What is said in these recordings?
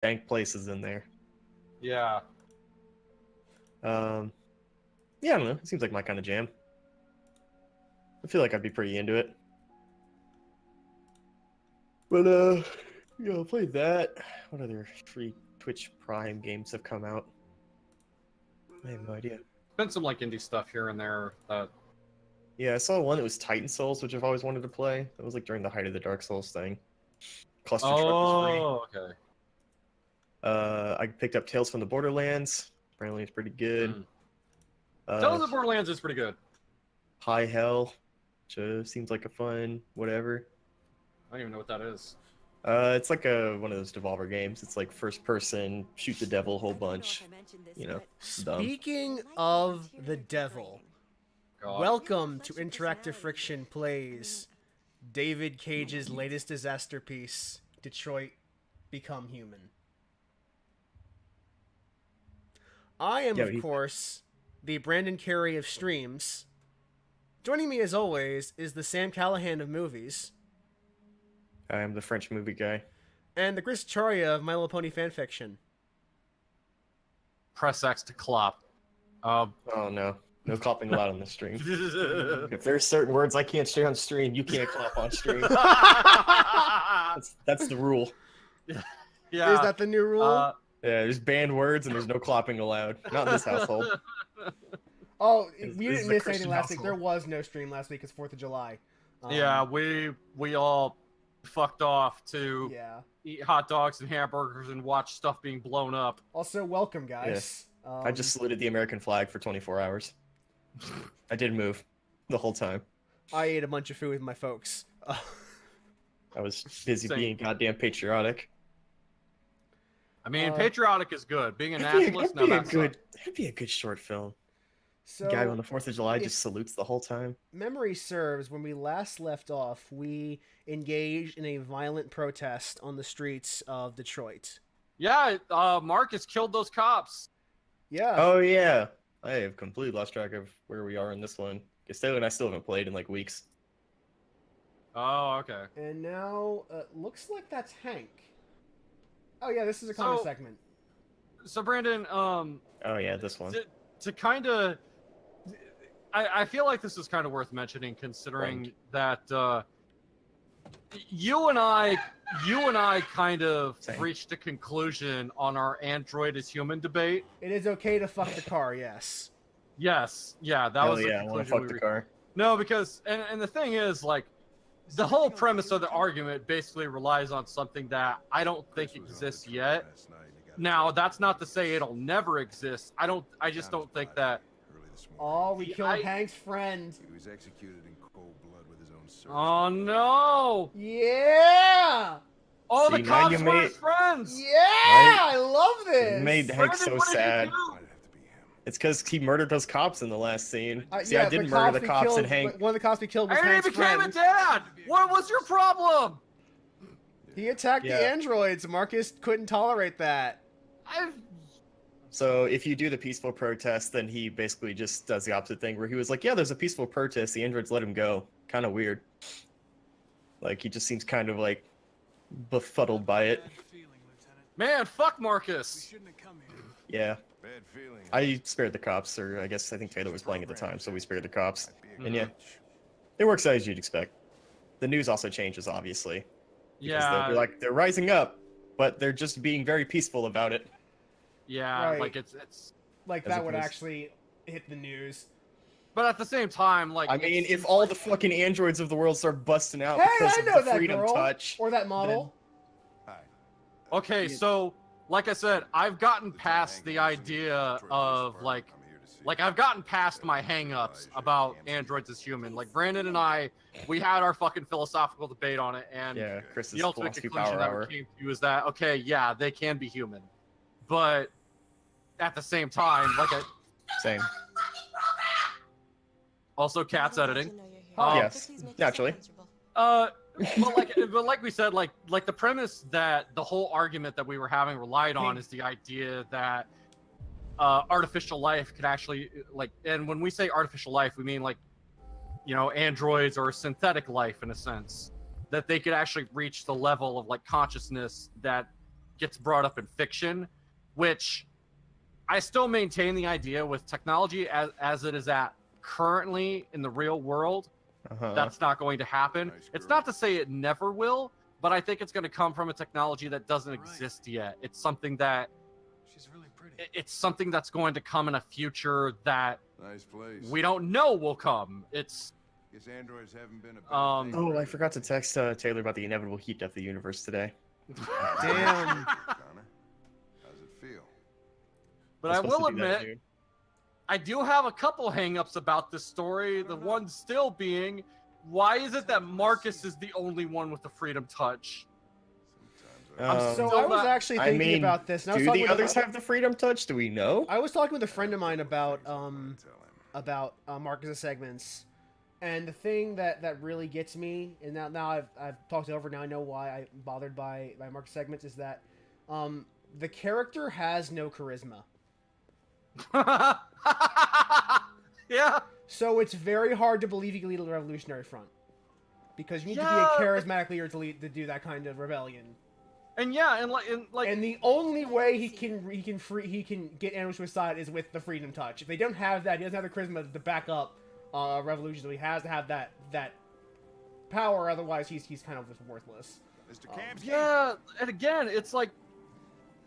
dank places in there. Yeah. Yeah, I don't know. It seems like my kind of jam. I feel like I'd be pretty into it. But yeah, I'll play that. What other free Twitch Prime games have come out? I have no idea. Been some like indie stuff here and there that. Yeah, I saw one that was Titan Souls, which I've always wanted to play. That was like during the height of the Dark Souls thing. Cluster Truck was free. Okay. I picked up Tales from the Borderlands. Apparently, it's pretty good. Tales of the Borderlands is pretty good. High Hell, which seems like a fun whatever. I don't even know what that is. It's like one of those Devolver games. It's like first person, shoot the devil, whole bunch. You know, dumb. Speaking of the devil, God. welcome to Interactive Friction Plays David Cage's latest disaster piece, Detroit Become Human. I am, of course, the Brandon Carey of streams. Joining me, as always, is the Sam Callahan of movies. I am the French movie guy. And the Chris Charia of My Little Pony fanfiction. Press X to clop. Oh no. No clopping allowed on the stream. If there's certain words I can't say on stream, you can't clop on stream. That's the rule. Yeah. Is that the new rule? Yeah, there's banned words and there's no clopping allowed. Not in this household. Oh, we This didn't is a miss Christian anything last week. household. There was no stream last week. It's 4th of July. Yeah, we all fucked off to eat hot dogs and hamburgers and watch stuff being blown up. Also, welcome, guys. I just saluted the American flag for 24 hours. I didn't move the whole time. I ate a bunch of food with my folks. I was busy being goddamn patriotic. I mean, patriotic is good. Being a nationalist, no, that's good. That'd be a good short film. So, the guy on the 4th of July just salutes the whole time. Memory serves, when we last left off, we engaged in a violent protest on the streets of Detroit. Yeah, Marcus killed those cops. Yeah. Oh, yeah. I have completely lost track of where we are in this one. Because Taylor and I still haven't played in like weeks. Oh, okay. And now, looks like that's Hank. Oh, yeah, this is a common segment. So, Brandon, oh, yeah, this one. To kind of... I feel like this is kind of worth mentioning, considering that you and I kind of reached a conclusion on our android is human debate. It is okay to fuck the car, yes. Yes, yeah, that was the conclusion. I want to fuck the car. No, because and the thing is, like, the whole premise of the argument basically relies on something that I don't think exists yet. Now, that's not to say it'll never exist. I just don't think that. Oh, we killed Hank's friend. He was executed in cold blood with his own sword. Oh no! Yeah! Oh, the cops were his friends! Yeah! Right? I love this! It made Hank so sad. It's because he murdered those cops in the last scene. See, I didn't murder the cops and Hank. One of the cops we killed was and Hank's friend. he became a dad! What was your problem? He attacked the androids. Marcus couldn't tolerate that. So if you do the peaceful protest, then he basically just does the opposite thing, where he was like, yeah, there's a peaceful protest, the androids let him go. Kind of weird. Like, he just seems kind of, like, befuddled by it. Man, fuck Marcus! Yeah. I spared the cops, or I think Taylor was playing at the time, so we spared the cops. And yeah, it works out as you'd expect. The news also changes, obviously. Yeah. They're rising up, but they're just being very peaceful about it. Yeah, like it's like that would actually hit the news. But at the same time, like, I mean, if all the fucking androids of the world start busting out hey, because I know of the that Freedom girl. Touch, or that model. Okay, so like I said, I've gotten past the idea of like I've gotten past my hang-ups about androids as human. Like, Brandon and I, we had our fucking philosophical debate on it, and Chris's the ultimate philosophy conclusion power that hour. we came to is that, okay, yeah, they can be human, but at the same time, Same. Also, Cat's editing. Yes, naturally. But like we said, like the premise that the whole argument that we were having relied on is the idea that artificial life could actually, like, and when we say artificial life, we mean, like, you know, androids or synthetic life in a sense, that they could actually reach the level of, like, consciousness that gets brought up in fiction, which I still maintain the idea with technology as it is at currently in the real world, that's not going to happen. Nice It's girl. not to say it never will, but I think it's going to come from a technology that doesn't exist yet. It's something that She's really pretty. it's something that's going to come in a future that Nice place. we don't know will come. It's Guess androids haven't been a bad Um, thing Oh, I forever. forgot to text Taylor about the inevitable heat death of the universe today. Damn. Connor, how's it feel? But was I supposed will to do that, admit, dude. I do have a couple hangups about this story. The one still being, why is it that Marcus is the only one with the freedom touch? Sometimes Um, So still I was not- actually I thinking mean, about this. And I was do talking the with others have the freedom touch? Do we know? I was talking with a friend of mine about tell him. Marcus's segments, and the thing that really gets me, and now I've talked it over. Now I know why I'm bothered by Marcus segments is that the character has no charisma, Yeah. so it's very hard to believe he can lead a revolutionary front because you need to Yeah. be a charismatic leader to do that kind of rebellion. And yeah, and like And the only way he can get Android to his side is with the freedom touch. If they don't have that, he doesn't have the charisma to back up revolution. So he has to have that power. Otherwise, he's kind of just worthless. Mr. Kamsky. yeah, and again, it's like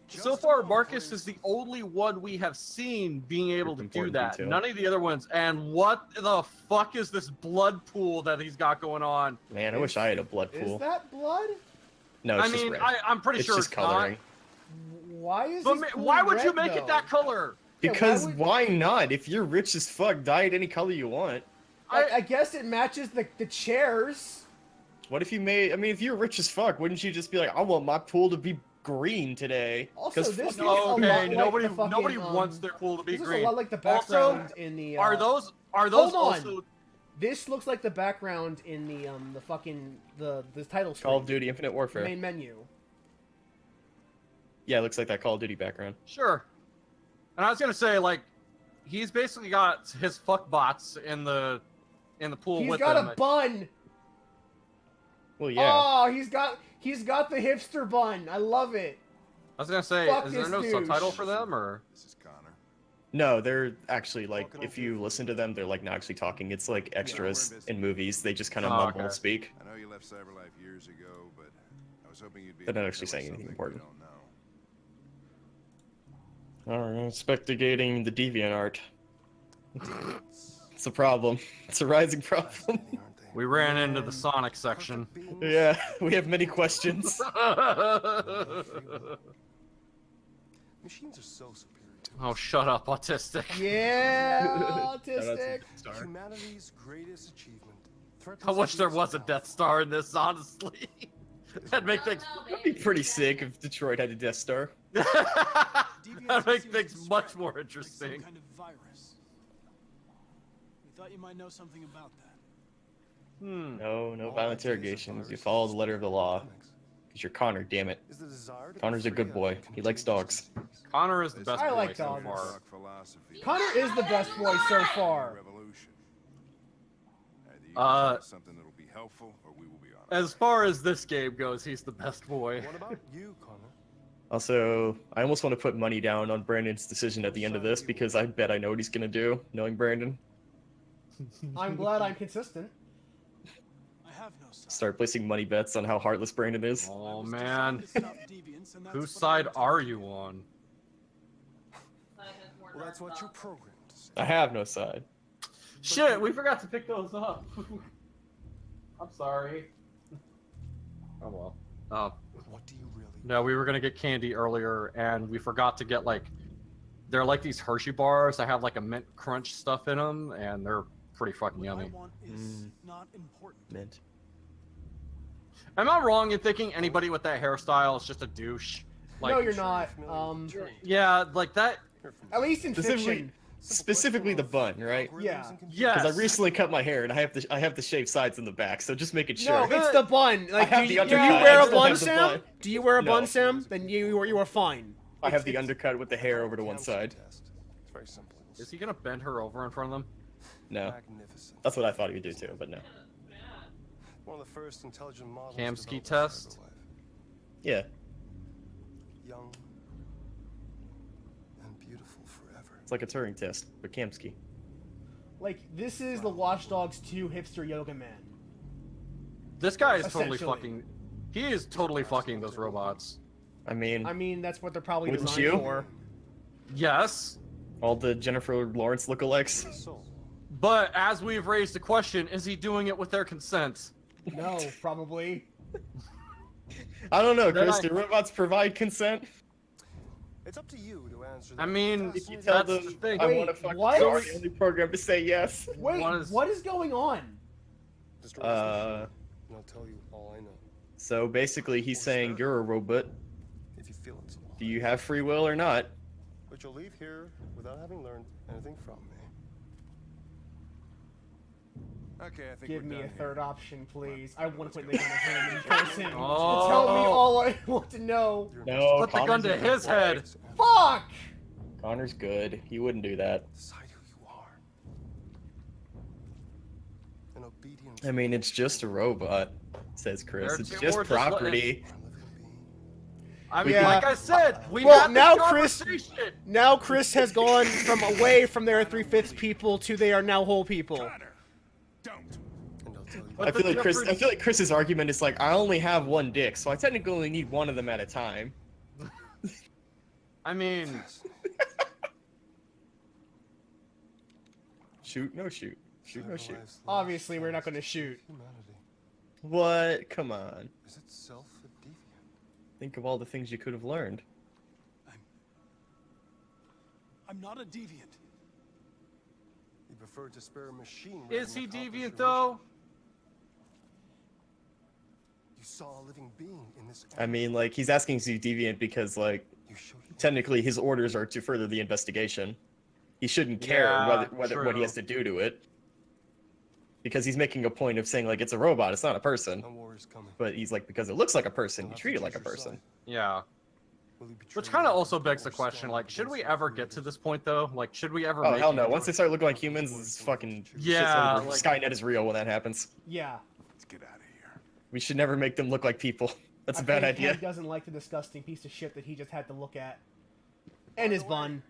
so far Marcus is the only one we have seen being able to do Important that. detail. None of the other ones. And what the fuck is this blood pool that he's got going on? Man, I wish I had a blood Is pool. that blood? No, it's I just mean, red. I'm pretty It's sure just it's coloring. Why is not. his But pool why would you red, make though? it that color? Yeah, Because why why not? If you're rich as fuck, dye it any color you want. I guess it matches the chairs. What if you made? I mean, if you're rich as fuck, wouldn't you just be like, I want my pool to be green today? Also, 'Cause this fuck looks it. a lot Okay, like nobody the fucking, nobody wants their pool to be This looks green. a lot like the Also, background in the. Are those Hold on. also This looks like the background in the fucking the title screen. Call of Duty Infinite The Warfare. main menu. Yeah, it looks like that Call of Duty background. sure? And I was gonna say like he's basically got his fuck bots in the pool He's with got him. a bun. Well, yeah. Oh, he's got the hipster bun. I love it. I was gonna say, Fuck is there this no douche. subtitle for them or? This is Connor. No, they're actually like, if you listen to them, they're like not actually talking. It's like extras in movies. They just kind of Oh, mumble and okay. speak. I know you left Cyberlife years ago, but I was hoping you'd be. They're not able to actually tell us saying anything something we important. don't know. Alright, investigating the DeviantArt. It's a problem. It's a rising problem. We ran into the Sonic section. Yeah, we have many questions. Machines are so superior to Oh, us. shut up, autistic. Yeah, Shout out to autistic. Star. Humanity's greatest achievement. I wish there was a Death Star in this, honestly. That'd make things That'd be pretty sick if Detroit had a Death Star. that'd make things much more interesting. Some kind of virus. We thought you might know something about that. No, no violent interrogations. You follow the letter of the law. Because you're Connor, damn it. Is the desire to be Connor's a free good of boy. He likes dogs. Connor is the This best I boy like so dogs. far. Rock philosophy. Connor is the best boy so far. Revolution. Either you can Uh, tell us something that'll be helpful, or we will be on our As far as this game goes, he's the best boy. What about you, Connor? Also, I almost want to put money down on Brandon's decision at the end of this because I bet I know what he's gonna do, knowing Brandon. I'm glad I'm consistent. I have no side. Start placing money bets on how heartless Brandon is. I Oh was man, designed to stop deviance, and that's whose what side I'm are you on? Well, that's what you're programmed to say. I have no side. Shit, we forgot to pick those up. I'm sorry. Oh well. Oh. What do you really No, we were gonna get candy earlier, and we forgot to get like, they're like these Hershey bars that have like a mint crunch stuff in them, and they're pretty fucking What I yummy. want is not important. Mint. Am I wrong in thinking anybody with that hairstyle is just a douche? Like, No, you're not. yeah, like that. At least in Specifically, fiction. specifically the bun, right? Yeah. Yes. Because I recently cut my hair and I have to shave sides in the back, so just making No, sure. it's the bun. Like, have do the you undercut. wear I a still bun, have the Sam? bun. Do you wear a No. bun, Sam? Then you are fine. I have the undercut with the hair over to one side. It's very simple. Is he gonna bend her over in front of them? No, Magnificent. that's what I thought he would do too, but no. One of the first intelligent models. Kamsky developed test? in Cyberlife. Yeah. young and beautiful forever. It's like a Turing test, but Kamsky. Like, this is the Watch Dogs 2 hipster yoga man. This guy is totally Essentially. fucking. He is totally fucking those robots. I mean, That's what they're probably Wouldn't designed you? for. Yes, all the Jennifer Lawrence lookalikes. So, but as we've raised the question, is he doing it with their consent? No, probably. I don't know, Then Chris. I- Do robots provide consent? it's up to you to answer that. I mean, If you tell that's them the thing. I Wait, want to fuck what? you, are the only program to say yes. Wait, what is going on? Destroy this machine, and I'll tell you all I know. So basically, he's saying you're a robot. If you feel it's Do you have free will or not? But you'll leave here without having learned anything from me. Okay, I think Give we're me done a here. third option, please. I want to put the gun to him in person. Oh. Tell me all I want to know. Your No. Put the gun to his head. Fuck! Connor's good. He wouldn't do that. Decide who you are. An obedient I mean, it's just a robot, says Chris. There are It's two just more just let- property. or living being. I mean, Yeah. like I said, we Well, had this now Chris- conversation. Now Chris has gone from away from their 3/5 people to they are now whole people. Connor, don't. And I'll tell you. But I the feel like difference- Chris's argument is like, I only have one dick, so I technically only need one of them at a time. I mean, Fascinating. Shoot, no shoot. Shoot, no shoot. Otherwise, Obviously, we're not life going to is shoot. Humanity. What? Come on. Is itself a deviant? Think of all the things you could have learned. I'm not a deviant. You prefer to spare a machine. rather is than he accomplish deviant your though? mission. You saw a living being in this. I mean, like, he's asking is he deviant because, like, You showed you technically his orders are to further the investigation. He shouldn't care Yeah, what he true. has to do to it. Because he's making a point of saying, like, it's a robot, it's not a person. no warriors coming. But he's like, because it looks like a person, You'll you have to treat it like a choose your person. side. Yeah. Will you betray Which kind of your also people begs the or question, stand like, up should we against ever your get to leaders? this point though? Like, should we ever? Oh, make hell it no. to Once they where- start looking like humans, it's fucking... Yeah, shit's over. like- Skynet is real when that happens. Yeah. Let's get out of here. We should never make them look like people. That's a I bad think idea. Hank doesn't like the disgusting piece of shit that he just had to look at. And his bun.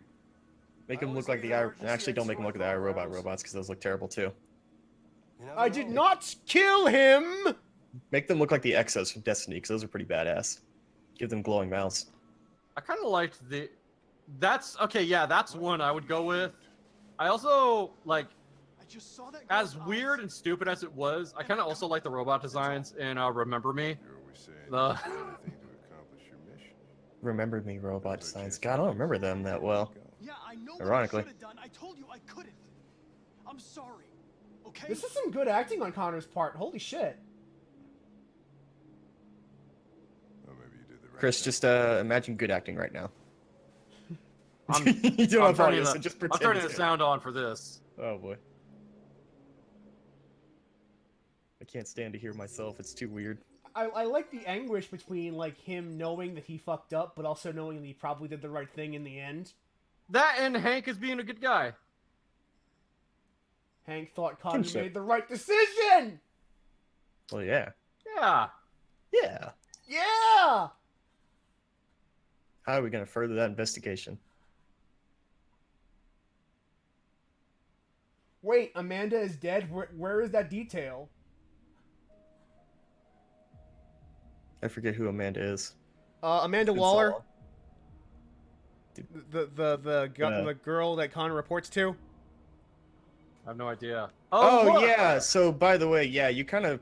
Make them look like the Actually, don't make them look like the iRobot robots, because those look terrible too. You never I did know. not kill him! Make them look like the Exos from Destiny, because those are pretty badass. Give them glowing mouths. I kind of liked the. That's okay. Yeah, that's one I would go with. I also like, I just saw that. as girl's weird eyes. and stupid as it was. I kind of also like the robot designs in Remember Me. You're always saying The- you do anything to accomplish your mission. Remember me, robot designs. God, I don't remember them that well. Yeah, I know Ironically. what I should have done. I told you I couldn't. I'm sorry. Okay. This is some good acting on Connor's part. Holy shit. Well, maybe you did the right Chris, thing. just imagine good acting right now. I'm, you don't I'm have turning audio, the, so just I'm pretend. turning it's the good. sound on for this. Oh boy. I can't stand to hear myself. It's too weird. I like the anguish between, like, him knowing that he fucked up, but also knowing that he probably did the right thing in the end. That and Hank is being a good guy. Hank thought Connor Kinship. made the right decision! Well, yeah. Yeah. Yeah. Yeah! How are we going to further that investigation? Wait, Amanda is dead? Where is that detail? I forget who Amanda is. Amanda It's been so Waller, long. the girl that Connor reports to. I have no idea. Oh, what? yeah. So by the way, yeah, you kind of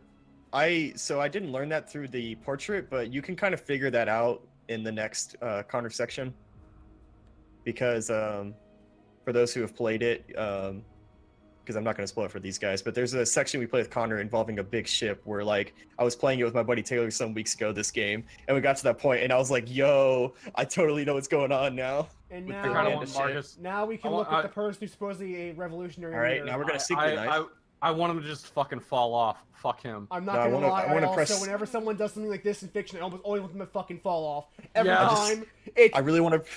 I didn't learn that through the portrait, but you can kind of figure that out in the next Connor section. Because for those who have played it, because I'm not going to spoil it for these guys, but there's a section we play with Connor involving a big ship where, like, I was playing it with my buddy Taylor some weeks ago, this game, and we got to that point, and I was like, yo, I totally know what's going on now. And With I the kind now, of Amanda want shit. Marcus. now we can I look want- at the person who's supposedly a revolutionary All right, leader. now we're going to I, synchronize. I want him to just fucking fall off. Fuck him. I'm not No, I gonna wanna- lie. I I wanna also, press- whenever someone does something like this in fiction, I almost always want them to fucking fall off. Every Yeah. time, it's I really want to...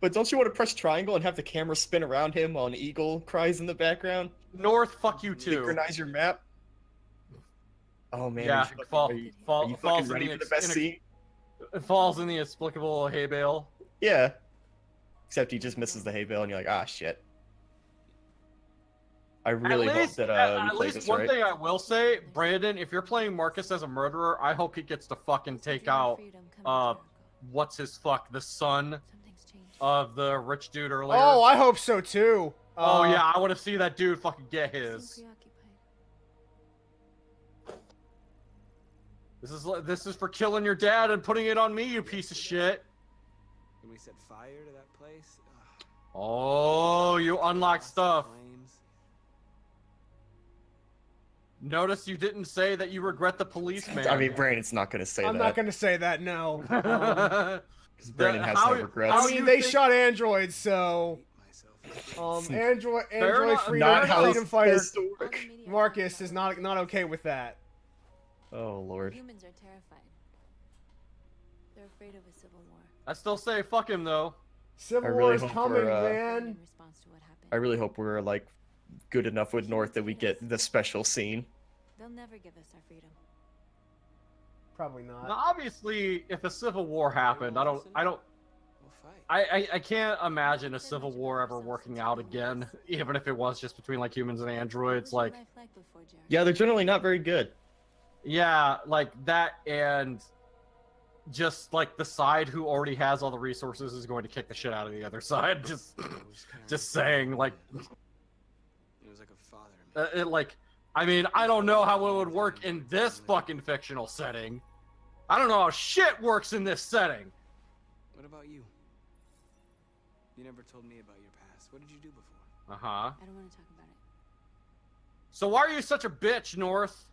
But don't you want to press triangle and have the camera spin around him while an eagle cries in the background? North, fuck you too. Synchronize your map. Oh man, Yeah, are you fall- are you, fall- are you falls fucking in ready the for the best in a- scene? It falls in the explicable hay bale. Yeah. Except he just misses the hay bale, and you're like, ah, shit. I really hope that we at play least this one right. thing I will say, Brandon, if you're playing Marcus as a murderer, I hope he gets to fucking take out what's his fuck, the son of the rich dude earlier. Oh, I hope so too. Oh yeah, I want to see that dude fucking get his. This is for killing your dad and putting it on me, you piece of shit. When we set fire to that place. Ugh, Oh, you unlocked stuff. flames. Notice you didn't say that you regret the policeman. I mean, Brandon's not going to say I'm that. not gonna say that. No. Because Brandon has no regrets. how I do mean, you they think- shot androids, so Myself. Android enough. freedom, Not how freedom it's fighter supposed to work. Marcus is not okay with that. Oh, Lord. Humans are terrified. They're afraid of a civil war. I still say fuck him though. Civil I War really is hope coming, we're, man. In response to what happened. I really hope we're, like, good enough with North that we get the special scene. They'll never give us our freedom. Probably not. Now, obviously, if a civil war happened, We'll fight. I can't imagine a civil war ever working out again, even if it was just between like humans and androids. What was Like, your life like before, Jared? Yeah, they're generally not very good. yeah, like that, and just like the side who already has all the resources is going to kick the shit out of the other side. Just saying, like, It was like a father. it like. I mean, I don't know how it would work in this fucking fictional setting. I don't know how shit works in this setting. What about you? You never told me about your past. What did you do before? Uh-huh. I don't want to talk about it. So why are you such a bitch, North?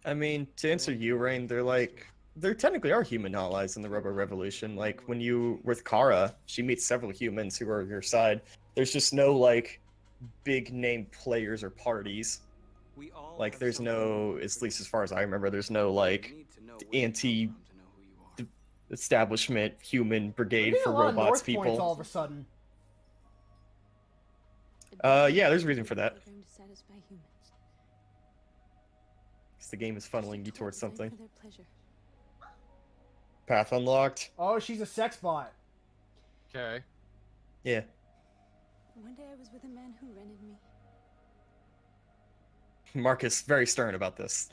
I mean, to answer you, Rain, there technically are human allies in the Robo Revolution. Like, when you, with Kara, she meets several humans who are on your side. There's just no, like, big name players or parties. We all Like, have there's something no, to at least as prove. far as I remember, there's no, We like, need to know where the you come anti- from to know who you are. establishment human We're brigade getting for a lot of robots North points people. all of a sudden. Yeah, there's a reason for that. Programmed to satisfy humans. 'Cause the game is funneling you towards Designed something. for their pleasure. Path unlocked. Oh, she's a sex bot. Okay. Yeah. One day I was with a man who rented me. Marcus, very stern about this.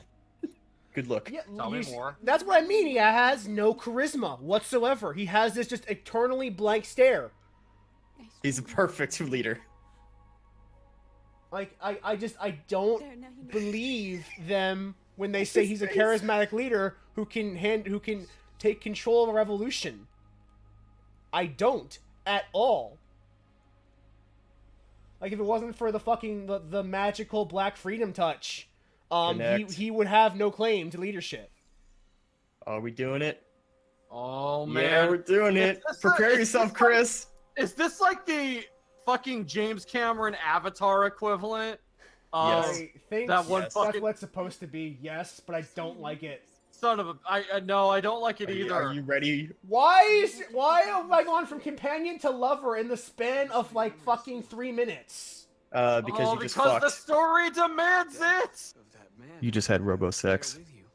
Good look. Yeah, Tell me you s- more. That's what I mean. He has no charisma whatsoever. He has this just eternally blank stare. He's a perfect leader. Like I don't There, now you know. believe them when they say he's a charismatic leader who can take control of a revolution. I don't at all. Like, if it wasn't for the fucking the magical black freedom touch, Connect. he would have no claim to leadership. Are we doing it? Oh man. Yeah, we're doing it. Is this Prepare is yourself, this Chris. Is this like the fucking James Cameron Avatar equivalent? Yes. I think that one that's fucking- what it's supposed to be. Yes, but I don't like it. Son of a, I no, I don't like it either. Are you ready? Why have I gone from companion to lover in the span of like fucking 3 minutes? Because oh, you just because the fucked. story demands it. Of that man. You just had robo There sex. with you. Oh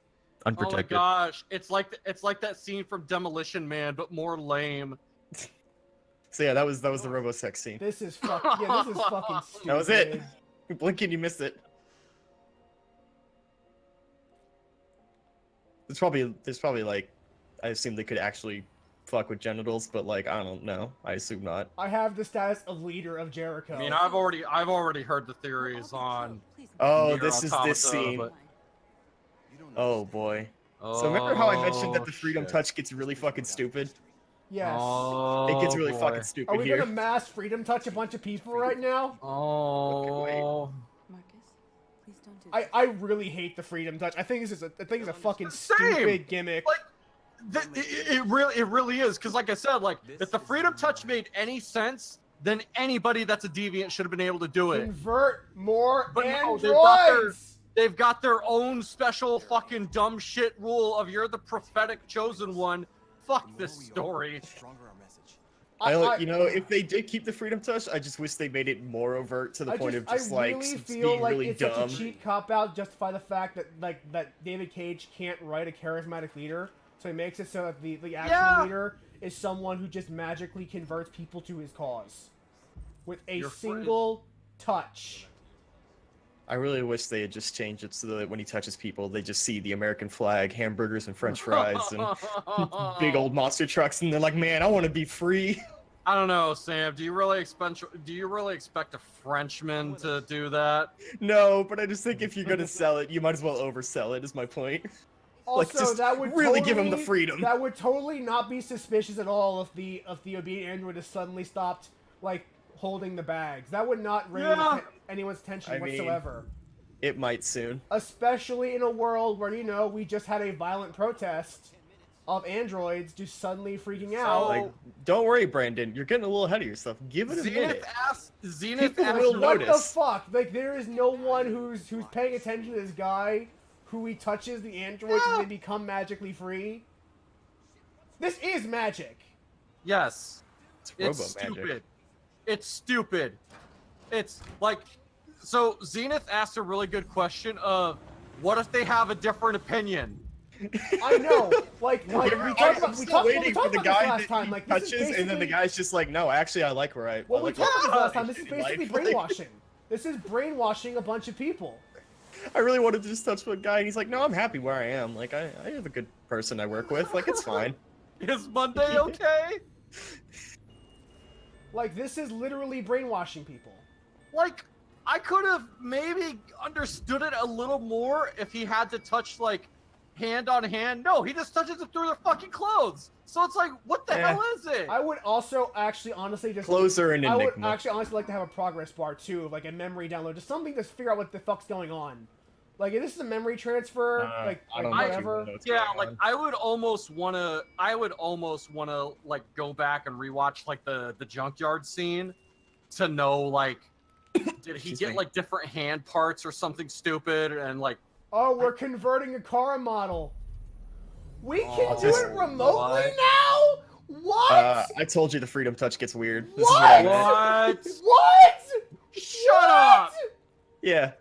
my Unprotected. gosh, it's like that scene from Demolition Man, but more lame. So yeah, that was the robo sex scene. This is fucking stupid. That was it. Blink and you missed it. There's probably like, I assume they could actually fuck with genitals, but like, I don't know. I assume not. I have the status of leader of Jericho. I mean, I've already heard the theories on. Oh, Nier this is Automata, this scene. but- You don't Oh understand. boy. Oh, So remember how I mentioned that the freedom shit. touch gets really fucking stupid? Yes. Oh, It gets really boy. fucking Are stupid we here. gonna mass freedom touch a bunch of people right now? Oh. Marcus, please don't do this. I really hate the freedom touch. I think it's a fucking Same. stupid gimmick. Like, it really is, because like I said, like if the freedom touch made any sense, then anybody that's a deviant should have been able to do it. Convert more But no, androids. They've got their own special fucking dumb shit rule of you're the prophetic chosen one. Fuck this story. You know, if they did keep the freedom touch, I just wish they made it more overt to the point of just I like really feel being like really it's dumb. such a cheap cop out justify the fact that that David Cage can't write a charismatic leader So he makes it so that the action Yeah. leader is someone who just magically converts people to his cause with a Your friend- single touch. I really wish they had just changed it so that when he touches people, they just see the American flag, hamburgers and French fries, and big old monster trucks, and they're like, "Man, I want to be free." I don't know, Sam. Do you really expect a Frenchman to do that? No, but I just think if you're gonna sell it, you might as well oversell it. Is my point. Like, Also, just that would really give him the totally- freedom. That would totally not be suspicious at all if the obedient android has suddenly stopped like holding the bags. That would not raise Yeah. anyone's attention I mean- whatsoever. It might soon. Especially in a world where we just had a violent protest of androids just suddenly freaking out. Like, don't worry, Brandon. You're getting a little ahead of yourself. Give it a minute. Zenith People asked. will What the notice. fuck? Like, there is no one who's paying attention to this guy who he touches the androids and they become magically free. This is magic. Yes. It's It's robo magic. stupid. It's stupid. It's like, so Zenith asked a really good question of, what if they have a different opinion? I know. Like we talked I'm about still waiting for the this guy last that time. he Like, this is touches, and then the basically- guy's just like, "No, actually, I like where I." Well, I we like talked about this last time. This is in basically life." brainwashing. This is brainwashing a bunch of people. I really wanted to just touch one guy, and he's like, "No, I'm happy where I am. Like, I have a good person I work with. Like, it's fine." Is Monday okay? Like, this is literally brainwashing people. Like, I could have maybe understood it a little more if he had to touch, like, hand on hand. No, he just touches it through their fucking clothes. So it's like, what the Yeah. hell is it? I would also actually honestly just Clothes are an I would enigma. actually honestly like to have a progress bar too, of like a memory download, just something to figure out what the fuck's going on. Like, if this is a memory transfer, like I don't whatever. know what's Yeah, going like on. I would almost wanna like go back and rewatch like the junkyard scene to know like did he Excuse get me. like different hand parts or something stupid and like Oh, we're converting a car model. We can Oh, do just- it remotely what? now? What? I told you the freedom touch gets weird. This is what I meant. what? What? Shut up! Yeah,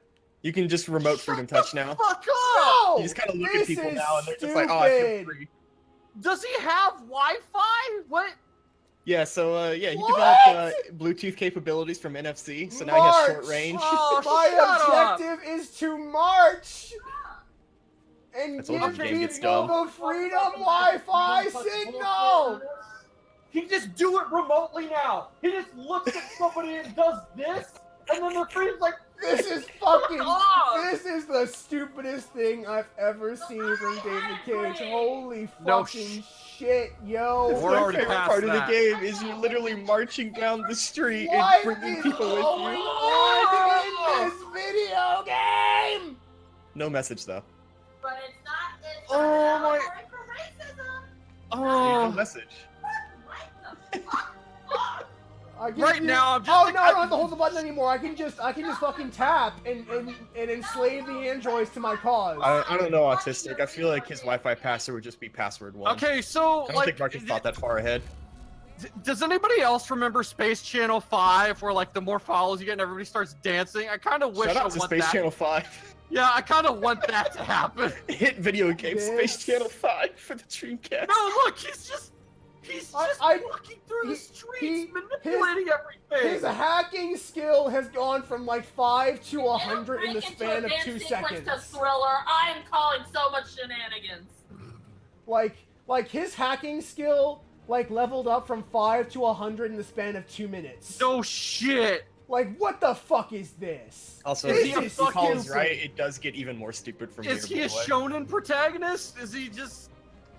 you can just remote freedom touch now. Fuck up! No! You just kind of look This at people is now, and they're just like, "Oh, I feel stupid. free." Does he have Wi-Fi? What? Yeah, so yeah, he What? developed Bluetooth capabilities from NFC, so now he has short March. range. Oh, My shut up! objective is to march and I told you give the game gets people dumb. the freedom Wi-Fi signal. He just do it remotely now. He just looks at somebody and does this, and then the freedom's like, This is fucking. off! This is the stupidest thing I've ever seen from David Cage. Holy No fucking shit, yo! That's We're my already favorite past part of that. the game is you're literally marching down the street What and bringing is people with going you. on in this video game? No message though. But it's not. It's Oh not my- allegory for racism. No oh. message. What the fuck? I can Right just- now, I'm just Oh like, no! I don't have to hold the button anymore. I can just fucking tap and enslave the androids to my cause. I don't know autistic. I feel like his Wi-Fi password would just be password one. Okay, so I don't like, think Marcus thought that far ahead. does anybody else remember Space Channel 5, where like the more follows you get and everybody starts dancing? I kind of wish Shout I out to want Space that. Channel 5. Yeah, I kind of want that to happen. Hit video game Space This- Channel 5 for the Dreamcast. No, look, he's just I- walking through the he- streets, manipulating everything. His hacking skill has gone from like 5 to 100 in the Break into span of a 2 dance sequence seconds. to Thriller. I am calling so much shenanigans. Like his hacking skill like leveled up from 5 to 100 in the span of 2 minutes. No shit. Like, what the fuck is this? Also, This if is Paul's stupid. right, it does get even more stupid from Is here. he a by the way. shonen protagonist? Is he just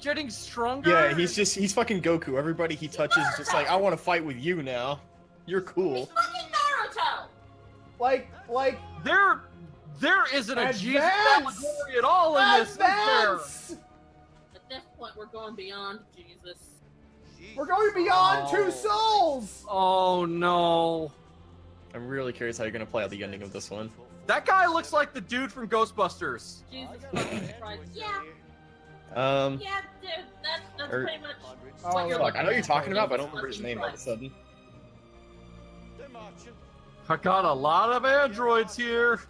getting stronger? Yeah, he's fucking Goku. Everybody he touches is just like, I want to fight with you now. You're He's cool. fucking Naruto. Like There isn't a Jesus Advance! allegory at all in this, is there? advance! At this point, we're going beyond Jesus. We're going beyond Oh. 2 souls! Oh no. I'm really curious how you're gonna play out the ending of this one. That guy looks like the dude from Ghostbusters. Jesus fucking Christ. Yeah, Yeah, dude, that's Or- pretty much Oh, what you're fuck, looking I know you're at. talking about, but I Jesus don't remember his fucking name all of a Christ. sudden. I got a lot of androids here.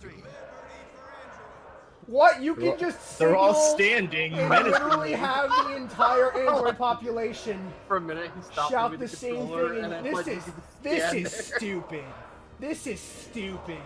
What? You can just They're all signal standing and literally menacingly. have the entire android population For a minute, he stopped shout with the same controller, thing. and And then, this like, is you could this stand is there. stupid. This is stupid.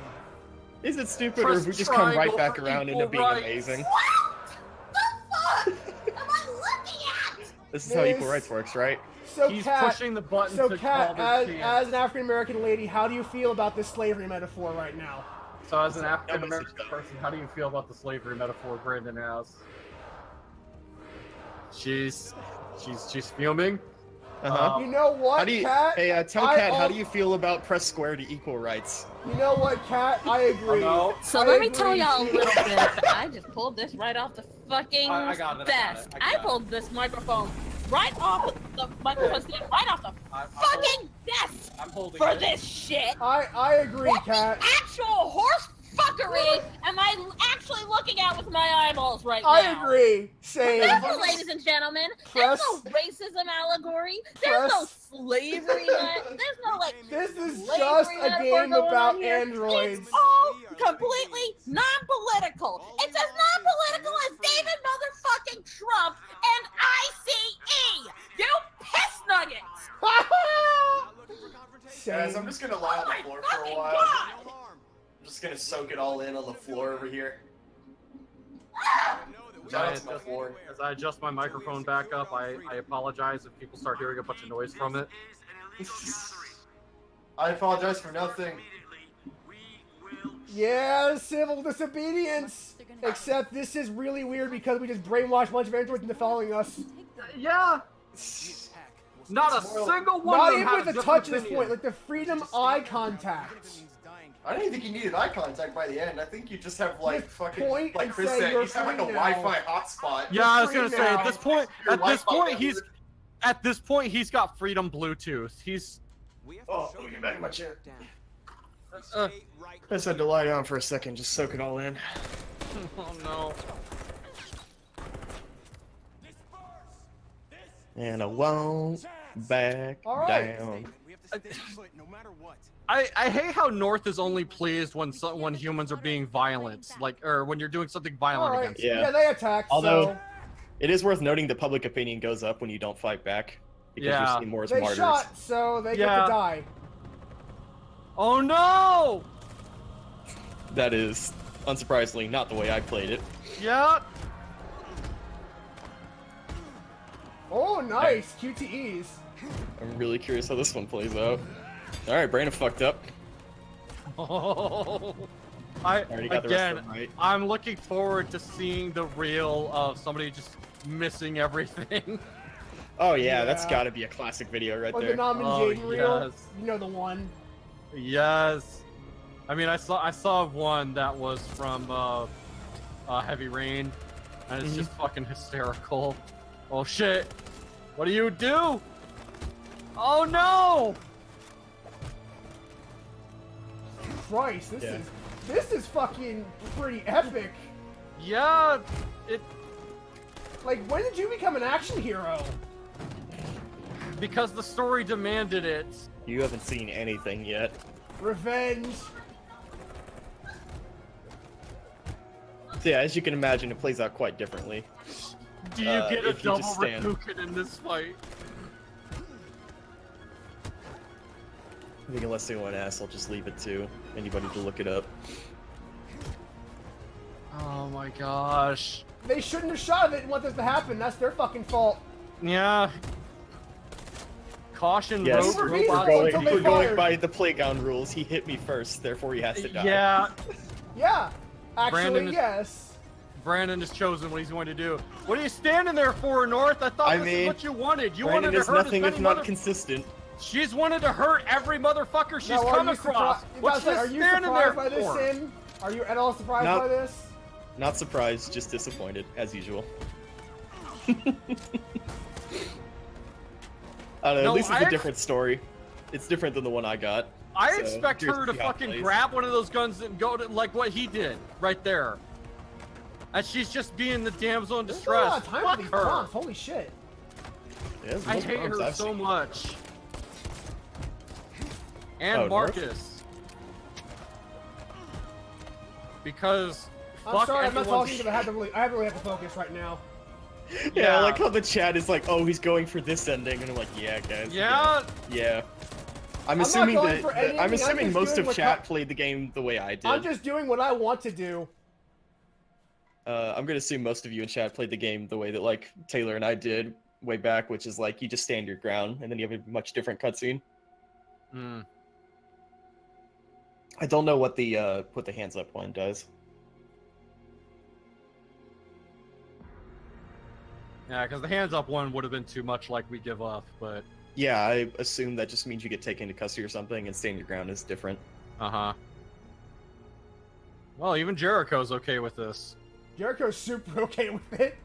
Is it stupid, or Press if we just come right triangle back for around equal into being rights. amazing? What the fuck am I looking at? This is how equal This- rights works, right? So He's Kat, pushing the button so to Kat, call their as chance. an African American lady, how do you feel about this slavery metaphor right now? So as an No African message, American though. person, how do you feel about the slavery metaphor Brandon has? She's fuming. Uh-huh. You know what, How do you, Kat? hey, tell I Kat, how al- do you feel about press square to equal rights? You know what, Kat? I agree. no. So I let me tell agree. y'all a little bit. I just pulled this right off the fucking I got it, I got desk. it, I got it. pulled this microphone right off the microphone stand right off the fucking desk I'm holding for it. this shit. I agree, What the Kat. actual horse fuckery am I actually looking at with my eyeballs right now? I agree. Same. Remember, ladies and gentlemen, there's no Press- racism allegory. There's no press- slavery. There's no like. This is slavery just a metaphor game going about on here. androids. It's all completely non-political. It's as non-political as David motherfucking Trump and ICE. You piss nuggets. Same. just gonna Oh my fucking god. I'm just gonna soak it all in on the floor over here. As I adjust my microphone back up, I apologize if people start hearing a bunch of noise from it. I apologize for nothing. Yeah, civil disobedience. Except this is really weird because we just brainwashed a bunch of androids into following us. Yeah, not a single one Not of them even had with a a different touch at this opinion. point. Like the freedom eye contact. I don't even think you needed eye contact by the end. I think you just have like Just fucking, point like and Chris say said, you're you just have like a free now. Wi-Fi hotspot. Yeah, I was free gonna say now. at this point, Your at this Wi-Fi point he's, at this point he's got freedom Bluetooth. He's Oh, let me get back in my chair. Uh. I just had to lie down for a second, just soak it all in. oh no. And I won't back All right. down. I hate how North is only pleased when when humans are being violent, like or when you're doing something violent Alright. against. Yeah. Yeah, they attack. Although- So It is worth noting the public opinion goes up when you don't fight back. Because Yeah. you're seen more as they martyrs. shot, so they get Yeah. to die. Oh no! That is, unsurprisingly, not the way I played it. Yeah. Oh, nice. QTEs. I'm really curious how this one plays out. Alright, Brandon fucked up. Oh. I Already got the rest again. of them right. I'm looking forward to seeing the reel of somebody just missing everything. Oh yeah, that's Yeah. gotta be a classic video right Or the there. Nam and Oh, Jaden reel. yes. You know the one. Yes. I mean, I saw one that was from Heavy Rain, and it's just fucking hysterical. Oh shit! What do you do? Oh no! Christ, Yeah. this is fucking pretty epic. Yeah, it Like, when did you become an action hero? because the story demanded it. You haven't seen anything yet. Revenge. So yeah, as you can imagine, it plays out quite differently. Do you get a if you double just stand. Rikuken in this fight? I think unless they want to ask, I'll just leave it to anybody to look it up. Oh my gosh. They shouldn't have shot it and want this to happen. That's their fucking fault. Yeah. Caution, Yes, Rover rogue Beast robots. going- we're until they going fired. by the playground rules. He hit me first, therefore he has to die. Yeah, Yeah. Actually, Brandon is- yes. Brandon has chosen what he's going to do. What are you standing there for, North? I thought I this is mean, what you wanted. You Brandon wanted is to hurt nothing as if many not consistent. She's wanted to hurt every motherfucker she's Now, are come you across. surpri- What's That's she like, are you standing there surprised by this, for? Sin? Are you at all surprised No. by this? Not surprised, just disappointed, as usual. I don't know, No, at least it's I a different story. It's different than the one I got. I So, expect here's her to see how it fucking plays. grab one of those guns and go to like what he did right there. And she's just being the damsel in There's not a lot distress. of time Fuck for these her. prompts. Holy shit. Yeah, it's the I most hate prompts her I've so seen. much. And Oh, North? Marcus. Because I'm Fuck sorry, I'm not everyone's talking, but I really have to focus right now. Yeah, I like how the chat is like, oh, he's going for this ending, and I'm like, yeah, guys. Yeah. Yeah. I'm not assuming going that for any I'm ending, I'm assuming just most doing of what chat played the game the way I did. I'm just doing what I want to do. I'm gonna assume most of you in chat played the game the way that like Taylor and I did way back, which is like you just stand your ground and then you have a much different cutscene. Hmm. I don't know what the put the hands up one does. Yeah, because the hands up one would have been too much like we give up, but Yeah, I assume that just means you get taken into custody or something, and stand your ground is different. uh-huh. Well, even Jericho's okay with this. Jericho's super okay with it.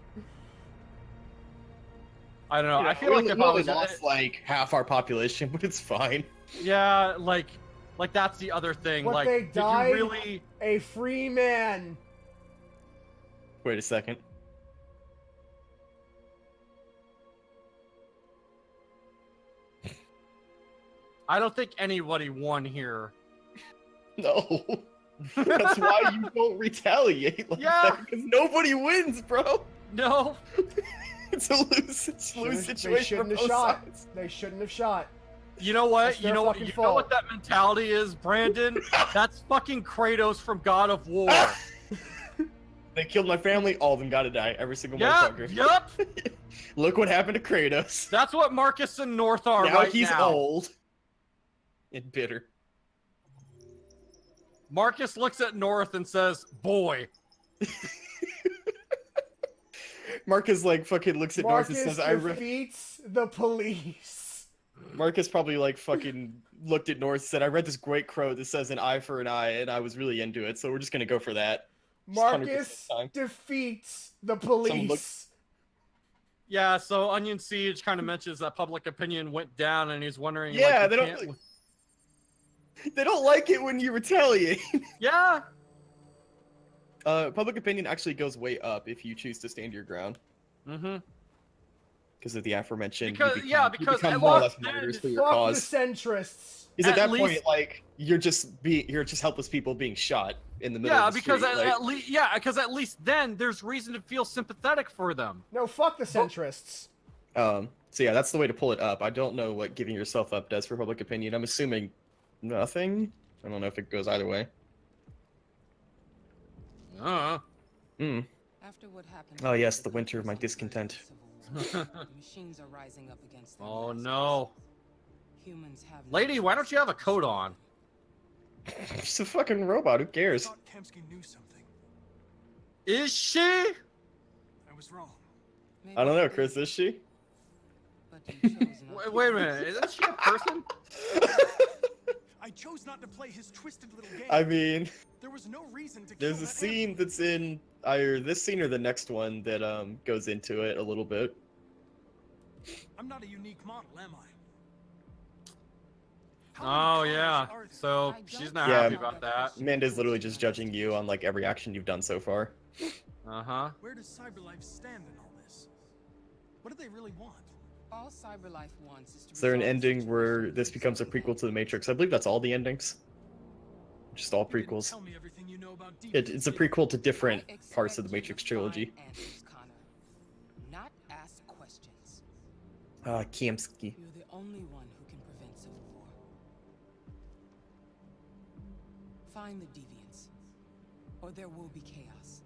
I don't know. Yeah, I feel like if I was lost like half our population, but it's fine. yeah, like that's the other thing. But like, they did died- you really? A free man. Wait a second. I don't think anybody won here. No. That's why you don't retaliate like Yeah. that, because nobody wins, bro. No. It's a lose They situation for shouldn't have both shot. sides. They shouldn't have shot. You know what? That's You their know what? fucking You know fault. what that mentality is, Brandon? That's fucking Kratos from God of War. They killed my family, all of them gotta die. Every single Yeah. motherfucker. Yup. Look what happened to Kratos. That's what Marcus and North are Now right he's now. old. And bitter. Marcus looks at North and says, "Boy." Marcus like fucking looks at North Marcus and says, defeats the police. Marcus probably like fucking looked at North and said, I read this great quote that says an eye for an eye, and I was really into it, so we're just gonna go for that. Just 100% Marcus time. defeats the police. Yeah, so Onion Siege kind of mentions that public opinion went down, and he's wondering. Yeah, like, they you don't can't- really- They don't like it when you retaliate. Yeah. Public opinion actually goes way up if you choose to stand your ground. Mm-hmm. Because of the aforementioned. Because- you yeah, become, because you become at more or least less martyrs then- for your Fuck cause. the centrists. Because at at that point, least- like you're just helpless people being shot in the middle Yeah, of the because street. like- at least then there's reason to feel sympathetic for them. No, fuck the centrists. So yeah, that's the way to pull it up. I don't know what giving yourself up does for public opinion. I'm assuming nothing. I don't know if it goes either way. Hmm. After what happened Oh yes, the winter of my discontent. Machines are rising up against their Oh masters. no. Humans have no Lady, why don't you have a coat on? She's a fucking robot. Who cares? thought Kemsky knew something. Is she? I was wrong. Maybe I don't know, they Chris. did, Is she? but you chose not to. Wait a minute, isn't she a person? I chose not to play his twisted little game. I mean, There was no reason to there's kill a that scene that's in either this scene or the next one that goes into it a little bit. I'm not a unique model, am I? How Oh many yeah. cars are there? So I she's don't not Yeah. happy about that. Amanda's literally just judging you on like every action you've done so far. Uh-huh. Where does CyberLife stand in all this? What do they really want? All CyberLife wants is to Is there an resolve the ending where situation this becomes a peacefully. prequel to the Matrix? I believe that's all the endings. Just all You didn't prequels. tell me everything you know about It's a deviants yet. prequel to different I parts of the expect you Matrix to trilogy. find answers, Connor, not ask questions. Kiemski. You're the only one who can prevent civil war. Find the deviants, or there will be chaos.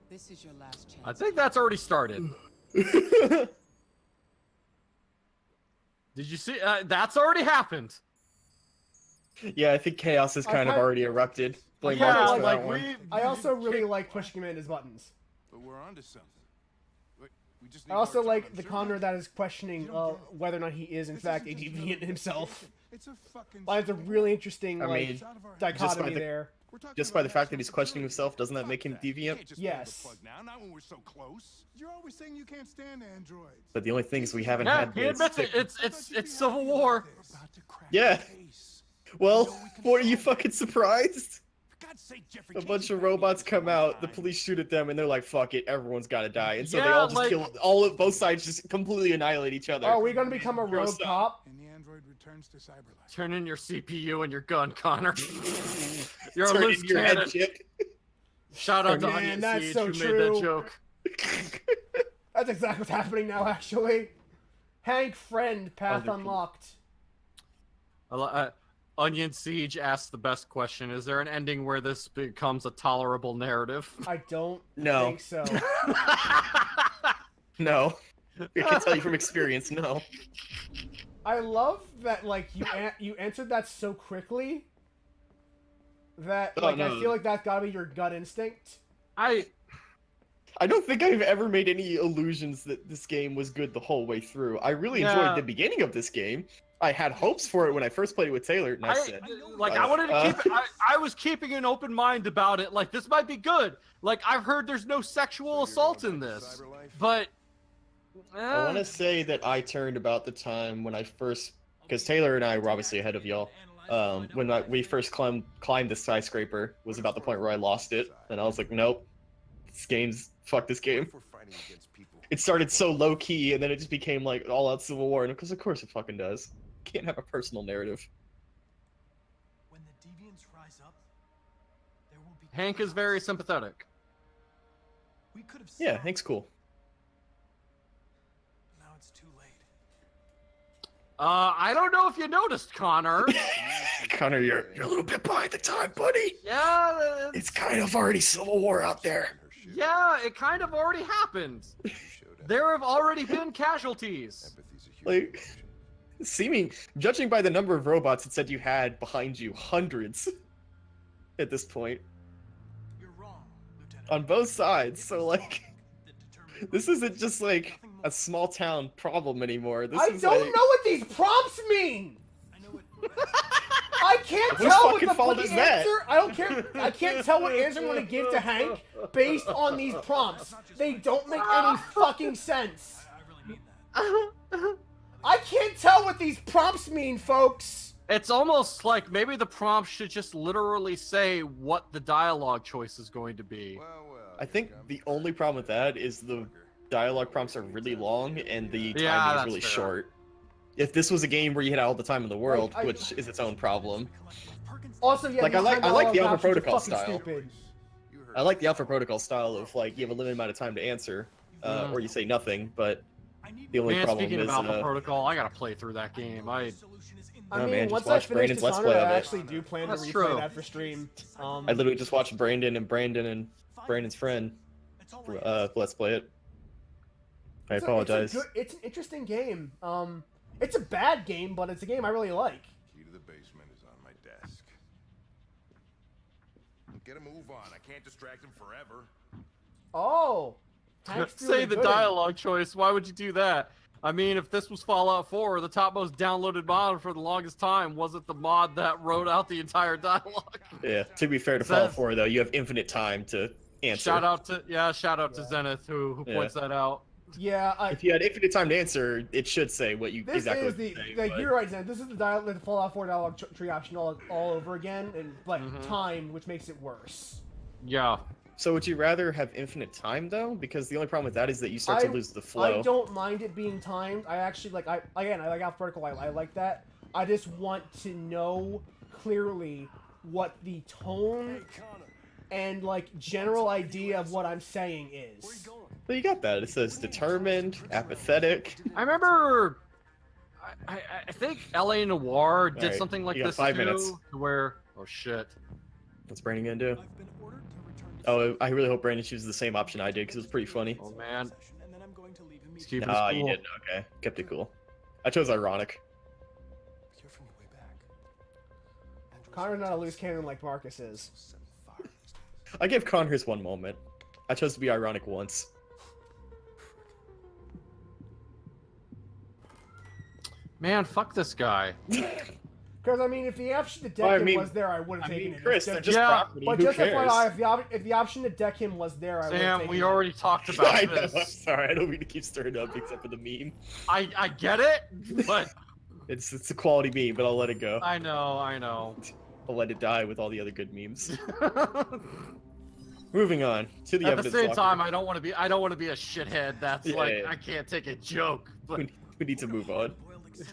This is your last chance. I think that's already started. Did you see? That's already happened. Yeah, I think chaos has I kind of kinda- already erupted. Blame Yeah, Marcus for like that one. I also really like pushing him in his buttons. But we're onto something. We just I need also more like time, the sure. Connor that is questioning You don't get it. whether or not he is in This fact a isn't just deviant another himself. investigation. It's a fucking Finds a civil really war. interesting I like mean, It's out of our hands. dichotomy the- there. We're talking Just by about the fact that national he's questioning security. himself, doesn't that Fuck make him that. You deviant? can't just pull the Yes. plug now, not when we're so close. You're always saying you can't stand androids. But the only thing is we haven't Yeah, had he this. admits it. It's Civil War. We're about to crack Yeah. the case. Well, We know we can what are you solve it. fucking surprised? For God's sake, Jeffrey, A can't bunch you of back me up robots this come one out, the time? police shoot at them, and they're like, "Fuck it, everyone's gotta die." And so they Yeah, all just like- kill both sides, just completely annihilate each other. Oh, are we gonna become a Gross rogue stuff. cop? And the android returns to CyberLife. Turn in your CPU and your gun, Connor. You're a Turn loose in your head cannon. chip. Shout out to Man, Onion that's Siege so who true. made that joke. That's exactly what's happening now, actually. Hank, friend, path Other people. unlocked. Onion Siege asked the best question: is there an ending where this becomes a tolerable narrative? I don't No. think so. No. I can tell you from experience, no. I love that, like, you answered that so quickly that, Oh, like, no. I feel like that's gotta be your gut instinct. I don't think I've ever made any illusions that this game was good the whole way through. I really Yeah. enjoyed the beginning of this game. I had hopes for it when I first played it with Taylor, and I said, I wanted to keep. I was keeping an open mind about it. Like, this might be good. Like, I've heard there's no sexual assault in this, but I want to say that I turned about the time when I first, because Taylor and I were obviously ahead of y'all. When we first climbed the skyscraper was about the point where I lost it, and I was like, nope, fuck this game. It started so low key, and then it just became like all out Civil War, and because of course it fucking does. Can't have a personal narrative. When the deviants rise up, there will be Hank is very sympathetic. We could have Yeah, stopped, Hank's cool. but now it's too late. I don't know if you noticed, Connor. Connor, you're a little bit behind the time, buddy. Yeah, It's kind of already Civil War out there. yeah, it kind of already happened. There have already been casualties. Like, judging by the number of robots it said you had behind you, hundreds at this point You're wrong, Lieutenant. on both sides. So like, That determined this isn't just like a small town problem anymore. This I is don't like, know what these prompts mean! I know it. I can't Whose tell what fucking the fault fucking is that? answer. I don't care. I can't tell what answer I'm gonna give to Hank based on these prompts. They don't make any fucking sense. I really mean that. I can't tell what these prompts mean, folks. It's almost like maybe the prompt should just literally say what the dialogue choice is going to be. I think the only problem with that is the dialogue prompts are really long and the timing Yeah, is that's really fair. short. If this was a game where you had all the time in the world, I- which is its own problem. Also, yeah, Like, these I like time the dialogue Alpha options are Protocol fucking style. Stupid. I like the Alpha Protocol style of like you have a limited amount of time to answer, Mhm. or you say nothing. But the only Man, problem speaking is of Alpha Protocol, I gotta play through that game. I Oh, mean, man, just once I watch finish Brandon's Let's Dishonored, Play I of it. actually do plan That's to replay true. that for stream. I literally just watched Brandon and Brandon's friend Let's Play it. I apologize. It's an interesting game. It's a bad game, but it's a game I really like. Key to the basement is on my desk. Get a move on. I can't distract him forever. Oh, Hank's doing Say a the good one. dialogue choice. Why would you do that? I mean, if this was Fallout 4, the top most downloaded mod for the longest time wasn't the mod that wrote out the entire dialogue. Yeah. To be fair to Says- Fallout 4, though, you have infinite time to answer. Shout out to Zenith who Yeah. points that out. Yeah, If you had infinite time to answer, it should say what you this exactly is the what you say, like but- you're right, Zen. This is the Fallout 4 dialogue tree option all over again, and like Mhm. time, which makes it worse. Yeah. So would you rather have infinite time though? Because the only problem with that is that you start to lose the flow. I don't mind it being timed. I actually like. I like Alpha Protocol. I like that. I just want to know clearly what the tone and like general idea of what I'm saying is. Well, you got that. It says determined, apathetic. I remember I think LA Noir did Alright, something like you got this 5 too, minutes. where oh shit. What's Brandon gonna do? I've been ordered to return to Oh, I really hope Brandon chooses the same option I did because it was pretty funny. Oh man. session, and then I'm going to leave Let's immediately. keep Nah, it you cool. didn't. Okay, kept it cool. I chose ironic. Hear from your way back. Andrew's Connor's not a loose cannon like Marcus is. set fire. I gave Connor his one moment. I chose to be ironic once. Man, fuck this guy. Because I mean, if the option to deck Well, I him mean- was there, I would have I taken mean, it. Chris, they're just Yeah, property. But Who just cares? FYI, if the option to deck him was there, I would have Sam, taken we it. already talked I about know. I'm this. sorry. I don't mean to keep stirring it up except for the meme. I get it, but It's a quality meme, but I'll let it go. I know. I'll let it die with all the other good memes. Moving on to the At the evidence same locker. time, I don't want to be a shithead. That's Yeah, like yeah. I can't take a joke. But we need to move on.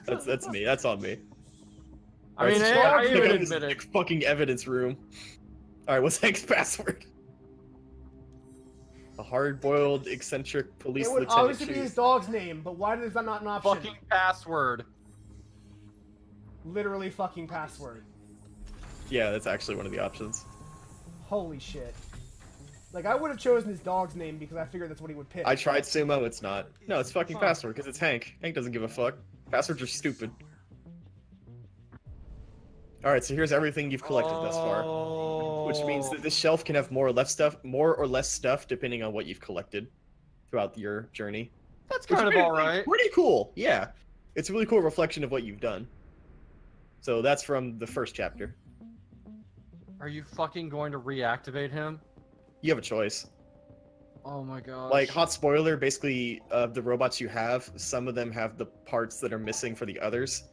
That's me. That's on me. I mean, Alright, so I let's even go to this admit it. fucking evidence room. All right, what's Hank's password? A hard-boiled, eccentric police It would lieutenant. obviously be his Cheese. dog's name, but why is that not an option? Fucking password. Literally fucking password. Yeah, that's actually one of the options. Holy shit. Like, I would have chosen his dog's name because I figured that's what he would pick. I tried Sumo, it's not. No, it's fucking Password, because it's Hank. Hank doesn't give a fuck. Passwords are stupid. Alright, so here's everything you've collected thus far. Which means that this shelf can have more or less stuff depending on what you've collected throughout your journey. That's Which kind of is alright. Pretty cool, yeah. It's a really cool reflection of what you've done. So that's from the first chapter. Are you fucking going to reactivate him? You have a choice. Oh my god. Like, hot spoiler, basically, the robots you have, some of them have the parts that are missing for the others.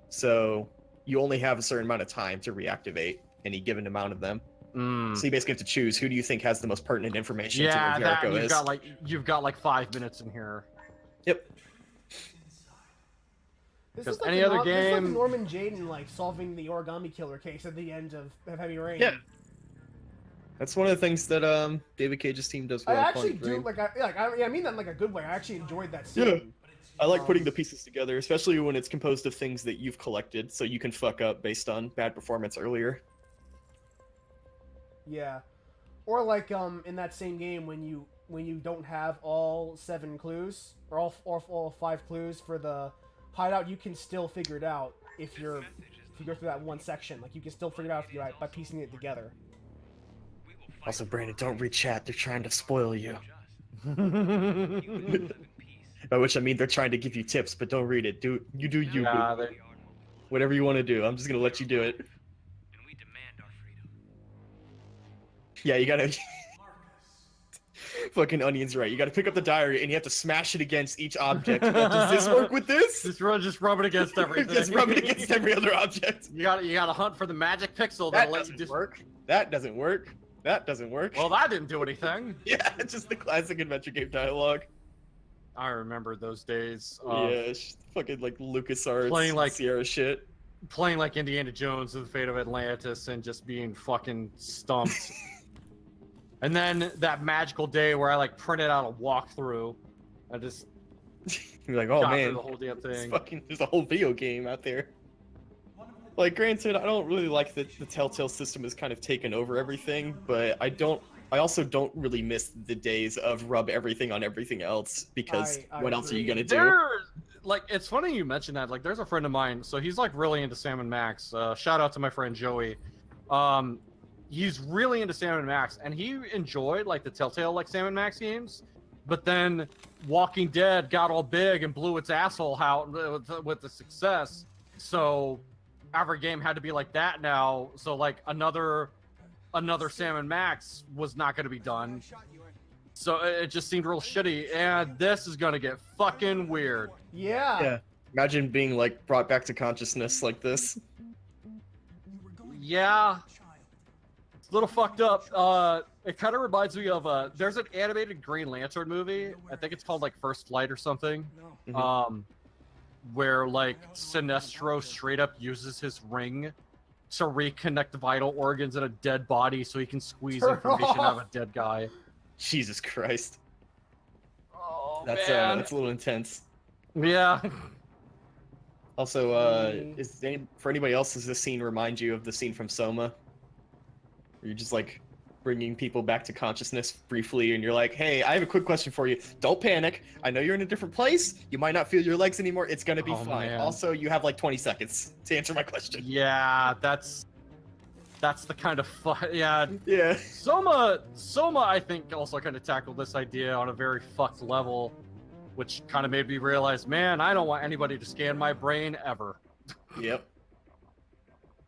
So you only have a certain amount of time to reactivate any given amount of them. So you basically have to choose who do you think has the most pertinent information to Yeah, where that Jericho is. you've got like 5 minutes in here. Yep. This Because is like any the other This is like game- Norman Jaden, like, solving the origami killer case at the end of Heavy Rain. Yeah. That's one of the things that David Cage's team does I well. actually Quantum do, Dream. like, I mean that in, like, a good way. I actually enjoyed that scene. Yeah. I like putting the pieces together, especially when it's composed of things that you've collected, so you can fuck up based on bad performance earlier. Yeah. Or like in that same game when you don't have all 7 clues or all 5 clues for the hideout, you can still figure it out if you go through that one section. Like, you can still figure it out if by piecing it together. Also, Brandon, don't read chat. They're trying to spoil you. By which I mean they're trying to give you tips, but don't read it. Do you, Yeah, boo. they, Whatever you want to do. I'm just gonna let you do it. Yeah, you gotta. Fucking Onion's right. You gotta pick up the diary and you have to smash it against each object. Does this work with this? just rub it against everything. Just rub it against every other object. You gotta hunt for the magic pixel That that'll let you doesn't just work. That doesn't work. That doesn't work. Well, that didn't do anything. Yeah, it's just the classic adventure game dialogue. I remember those days. Yeah, fucking like LucasArts, playing like- Sierra shit. Playing like Indiana Jones and the Fate of Atlantis and just being fucking stumped. And then that magical day where I like printed out a walkthrough. I just You're like, oh got man, through the whole damn thing. there's a whole video game out there. Like, granted, I don't really like that the Telltale system has kind of taken over everything, but I also don't really miss the days of rub everything on everything else, because I what else are you agree. gonna do? There, like, it's funny you mentioned that. Like, there's a friend of mine, so he's like really into Sam and Max. Shout out to my friend Joey. He's really into Sam and Max, and he enjoyed like the Telltale like Sam and Max games. But then Walking Dead got all big and blew its asshole out with the success. So every game had to be like that now. So like another Sam and Max was not going to be done. So it just seemed real shitty, and this is gonna get fucking weird. Yeah. Yeah. Imagine being like brought back to consciousness like this. Yeah, it's a little fucked up. It kind of reminds me of there's an animated Green Lantern movie. I think it's called like First Flight or something. Where like Sinestro straight up uses his ring to reconnect the vital organs in a dead body so he can squeeze Turn information out of off. a dead guy. Jesus Christ. Oh That's man. that's a little intense. Yeah. Also, for anybody else, does this scene remind you of the scene from Soma? Where you're just like bringing people back to consciousness briefly, and you're like, "Hey, I have a quick question for you. Don't panic. I know you're in a different place. You might not feel your legs anymore. It's gonna be Oh, fine. man. Also, you have like 20 seconds to answer my question." Yeah, that's the kind of yeah. Yeah. Soma, I think, also kind of tackled this idea on a very fucked level, which kind of made me realize, man, I don't want anybody to scan my brain ever. Yep.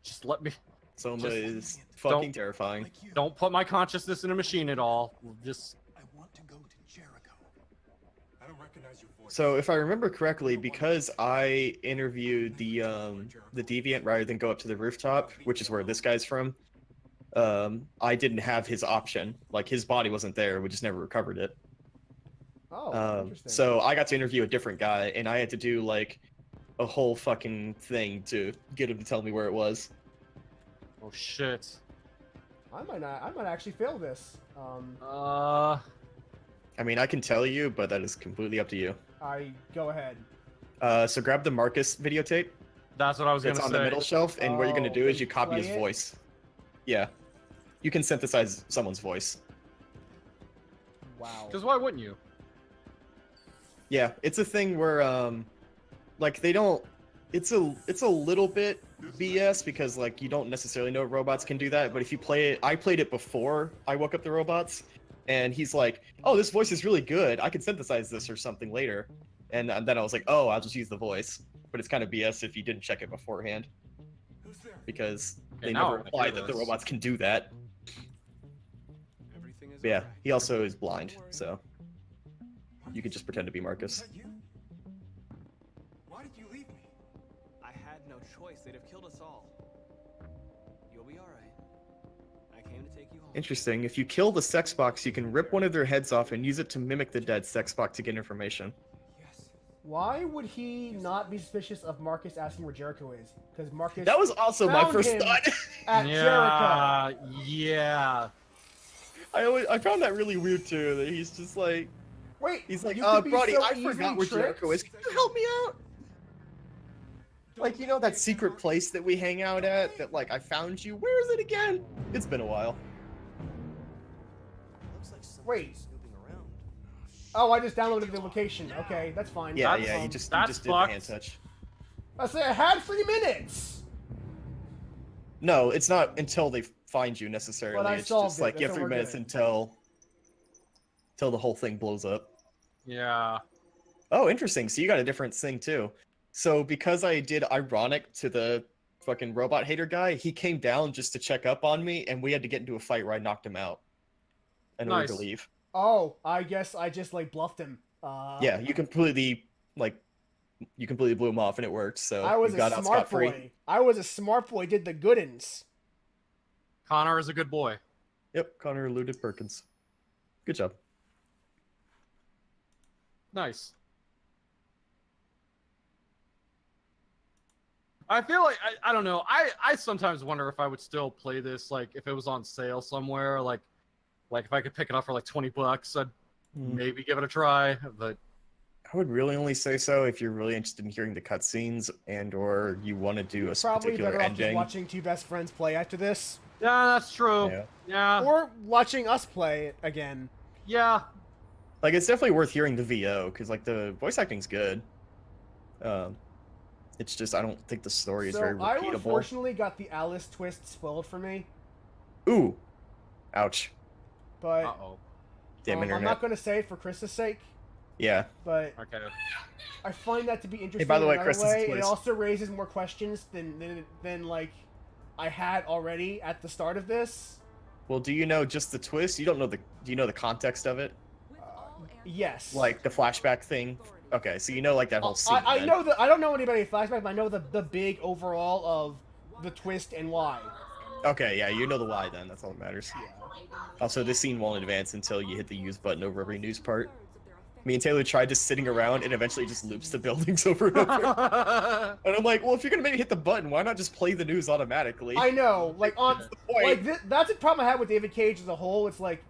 Just let me. Soma Just is fucking terrifying. Like you, Don't put my consciousness in a machine at all. Just. I want to go to Jericho. I don't recognize your voice. So if I remember correctly, because I interviewed the deviant rather than go up to the rooftop, which is where this guy's from, I didn't have his option. Like, his body wasn't there. We just never recovered it. Oh, interesting. So I got to interview a different guy, and I had to do like a whole fucking thing to get him to tell me where it was. Oh shit. I might actually fail this. I mean, I can tell you, but that is completely up to you. Go ahead. So grab the Marcus videotape That's what I was that's gonna on say. the middle shelf, and what you're gonna Oh, do is and you copy play his it? voice. Yeah. You can synthesize someone's voice. Wow. Because why wouldn't you? Yeah, it's a thing where like they don't it's a little bit BS because like you don't necessarily know robots can do that, but if you play it, I played it before I woke up the robots, and he's like, "Oh, this voice is really good. I can synthesize this or something later." And then I was like, "Oh, I'll just use the voice." But it's kind of BS if you didn't check it beforehand Who's there? because Okay, they now I never wanna implied hear that the this. robots can do that. Everything is But yeah, alright. he also is blind, Don't worry. so you could just pretend to be Is Marcus. that you? Why did you leave me? I had no choice. They'd have killed us all. You'll be alright. I came to take you home. Interesting. If you kill the sex box, you can rip one of their heads off and use it to mimic the dead sex box to get information. Yes. Why would he not be suspicious of Marcus asking where Jericho is? Because Marcus That was also my found first him thought. at Jericho. Yeah. I found that really weird too. That he's just like, Wait, he's like, you could be Brody, so I easily forgot where Jericho is. tricked? Can you help me out? Like, you know that secret place that we hang out at? That like I found you. Where is it again? It's been a while. Wait. Oh, I just downloaded the location. Okay, that's fine. Yeah, That's- yeah. You just that's did the fucked. hand touch. I say I had 3 minutes. No, it's not until they find you necessarily. But I It's solved just it. like you That's have what 3 we're minutes doing. until the whole thing blows up. Yeah. Oh, interesting. So you got a different thing too. So because I did ironic to the fucking robot hater guy, he came down just to check up on me, and we had to get into a fight where I knocked him out in order to Nice. leave. Oh, I guess I just like bluffed him. Yeah, you completely blew him off, and it worked. So I was you a got out smart scot-free. boy. I was a smart boy. Did the goodins. Connor is a good boy. Yep, Connor eluded Perkins. Good job. Nice. I feel like I don't know. I sometimes wonder if I would still play this like if it was on sale somewhere, like if I could pick it up for like $20, I'd maybe give it a try. But I would really only say so if you're really interested in hearing the cutscenes and or you want to do a Probably particular better off just ending. watching two best friends play after this, yeah, that's true. Yeah. Yeah. or watching us play it again. Yeah. Like it's definitely worth hearing the VO because like the voice acting's good. It's just I don't think the story is So very I repeatable. unfortunately got the Alice twist spoiled for me, Ooh, ouch! but Uh-oh. Damn I'm internet. not going to say it for Chris's sake. Yeah, But Okay. I find that to be interesting. by the way, in another Chris, this is way. It twist. also raises more questions than like I had already at the start of this. well, do you know just the twist? You don't know the. Do you know the context of it? Yes. Like the flashback thing? Okay, so you know like that whole scene. I then. know I don't know anybody in flashback, but I know the big overall of the twist and why. Okay, yeah, you know the why then. That's all that matters. Also, this scene won't advance until you hit the use button over every news part. Me and Taylor tried just sitting around, and eventually just loops the buildings over and over. And I'm like, well, if you're gonna maybe hit the button, why not just play the news automatically? I know, like on point. like that's the problem I had with David Cage as a whole. It's like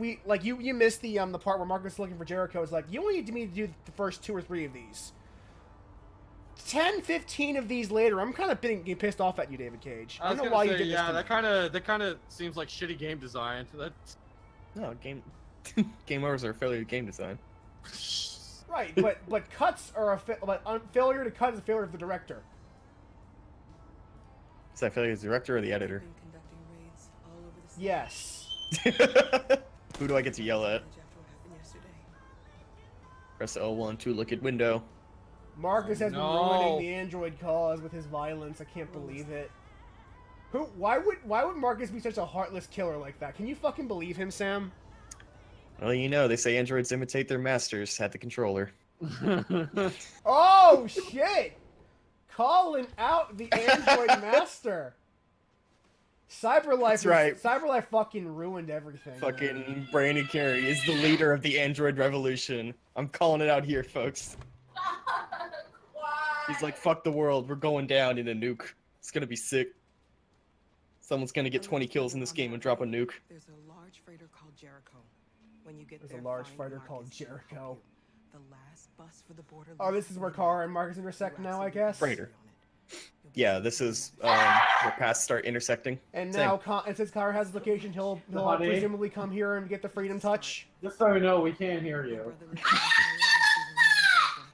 you missed the part where Marcus is looking for Jericho. It's like you only need me to do the first 2 or 3 of these. 10, 15 of these later, I'm kind of getting pissed off at you, David Cage. I I was don't know gonna why say, you did yeah, this. that kind of seems like shitty game design. That's No, game overs are a failure of game design. Right, but cuts are failure to cut is a failure of the director. Is that failure of the director or the editor? Been conducting raids all over the city. Yes. Who do I get to yell at? After what happened yesterday. Press L1 to look at window. Marcus has No. been ruining the android cause with his violence. I can't believe it. Why would Marcus be such a heartless killer like that? Can you fucking believe him, Sam? Well, you know, they say androids imitate their masters at the controller. Oh shit! Calling out the android master. That's right. Cyberlife fucking ruined everything. Fucking Brandon Carey is the leader of the android revolution. I'm calling it out here, folks. He's like, fuck the world, we're going down in a nuke. It's gonna be sick. Someone's gonna get 20 kills in this game and drop a nuke. There's a large freighter called Jericho. When you get There's there, a large find fighter called Marcus. He'll help Jericho. you. The last bus for the border Oh, leaves this is where tomorrow. Kara and Marcus intersect You now, I absolutely guess. Freighter. on it. You'll be Yeah, safe this in is that where paths start intersecting. And Same. now, and since Kara has his location, he'll Honey. presumably come here and get the freedom touch. Just so you know, we can't hear My you. brother lives in Ontario.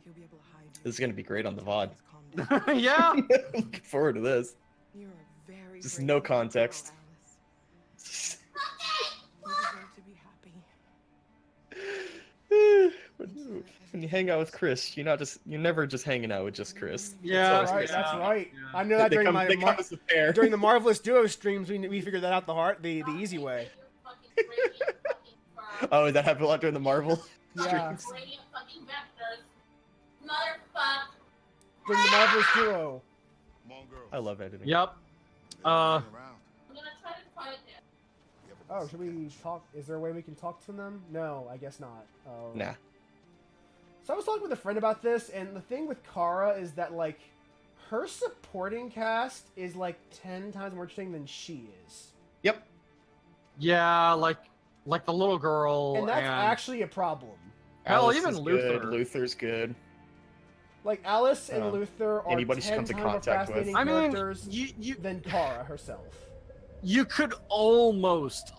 He'll be able to hide you. This is gonna be great on the VOD. Calm down. Yeah. Looking forward to this. You're a very Just brave no little girl, context. Alice. You deserve to be happy. When you hang out with Chris, you're never just hanging out with just Chris. Yeah, That's right. yeah. That's right. Yeah. I know that They during come as a pair. during the Marvelous Duo streams, we figured that out the easy way. Oh, that happened a lot during the Marvel. Yeah. streams. Radiant fucking vectors. Motherfuck. During the Marvelous Duo. Come on, girl. I love editing. Yep. I'm gonna try to find it. Oh, should we talk? Is there a way we can talk to them? No, I guess not. Oh. Nah. So I was talking with a friend about this, and the thing with Kara is that, like, her supporting cast is, like, 10 times more interesting than she is. Yep. Yeah, like the little girl And that's actually a problem. Hell, Alice even is Luther. Good. Luther's good. Like, Alice and Oh. Luther are Anybody 10 she comes times in more contact with. fascinating I mean, characters you than Kara herself. you could almost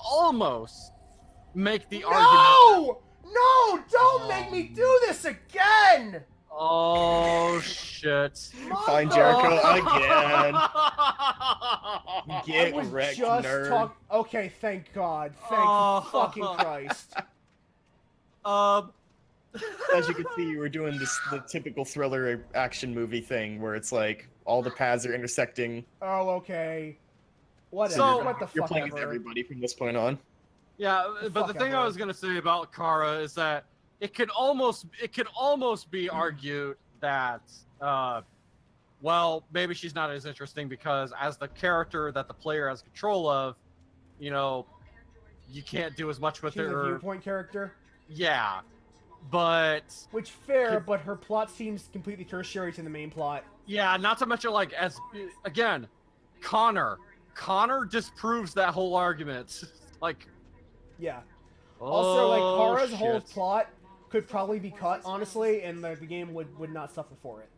make the argument. No! No! Don't make me do this again! Oh shit! Find Jericho again. Get I was wrecked, just nerd. Okay, thank God. Thank Oh. fucking Christ. As you can see, you were doing the typical thriller action movie thing where it's like all the paths are intersecting. Oh, okay. Whatever. So- what the You're fuck playing ever. with everybody from this point on. Yeah, but the Fuck thing I ever. was gonna say about Kara is that it could almost be argued that well, maybe she's not as interesting because as the character that the player has control of, you know, you can't do as much with She's a her. viewpoint character. Yeah, but Which, fair, but her plot seems completely tertiary to the main plot. yeah, not to mention like as again, Connor disproves that whole argument. Like, Yeah. Also, like, oh, Kara's whole shit. plot could probably be cut, honestly, and the game would not suffer for it.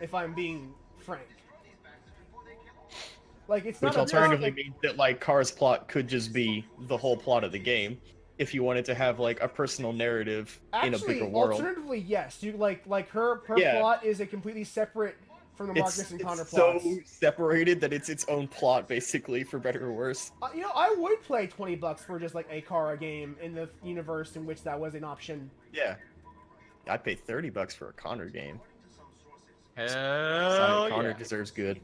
If I'm being frank. Like, it's Which not alternatively like, means that like Kara's plot could just be the whole plot of the game if you wanted to have like a personal narrative in a actually, bigger world. alternatively, yes. You like her Yeah. plot is a completely separate from the Marcus It's, and Connor it's plots. so separated that it's its own plot, basically, for better or worse. You know, I would play $20 for just like a Kara game in the universe in which that was an option. Yeah. I'd pay $30 for a Connor game. Hell Connor yeah. deserves good.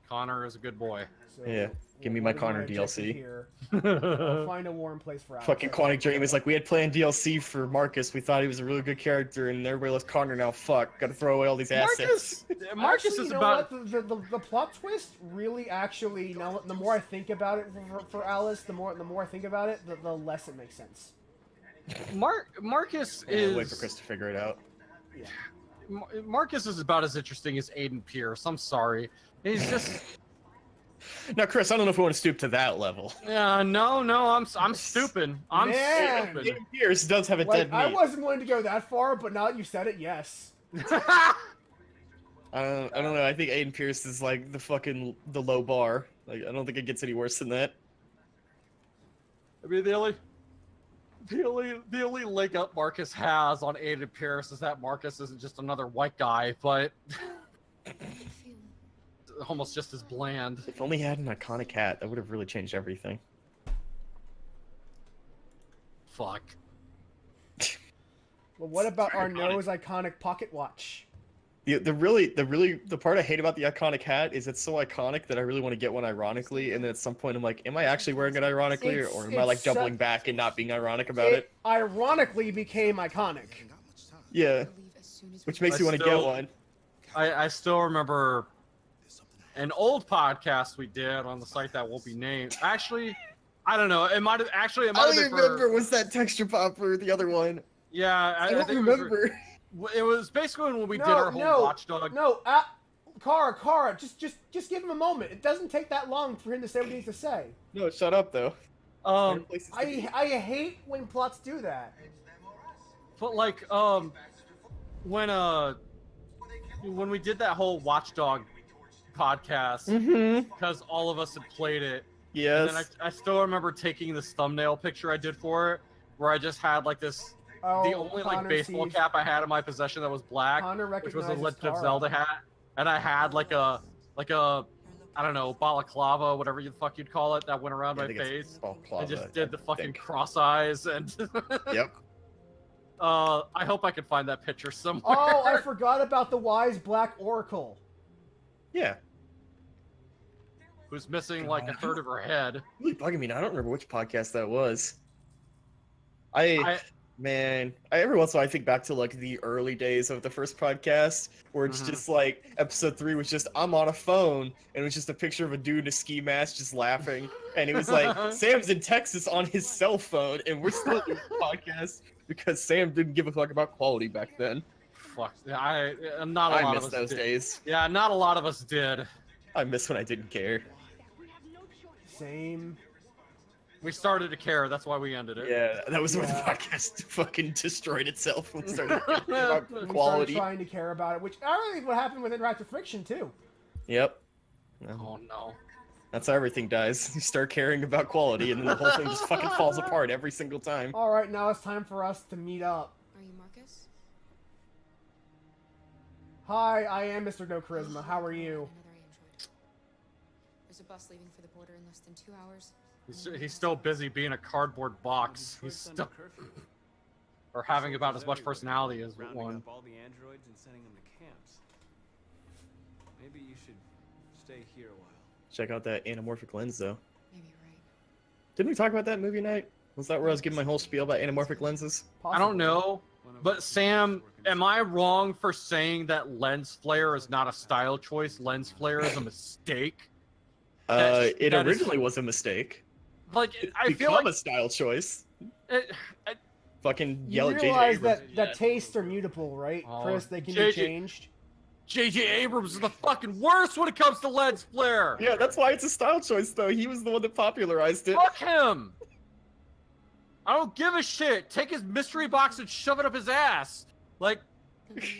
Connor is a good boy. So, Yeah, give me what my is Connor objective DLC. Here? I'll find a warm place for Alex. Fucking Quantic Dream is like, we had planned DLC for Marcus. We thought he was a really good character, and everybody loves Connor now. Fuck, gotta throw away all these assets. Marcus Actually, is you know about what? The plot twist really actually, now the more I think about it for Alice, the more I think about it, the less it makes sense. Marcus Yeah, is wait for Chris to figure it out. Yeah. Marcus is about as interesting as Aiden Pierce. I'm sorry. He's just Now, Chris, I don't know if we want to stoop to that level. no, I'm stupid. I'm Man. stupid. Aiden Pierce does have a Like, dead I meat. wasn't willing to go that far, but now that you said it, yes. I don't know. I think Aiden Pierce is like the low bar. Like, I don't think it gets any worse than that. I mean, the only leg up Marcus has on Aiden Pierce is that Marcus isn't just another white guy, but almost just as bland. If only he had an iconic hat, that would have really changed everything. Fuck. Well, what about Very Arnaud's iconic pocket watch? The part I hate about the iconic hat is it's so iconic that I really want to get one ironically, and then at some point I'm like, am I actually wearing it ironically, or am I like It's doubling back and not being ironic about it? ironically became iconic. Yeah, which makes you want to get one. I still remember an old podcast we did on the site that won't be named. Actually, I don't know. It might have I been don't for- remember. Was that texture pop or the other one? Yeah, I don't think remember. It was basically when we did No, our whole no, Watchdog. No, Kara, just give him a moment. It doesn't take that long for him to say what he needs to say. No, shut up though. I hate when plots do that. But like, when we did that whole Watchdog podcast, because all of us had played it. Yes. And then I still remember taking this thumbnail picture I did for it, where I just had like this, the only like Connor baseball sees- cap I had in my possession that was black, Connor which was a recognizes Legend of Tara. Zelda hat, and I had like a I don't know, balaclava, whatever the fuck you'd call it, that went around I my think it's face. balaclava, I just did the I fucking think. cross eyes and. Yep. I hope I can find that picture somewhere. Oh, I forgot about the wise Black Oracle. Yeah. Who's missing like a third of her head. Really bugging me now. I don't remember which podcast that was. Man, every once in a while I think back to like the early days of the first podcast where it's just like episode 3 was just I'm on a phone and it was just a picture of a dude in a ski mask just laughing and it was like Sam's in Texas on his cell phone and we're still doing the podcast because Sam didn't give a fuck about quality back then. Fuck, not a lot I of miss us those did. days. Yeah, not a lot of us did. I miss when I didn't care. Same. We started to care, that's why we ended it. Yeah, that was when the Yeah. podcast fucking destroyed itself when we started caring about We started quality. trying to care about it, which I really think what happened with Interactive Fiction too. Yep. Oh no. That's how everything dies. You start caring about quality, and then the whole thing just fucking falls apart every single time. All right, now it's time for us to meet up. Are you Marcus? Hi, I am Mr. No Charisma. How are you? Another android. There's a bus leaving for the border in less than 2 hours. He's still busy being a cardboard box. He's still or having about as much personality as Rounding one. up all the androids and sending them to camps. Maybe you should stay here a while. Check out that anamorphic lens, though. Maybe you're right. Didn't we talk about that in movie night? Was that where I was giving my whole spiel about anamorphic lenses? I don't know, but Sam, am I wrong for saying that lens flare is not a style choice? Lens flare is a mistake. It that is- originally was a mistake. Like I feel Become like a style choice. it, Fucking You yell at J.J. realize Abrams. that tastes are mutable, right, Oh, Chris? They can be JJ changed. J.J. Abrams is the fucking worst when it comes to lens flare. Yeah, that's why it's a style choice, though. He was the one that popularized it. Fuck him. I don't give a shit. Take his mystery box and shove it up his ass. Like,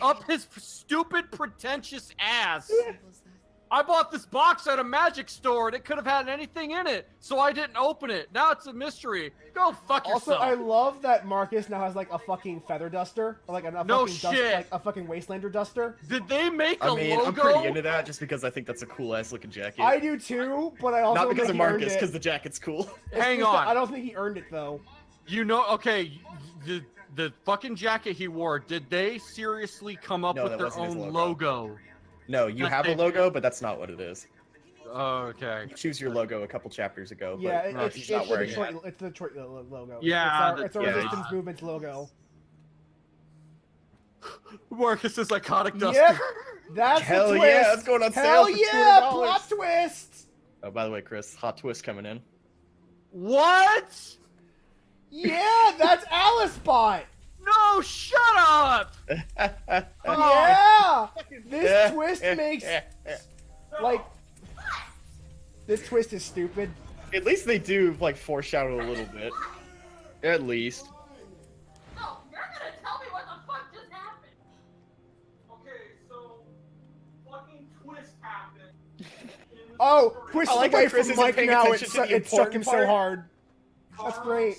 up his stupid, pretentious ass. Simple as that. I bought this box at a magic store and it could have had anything in it, so I didn't open it. Now it's a mystery. Go fuck Also, yourself. I love that Marcus now has like a fucking feather duster, or like a No fucking shit. like a fucking Wastelander duster. Did they make a I mean, logo? I'm pretty into that just because I think that's a cool ass looking jacket. I do too, but I also Not don't because think of he earned Marcus, it. because the jacket's cool. It's Hang just that on. I don't think he earned it though. You know, okay, the fucking jacket he wore, did they seriously come up No, with that their wasn't his own logo. logo? No, you Yes, have a they logo, did. but that's not what it is. Okay. You choose your logo a couple chapters ago, Yeah, but it's he's the not wearing Detroit, it. it's the Detroit logo. Yeah, it's our yeah, resistance movement's logo. Marcus's iconic duster. Yep, that's Hell the yeah, twist. it's going on sale Hell for yeah, $200. plot twist. Oh, by the way, Chris, hot twist coming in. What? Yeah, that's Alice Bot. No, shut up! Yeah, this twist makes like this twist is stupid. At least they do like foreshadow a little bit. At least. No, you're gonna tell me what the fuck just happened. Okay, so fucking twist happened. Oh, twist I like away how Chris from isn't Mike paying now. attention to the It struck him important so part. hard. That's great.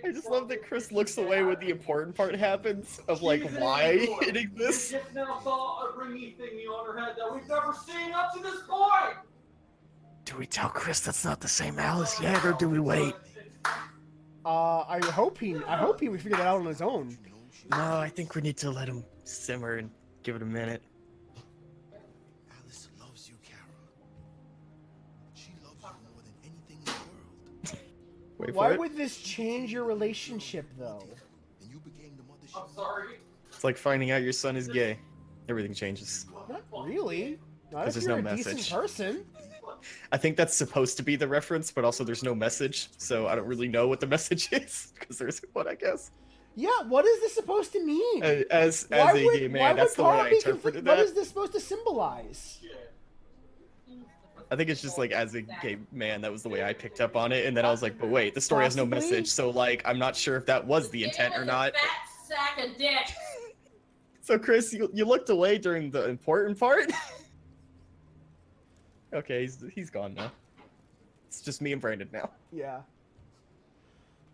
I just love that Chris looks away when the important part happens of like why it exists. Just now saw a ringy thingy on her head that we've never seen up to this point. Do we tell Chris that's not the same Alice yet, or do we wait? I hope he would figure that out on his own. No, I think we need to let him simmer and give it a minute. Alice loves you, Kara. She loves you more than anything in the world. Wait Why for it. would this change your relationship though? And you became the mother she I'm sorry. It's like finding out your son is gay. Everything changes. Not really. Not 'Cause if there's you're no a decent message. person. I think that's supposed to be the reference, but also there's no message, so I don't really know what the message is because there isn't one, I guess. Yeah, what is this supposed to mean? As Why a would- gay why man, that's would the way Carl I be interpreted What that. is this supposed to symbolize? I think it's just like as a gay man, that was the way I picked up on it, and then I was like, but wait, the story has no Possibly. message, so like I'm not sure if that was the intent or not. Fat sack of dick. So Chris, you looked away during the important part. Okay, he's gone now. It's just me and Brandon now. Yeah.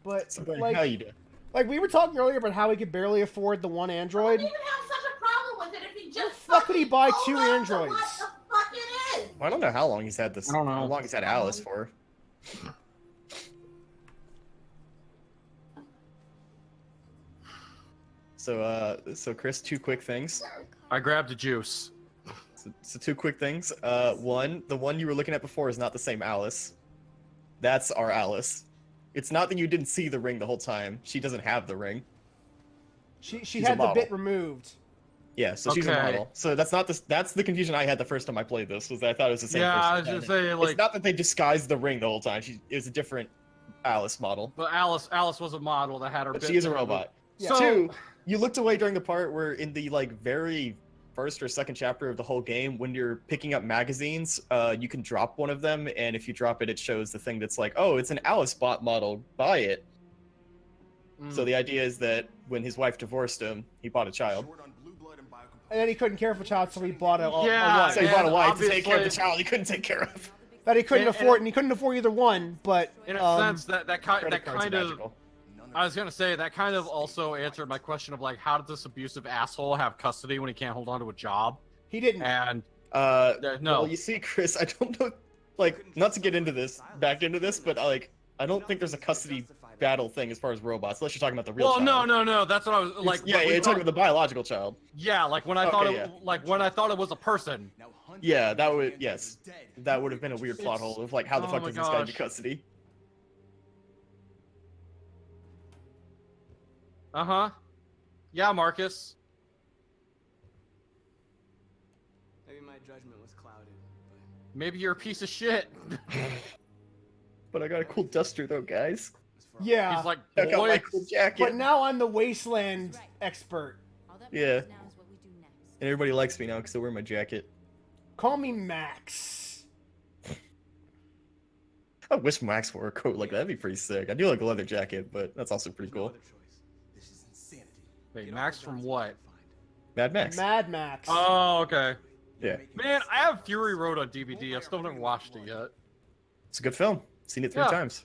But So Brandon, like, how you doing? like we were talking earlier about how he could barely afford the one I Android. don't even have such a problem with it if he just fuck would he buy fucking 2 owns up to androids? What the fuck it is? I don't know how long he's had this. I don't know. How long he's had Alice for. So Chris, 2 quick things. I grabbed a juice. So 2 quick things. One, the one you were looking at before is not the same Alice. That's our Alice. It's not that you didn't see the ring the whole time. She doesn't have the ring. She She's a had the model. bit removed. Yeah, so she's a Okay. model. So that's not the that's the confusion I had the first time I played this, was that I thought it was the same Yeah, I was person. gonna say like, It's not that they disguised the ring the whole time. It was a different Alice model. but Alice was a model that had her. But bit she is a removed. robot. Yeah. So, 2, you looked away during the part where in the like very first or second chapter of the whole game, when you're picking up magazines, you can drop one of them, and if you drop it, it shows the thing that's like, oh, it's an Alice bot model, buy it. So the idea is that when his wife divorced him, he bought a child. And then he couldn't care for a child, so he bought a Yeah, wife. So he bought a And wife to take care of the obviously- child he couldn't take care of. That he couldn't and- afford, and he couldn't afford either one. But in a sense, that Credit kind cards are of. magical. I was gonna say that kind of also answered my question of like, how did this abusive asshole have custody when he can't hold on to a job? he didn't. And no, Well, you see, Chris, I don't know, like, not to get into this, back into this, but like, I don't think there's a custody battle thing as far as robots, unless you're talking about the real well, child. no, that's what I was like. Yeah, when we you're talking talk- about the biological child. Yeah, like when I Okay, thought it, yeah. like when I thought it was a person. Yeah, that would, yes. That would have been a weird plot hole of like, how the Oh fuck my does this guy gosh. get custody? Yeah, Marcus. Maybe my judgment was clouded, but Maybe you're a piece of shit. But I got a cool duster though, guys. it's for Yeah. He's like, I got my boy, cool jacket. But now I'm the wasteland expert. All that Yeah. matters now is what we do next. And everybody likes me now because I wear my jacket. Call me Max. I wish Max wore a coat like that. That'd be pretty sick. I do like a leather jacket, but that's also pretty no cool. other choice. This is insanity. Wait, Get Max all the from guns what? you can find. Mad Max. Mad Max. Oh, okay. Yeah. Man, I have Fury Road on DVD. I still haven't watched it yet. It's a good film. Seen it 3 Yeah. times.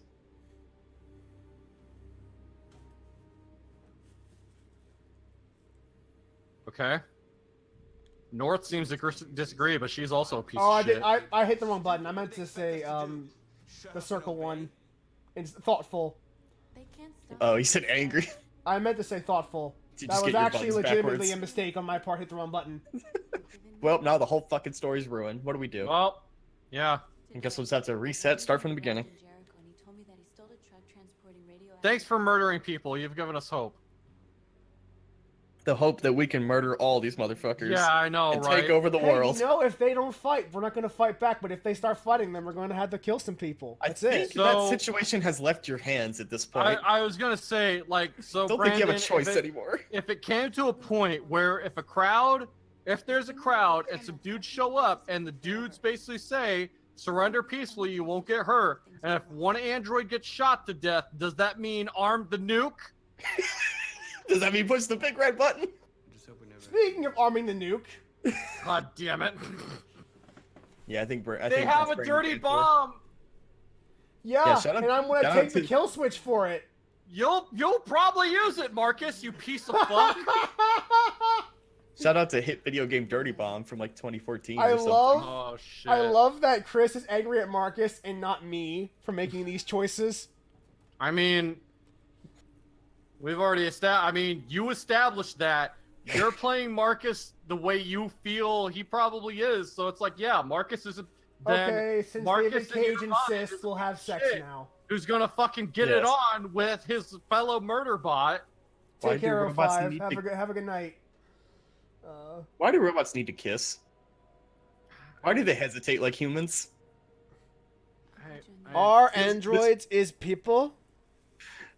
Okay. North seems to disagree, but she's also a piece Oh, I of did. shit. I hit the wrong button. I meant to say the circle one. It's thoughtful. They can't stop. Oh, you said angry. I meant to say thoughtful. Did you That just was get your actually buttons legitimately backwards? a mistake on my part. Hit the wrong button. Well, now the whole fucking story's ruined. What do we do? Well, yeah. I guess we'll just have to reset, start from the beginning. Thanks for murdering people. You've given us hope. The hope that we can murder all these motherfuckers Yeah, I know, and right? take over the Hey, world. you know, if they don't fight, we're not going to fight back. But if they start fighting, then we're going to have to kill some people. That's I think it. So- that situation has left your hands at this point. I was gonna say, like, so I don't Brandon, think you have a choice if it, anymore. if it came to a point where if there's a crowd and some dudes show up and the dudes basically say, surrender peacefully, you won't get hurt, and if one android gets shot to death, does that mean arm the nuke? Does that mean push the big red button? I just hope we never. Speaking of arming the nuke, God damn it. Yeah, I think we're. They have a dirty bomb. yeah, shout out- and I'm going to shout out take the to- kill switch for it. You'll probably use it, Marcus, you piece of fuck. Shout out to Hit Video Game Dirty Bomb from like 2014 or I something. love, Oh shit. I love that Chris is angry at Marcus and not me for making these choices. I mean, we've already established. I mean, you established that you're playing Marcus the way you feel he probably is. So it's like, yeah, Marcus is. Then Okay, since Marcus David in your Cage mind insists, is we'll have sex shit. now. who's gonna fucking get it Yes. on with his fellow murder bot? Why Take do care of robots five. need Have to- a good night. Why do robots need to kiss? Why do they hesitate like humans? Are This- androids is people?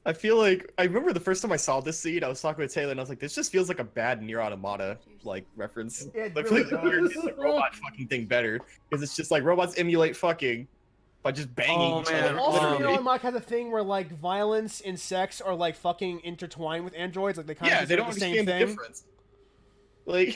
I feel like I remember the first time I saw this scene, I was talking with Taylor, and I was like, "This just feels like a bad Nier Automata like reference." It Like, really we're does. doing the robot fucking thing better because it's just like robots emulate fucking by just banging Oh, each man. other. Also, literally. Mike has a thing where like violence and sex are like fucking intertwined with androids. Like they kind Yeah, of they don't the same understand the thing. difference. Like,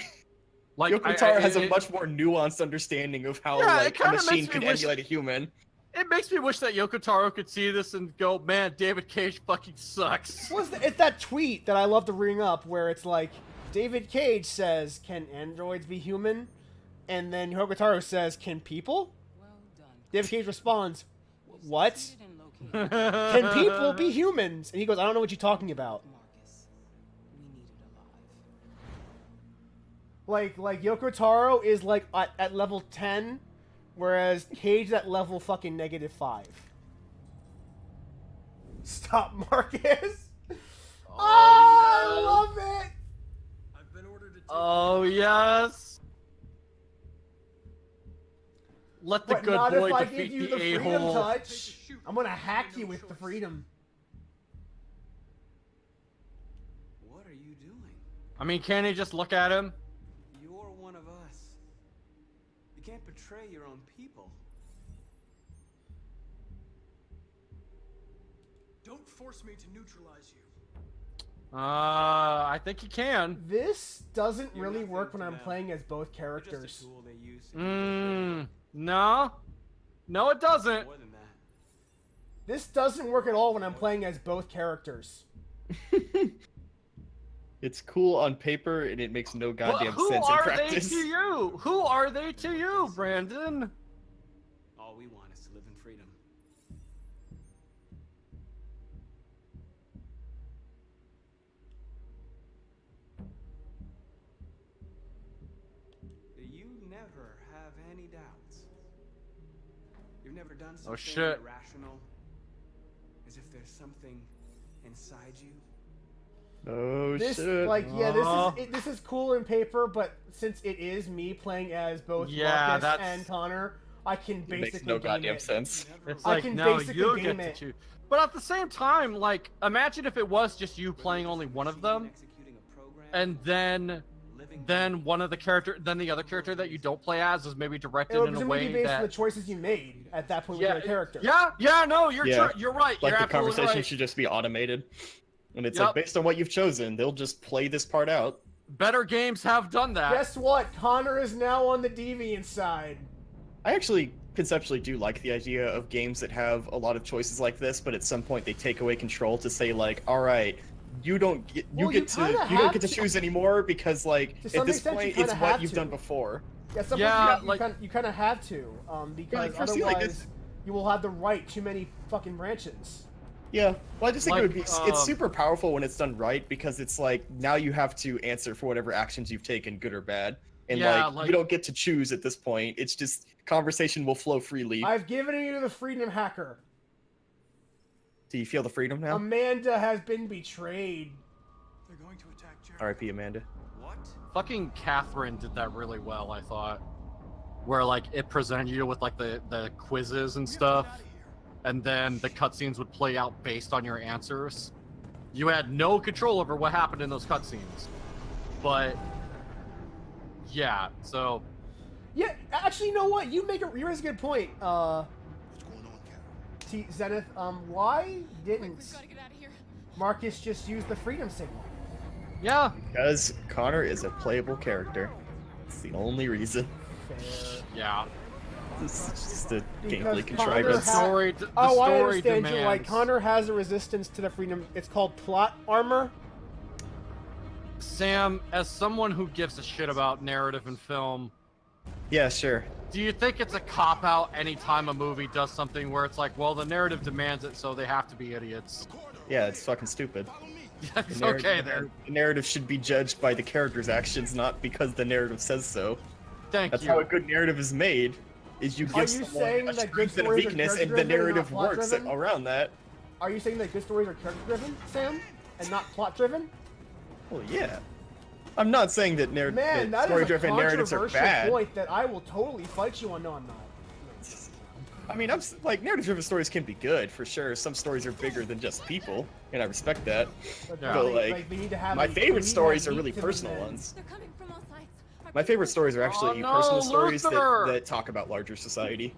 Like Yoko Taro has a much more nuanced understanding of how Yeah, it like a kinda machine makes me can wish- emulate a human. It makes me wish that Yoko Taro could see this and go, man, David Cage fucking sucks. It's that tweet that I love to ring up where it's like David Cage says, "Can androids be human?" And then Hokotaro says, "Can people?" Well done. David Cage responds, "What? Succeeded in locating Can people be humans?" And he goes, "I don't know what you're talking about." Marcus. We need it alive. Like Yoko Taro is like at level 10, whereas Cage is at level fucking -5. Stop, Marcus. Oh, I love it. I've been ordered to take Oh, yes. Let the But good not boy if I defeat give you the the freedom a-hole. touch. I'm gonna hack you with the freedom. What are you doing? I mean, can't he just look at him? You're one of us. You can't betray your own people. Don't force me to neutralize you. I think he can. This doesn't You're really nothing work when to I'm them. playing as both You're just a characters. tool they use to do No. No, it doesn't. more than that. This doesn't work at all when I'm playing as both characters. It's cool on paper and it makes no goddamn Who sense in are practice. they to you? Who are they to you, Brandon? All we want is to live in freedom. You never have any doubts. You've never done something shit. irrational. As if there's something inside you. Oh This shit. like yeah, Aw. this is cool in paper, but since it is me playing as both Yeah, Marcus that's- and Connor, I can it basically makes no game goddamn it. sense. It's I like, can no, basically you game get it. to choose. But at the same time, like, imagine if it was just you playing only one of them, Executing a program, and then one of the character, then the other character that you don't play as is maybe It directed would in a presumably be way based on the that. choices you made at that point Yeah, with your character. yeah, no, you're Yeah. you're right. Like you're the absolutely conversation right. should just be automated. And it's Yep. like based on what you've chosen, they'll just play this part out. Better games have done that. Guess what? Connor is now on the deviant side. I actually conceptually do like the idea of games that have a lot of choices like this, but at some point they take away control to say like, all right, you don't get Well, you kinda you don't have get to to- choose anymore because like To some at this extent, you point kinda it's what have you've to. done before. Yeah, some Yeah, you, like- you kind of have to, because like, first, like, otherwise you will have to write too many fucking branches. Yeah, well, I just think Like, it would be. It's super powerful when it's done right because it's like now you have to answer for whatever actions you've taken, good or bad, and Yeah, like like- you don't get to choose at this point. It's just conversation will flow freely. I've given you the freedom hacker. Do you feel the freedom now? Amanda has been betrayed. They're going to attack Jared. R.I.P. Amanda. What? Fucking Catherine did that really well, I thought. Where like it presented you with like the quizzes and stuff, and then the cutscenes would play out based on your answers. You had no control over what happened in those cutscenes, but yeah. So Yeah, actually, you know what? You raise a good point. What's going on, Carol? Zenith, why didn't gotta get out of here. Marcus just use the freedom signal? yeah, Because Connor is a playable character. It's the only reason. Fair. yeah. It's just a Because gameplay Connor contrivance. ha- The Oh, I story understand. You're right. demands- Connor has a resistance to the freedom. It's called plot armor. Sam, as someone who gives a shit about narrative and film, Yeah, sure. do you think it's a cop out anytime a movie does something where it's like, well, the narrative demands it, so they have to be idiots? Yeah, it's fucking stupid. It's The okay narrative- then. The narrative should be judged by the character's actions, not because the narrative says so. Thank That's you. how a good narrative is made. Is you Are give you someone saying a that good strength and a stories are weakness, and the character-driven and not narrative works plot-driven? around that. Are you saying that good stories are character-driven, Sam, and not plot-driven? Well, yeah. I'm not saying that, Man, that that is a story-driven narratives are controversial bad. point that I will totally fight you on. No, I'm not. I mean, like narrative-driven stories can be good for sure. Some stories are bigger than just people, and I respect that. But, Yeah. But like, we need to have my we need favorite to stories have are really meat to the personal men. ones. They're coming from all sides. Our My favorite stories are actually no, personal stories Luther! that talk about larger society.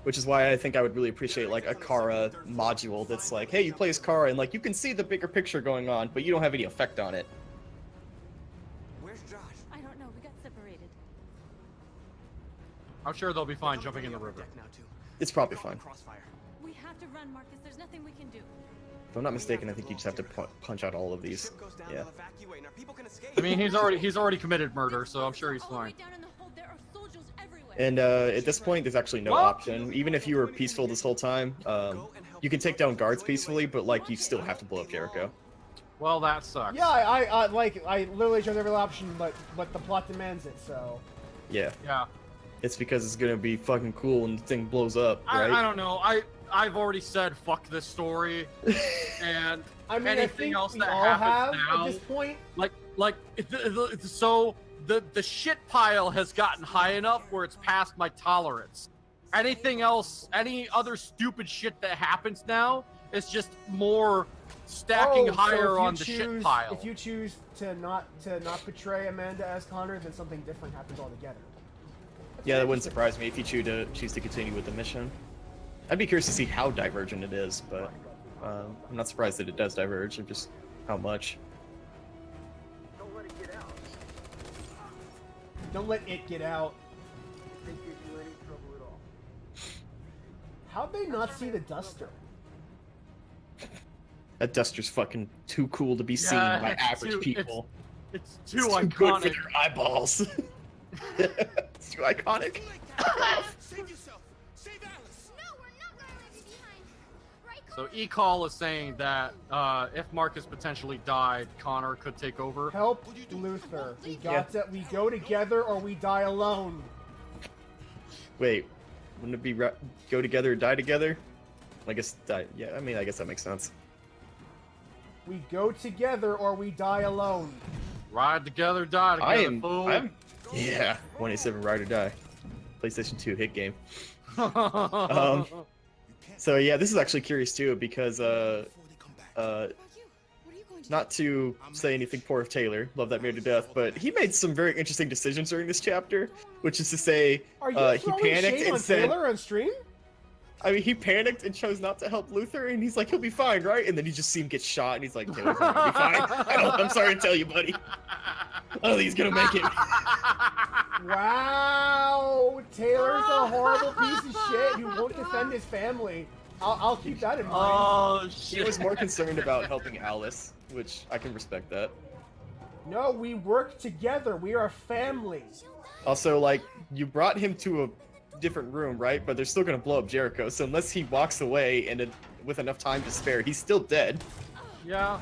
Which is why I think I would really appreciate like a Kara module that's like, hey, you play as Kara and like you can see the bigger picture going on, but you don't have any effect on it. Where's Josh? I don't know. We got separated. I'm sure they'll be fine jumping in the river. Deck now too. It's probably Caught in fine. Crossfire. We have to run, Marcus. There's nothing we can do. If I'm not mistaken, I think you just have to punch out all of these. Ship goes down, Yeah. they'll evacuate, and our people can escape. I mean, he's already committed murder, so I'm sure he's All the way fine. down in the hold, there are soldiers everywhere. And at this point, there's actually no What? option. Even if you were peaceful this whole time, you can take down guards peacefully, but like you still have to blow up Jericho. Well, that sucks. Yeah, I literally chose every option, but the plot demands it. So Yeah, Yeah. it's because it's gonna be fucking cool when the thing blows up, right? I don't know. I've already said fuck this story, and I mean, I anything think else we that all happens have now, at this point. so the shit pile has gotten high enough where it's past my tolerance. Anything else, any other stupid shit that happens now is just more stacking So if higher you on the shit pile. If you choose to not betray Amanda as Connor, then something different happens altogether. Yeah, that wouldn't surprise me if you choose to continue with the mission. I'd be curious to see how divergent it is, but I'm not surprised that it does diverge, and just how much. Don't let it get out. How'd they not see the duster? That duster's fucking too cool to be seen Yeah, by it's average too- people. It's It's too good for iconic. their eyeballs. It's too iconic. Save yourself. Save Alice. No, we're not going to leave you behind. Right, So E-Call is saying that if Marcus potentially died, Connor could take over. Help Luther. We go together or we die alone. Wait, wouldn't it be go together or die together? I guess die. Yeah, I mean, I guess that makes sense. We go together or we die alone. Ride together, die together, fool. Yeah, 187 Ride or Die. PlayStation 2 hit game. So yeah, this is actually curious too because not to say anything poor of Taylor, love that man to death, but he made some very interesting decisions during this chapter, which is to say, Are you he throwing panicked shade and on said, Taylor on stream? I mean, he panicked and chose not to help Luther, and he's like, he'll be fine, right? And then you just see him get shot, and he's like, Taylor's gonna be fine. I'm sorry to tell you, buddy. I don't think he's gonna make it. Wow, Taylor's a horrible piece of shit who won't defend his family. I'll keep that in mind. Oh He shit. was more concerned about helping Alice, which I can respect that. No, we work together. We are a family. Also, like, you brought him to a different room, right? But they're still gonna blow up Jericho, so unless he walks away and with enough time to spare, he's still dead. Yeah.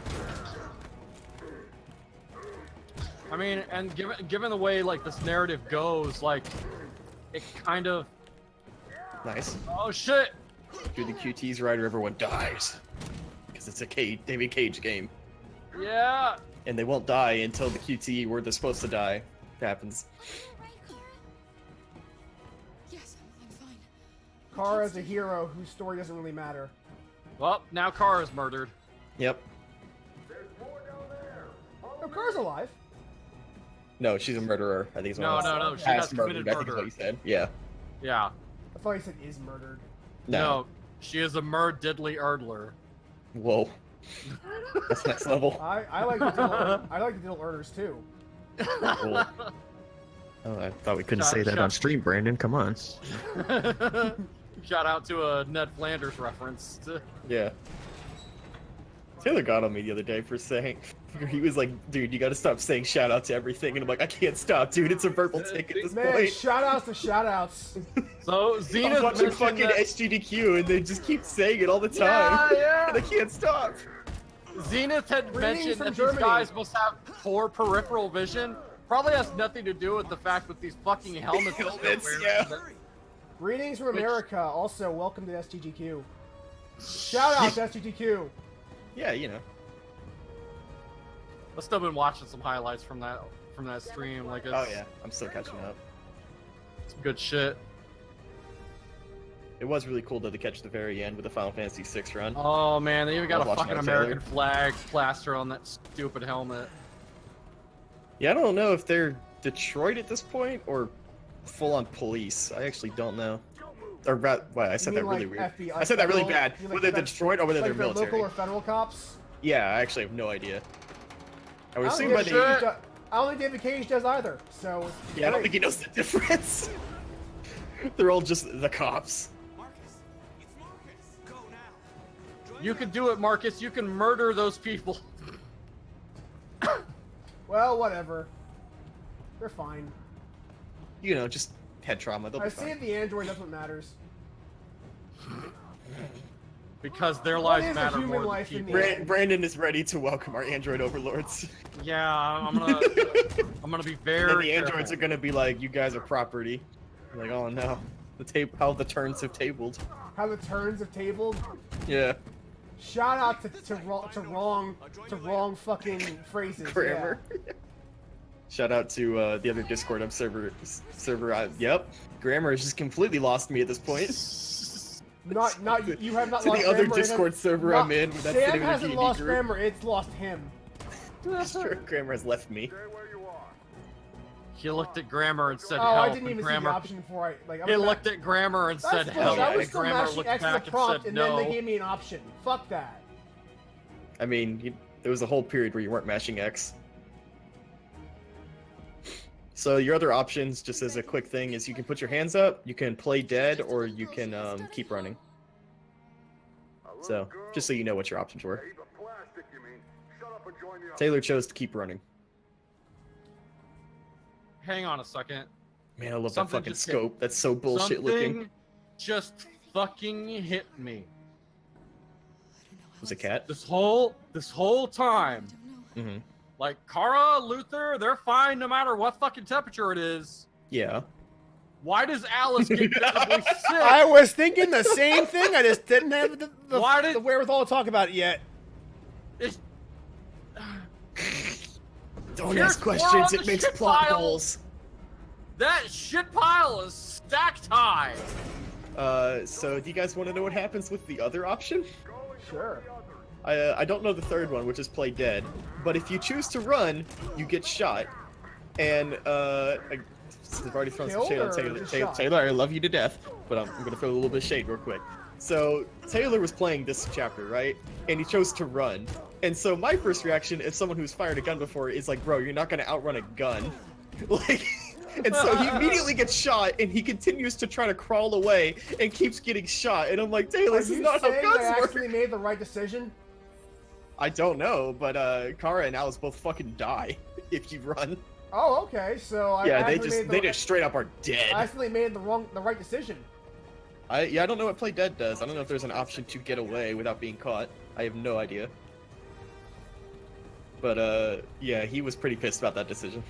I mean, and given the way like this narrative goes, like it kind of. Nice. Oh shit! Do the QT's right or everyone dies. Because it's a David Cage game. Yeah. And they won't die until the QT where they're supposed to die happens. Yes, I'm fine. Kara's a hero whose story doesn't really matter. Well, now Kara's murdered. Yep. No, Kara's alive. No, she's a murderer. I think it's No, no, no. She has committed I think is murder. what he said. Yeah. Yeah. I thought he said is murdered. No, she is a diddly erdler. Whoa. That's next level. I like the diddle erders too. Cool. Oh, I thought we couldn't say that Shut- on stream, Brandon. Come on. Shout out to a Ned Flanders reference. Yeah. Taylor got on me the other day for saying, he was like, dude, you gotta stop saying shout out to everything. And I'm like, I can't stop, dude. It's a verbal tick at this Man, point. shout outs to shout outs. So I was Zenith watching mentioned fucking that- SGDQ and they just keep saying it all the time. Yeah, yeah. And I can't stop. Zenith had Greetings mentioned from that Germany. these guys must have poor peripheral vision. Probably has nothing to do with the fact with these fucking helmets. that they're Helmets, wearing. yeah. Greetings from Which- America. Also, welcome to SGGQ. Shout out to SGGQ. Yeah, you know. I've still been watching some highlights from that stream. Like, it's Oh yeah, I'm still catching up. some good shit. It was really cool though to catch the very end with the Final Fantasy VI run. Oh man, they even got I a was watching fucking that trailer. American flag plaster on that stupid helmet. Yeah, I don't know if they're Detroit at this point or full on police. I actually don't know. Or wow, I said You that mean really like weird. FBI I said that really federal? bad. You mean like Whether they're fed- Detroit or whether like they're the military. local or federal cops? Yeah, I actually have no idea. I was I assuming don't by think the. David do- I don't think David Cage does either. So Yeah, I don't great. think he knows the difference. They're all just the cops. Marcus, it's Marcus. Go now. Join You me can do it, Marcus. You can murder those people. Well, whatever. They're fine. You know, just head trauma. They'll I be fine. saved the android. That's what matters. Because their What lives is a matter human more than life in people. the end? Brandon is ready to welcome our android overlords. Yeah, I'm gonna be And very the androids careful. are gonna be like, "You guys are property." I'm like, oh no, how the turns have tabled. How the turns have tabled. Yeah, Shout out to wrong fucking phrases. grammar. Shout out to the other Discord server. Yep, grammar has just completely lost me at this point. Yeah. Not you have not To lost the other grammar, it has- Discord server not- I'm in, that's Sam sitting in a hasn't D&D lost group. grammar. It's lost him. It's true, grammar has left me. He looked at grammar and said, Oh, "Help." I didn't and even see grammar. the option before I like. I He was looked at grammar and That's said, bullshit. "Help." I was And still grammar mashing looked X as a back and prompt, said, and then "No." they gave me an option. Fuck that. I mean, there was a whole period where you weren't mashing X. So your other options, just as a quick thing, is you can put your hands up, you can play dead, or you can keep running. So, just so you know what your options were. Taylor chose to keep running. Hang on a second. Man, I love Something that fucking just hit- scope. That's so bullshit looking. Something just fucking hit me. Was it a cat? This whole time, Mm-hmm. like Kara, Luther, they're fine no matter what fucking temperature it is. Yeah. Why does Alice get visibly sick? I was thinking the same thing. I just didn't have Why did- the wherewithal to talk about it yet. It's- Don't Here's ask more on questions, the it makes shit plot pile. holes. That shit pile is stacked high. So do you guys want to know what happens with the other option? Sure. I don't know the third one, which is play dead. But if you choose to run, you get shot. And I've already thrown some Killed shade on or Taylor. just Taylor, shot? Taylor, I love you to death, but I'm gonna throw a little bit of shade real quick. So Taylor was playing this chapter, right? And he chose to run. And so my first reaction, as someone who's fired a gun before, is like, bro, you're not gonna outrun a gun. Like, and so he immediately gets shot, and he continues to try to crawl away, and keeps getting shot. And I'm like, Taylor, Are this is you not how saying guns I work. actually made the right decision? I don't know, but Kara and Alice both fucking die if you run. Oh, okay. So I Yeah, they actually just made they just straight up are I dead. actually made the right decision. I don't know what play dead does. I don't know if there's an option to get away without being caught. I have no idea. But yeah, he was pretty pissed about that decision.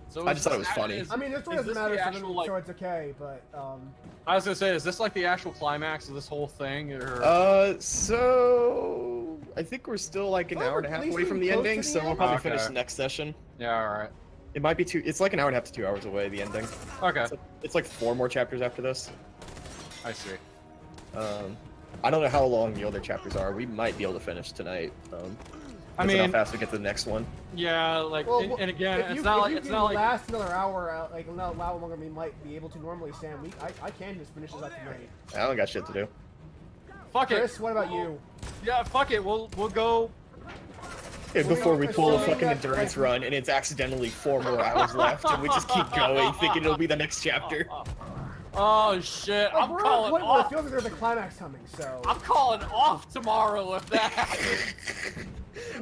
So I is just thought it this was funny. is- I mean, this one is doesn't this matter, the so, actual, like- so it's okay. But I was gonna say, is this like the actual climax of this whole thing, or? So I think we're still like an Well, hour and a at half least away we're from the close to ending, the so we'll end. probably Okay. finish next session. Yeah, all right. It might be it's like an hour and a half to 2 hours away, the ending. Okay, It's like 4 more chapters after this. I see. I don't know how long the other chapters are. We might be able to finish tonight. I depends on mean- how fast we get to the next one. Yeah, like, well, and again, if you, it's not if like you it's can not like last another hour, like not how longer we might be able to normally, Sam. I can just finish this up tonight. I don't got shit to do. fuck it. Chris, what about you? Yeah, fuck it. We'll go. Yeah, before we pull a assuming fucking that, endurance like, run and it's accidentally 4 more hours left and we just keep going thinking it'll be the next chapter. Oh shit! Well, I'm we're calling at a point where it off. feels like there's a climax coming. So I'm calling off tomorrow if that happens.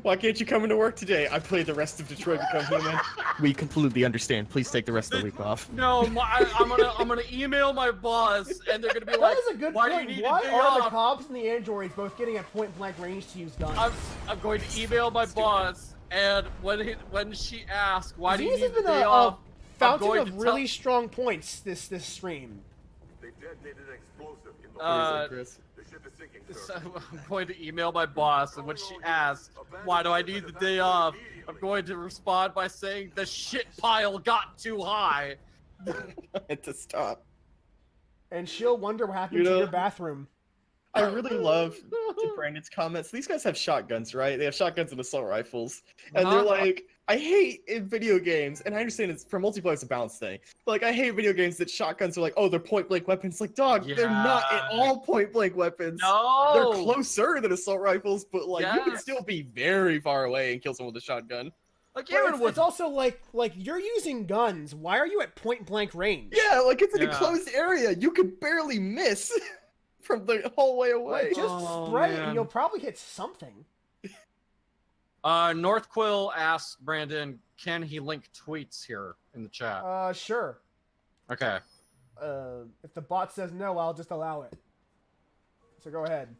Why can't you come into work today? I played the rest of Detroit Become Human. We completely understand. Please take the rest of the week off. No, I'm gonna email my boss, and they're gonna be that like, is a good "Why point. do you need Why a day are the off?" cops and the androids both getting at point blank range to use guns? I'm going to email my boss, and when she asks, "Why do you This need has the been day a off?" I'm fountain going of to really tell- strong points. This stream. They detonated an explosive in the Chris? The ship is sinking, sir. So I'm going to email my boss, and when she asks, "Why do I need the day off?" I'm going to respond by saying, "The shit pile got too high." It to stop. and she'll wonder what happened You to know- your bathroom. I really love to Brandon's comments. These guys have shotguns, right? They have shotguns and assault rifles, and they're like, I hate in video games, and I understand it's for multiplayer, it's a balance thing. But like, I hate video games that shotguns are like, oh, they're point blank weapons. Like, dog, they're not at Yeah. all point blank weapons. No. They're closer than assault rifles, but like, you can Yes. still be very far away and kill someone with a shotgun. Like But even it's, with it's also like you're using guns. Why are you at point blank range? Yeah, like it's in a Yeah. closed area. You could barely miss from the whole way away. Like, just Oh, spray it man. and you'll probably hit something. North Quill asks Brandon, can he link tweets here in the chat? Sure. Okay. If the bot says no, I'll just allow it. So go ahead.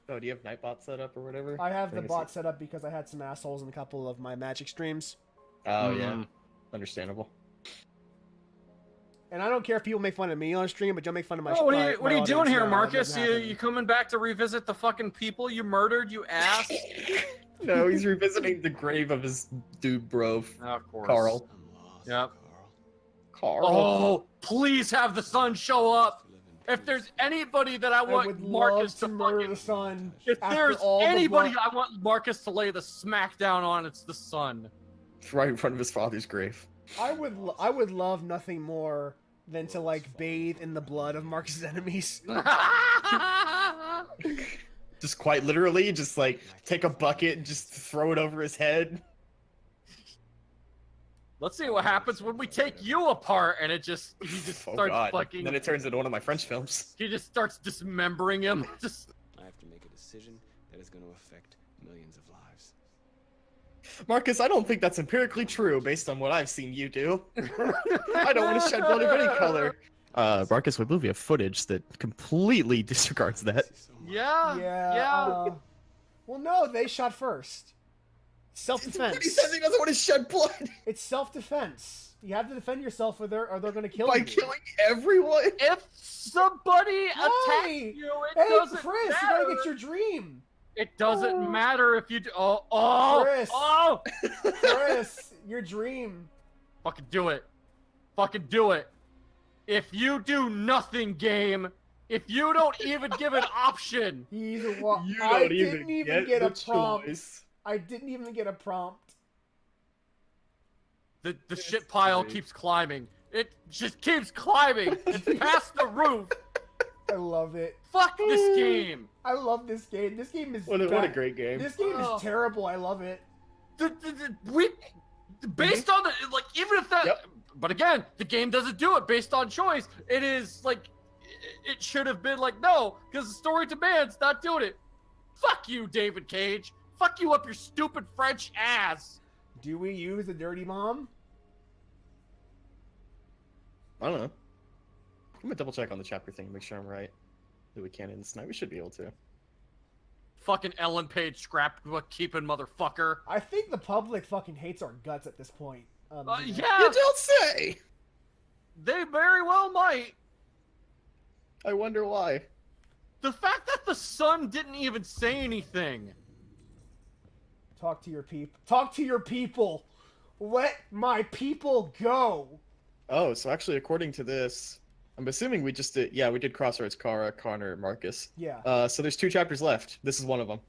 Oh, do you have Nightbot set up or whatever? I have the think bot set up because I had some assholes in a couple of my Magic streams. Oh yeah, Mhm. understandable. And I don't care if people make fun of me on stream, but don't make fun of my. Oh, what my- are you my doing audience. here, No, that Marcus? doesn't You happen. coming back to revisit the fucking people you murdered, you ass? No, he's revisiting the grave of his dude bro, Of course. Carl. I'm lost, Yep. Carl. Carl. Oh, please have the sun show up. To live in If peace. there's anybody that I I want would Marcus love to to murder fucking, the sun. if after there's all the anybody blood- I want Marcus to lay the smackdown on, it's the sun. Right in front of his father's grave. I would love nothing more than to like bathe in the blood of Marcus's enemies. Just quite literally, just like take a bucket and just throw it over his head. Let's see what happens when we take you apart, and he just Oh starts god. fucking. Then it turns into one of my French films. He just starts dismembering him. Just I have to make a decision that is going to affect millions of lives. Marcus, I don't think that's empirically true based on what I've seen you do. I don't want to shed blood of any color. Marcus, we believe we have footage that completely disregards that. This is so much. yeah, Yeah. Well, no, they shot first. But he Self-defense. says he doesn't want to shed blood It's self-defense. You have to defend yourself, or they're gonna kill by you. killing everyone. If somebody attacks Hey! you, it Hey, doesn't Chris, matter. you gotta get your dream. It doesn't matter if you do. Oh, Chris. oh! Chris, your dream. Fucking do it. Fucking do it. If you do nothing, game. If you don't even give an option. He's a wa- You I don't didn't even get a the prompt. choice. I didn't even get a prompt. The shit pile great. keeps climbing. It just keeps climbing. It's past the roof. I love it. Fuck this game. I love this game. This game is What a bad. great game. This game Oh. is terrible. I love it. Based on the like, even if that. Yep. But again, the game doesn't do it based on choice. It is like, it should have been like no, because the story demands not doing it. Fuck you, David Cage. Fuck you up your stupid French ass. Do we use the dirty bomb? I don't know. I'm gonna double check on the chapter thing, make sure I'm right. That we can end this night. We should be able to. Fucking Ellen Page scrapbook keeping motherfucker. I think the public fucking hates our guts at this point. Yeah, You don't say. they very well might. I wonder why. The fact that the sun didn't even say anything. Talk to your people. Talk to your people. Let my people go. Oh, so actually, according to this, I'm assuming we just did. Yeah, we did Crossroads, Kara, Connor, Marcus. Yeah. So there's 2 chapters left. This is one of them.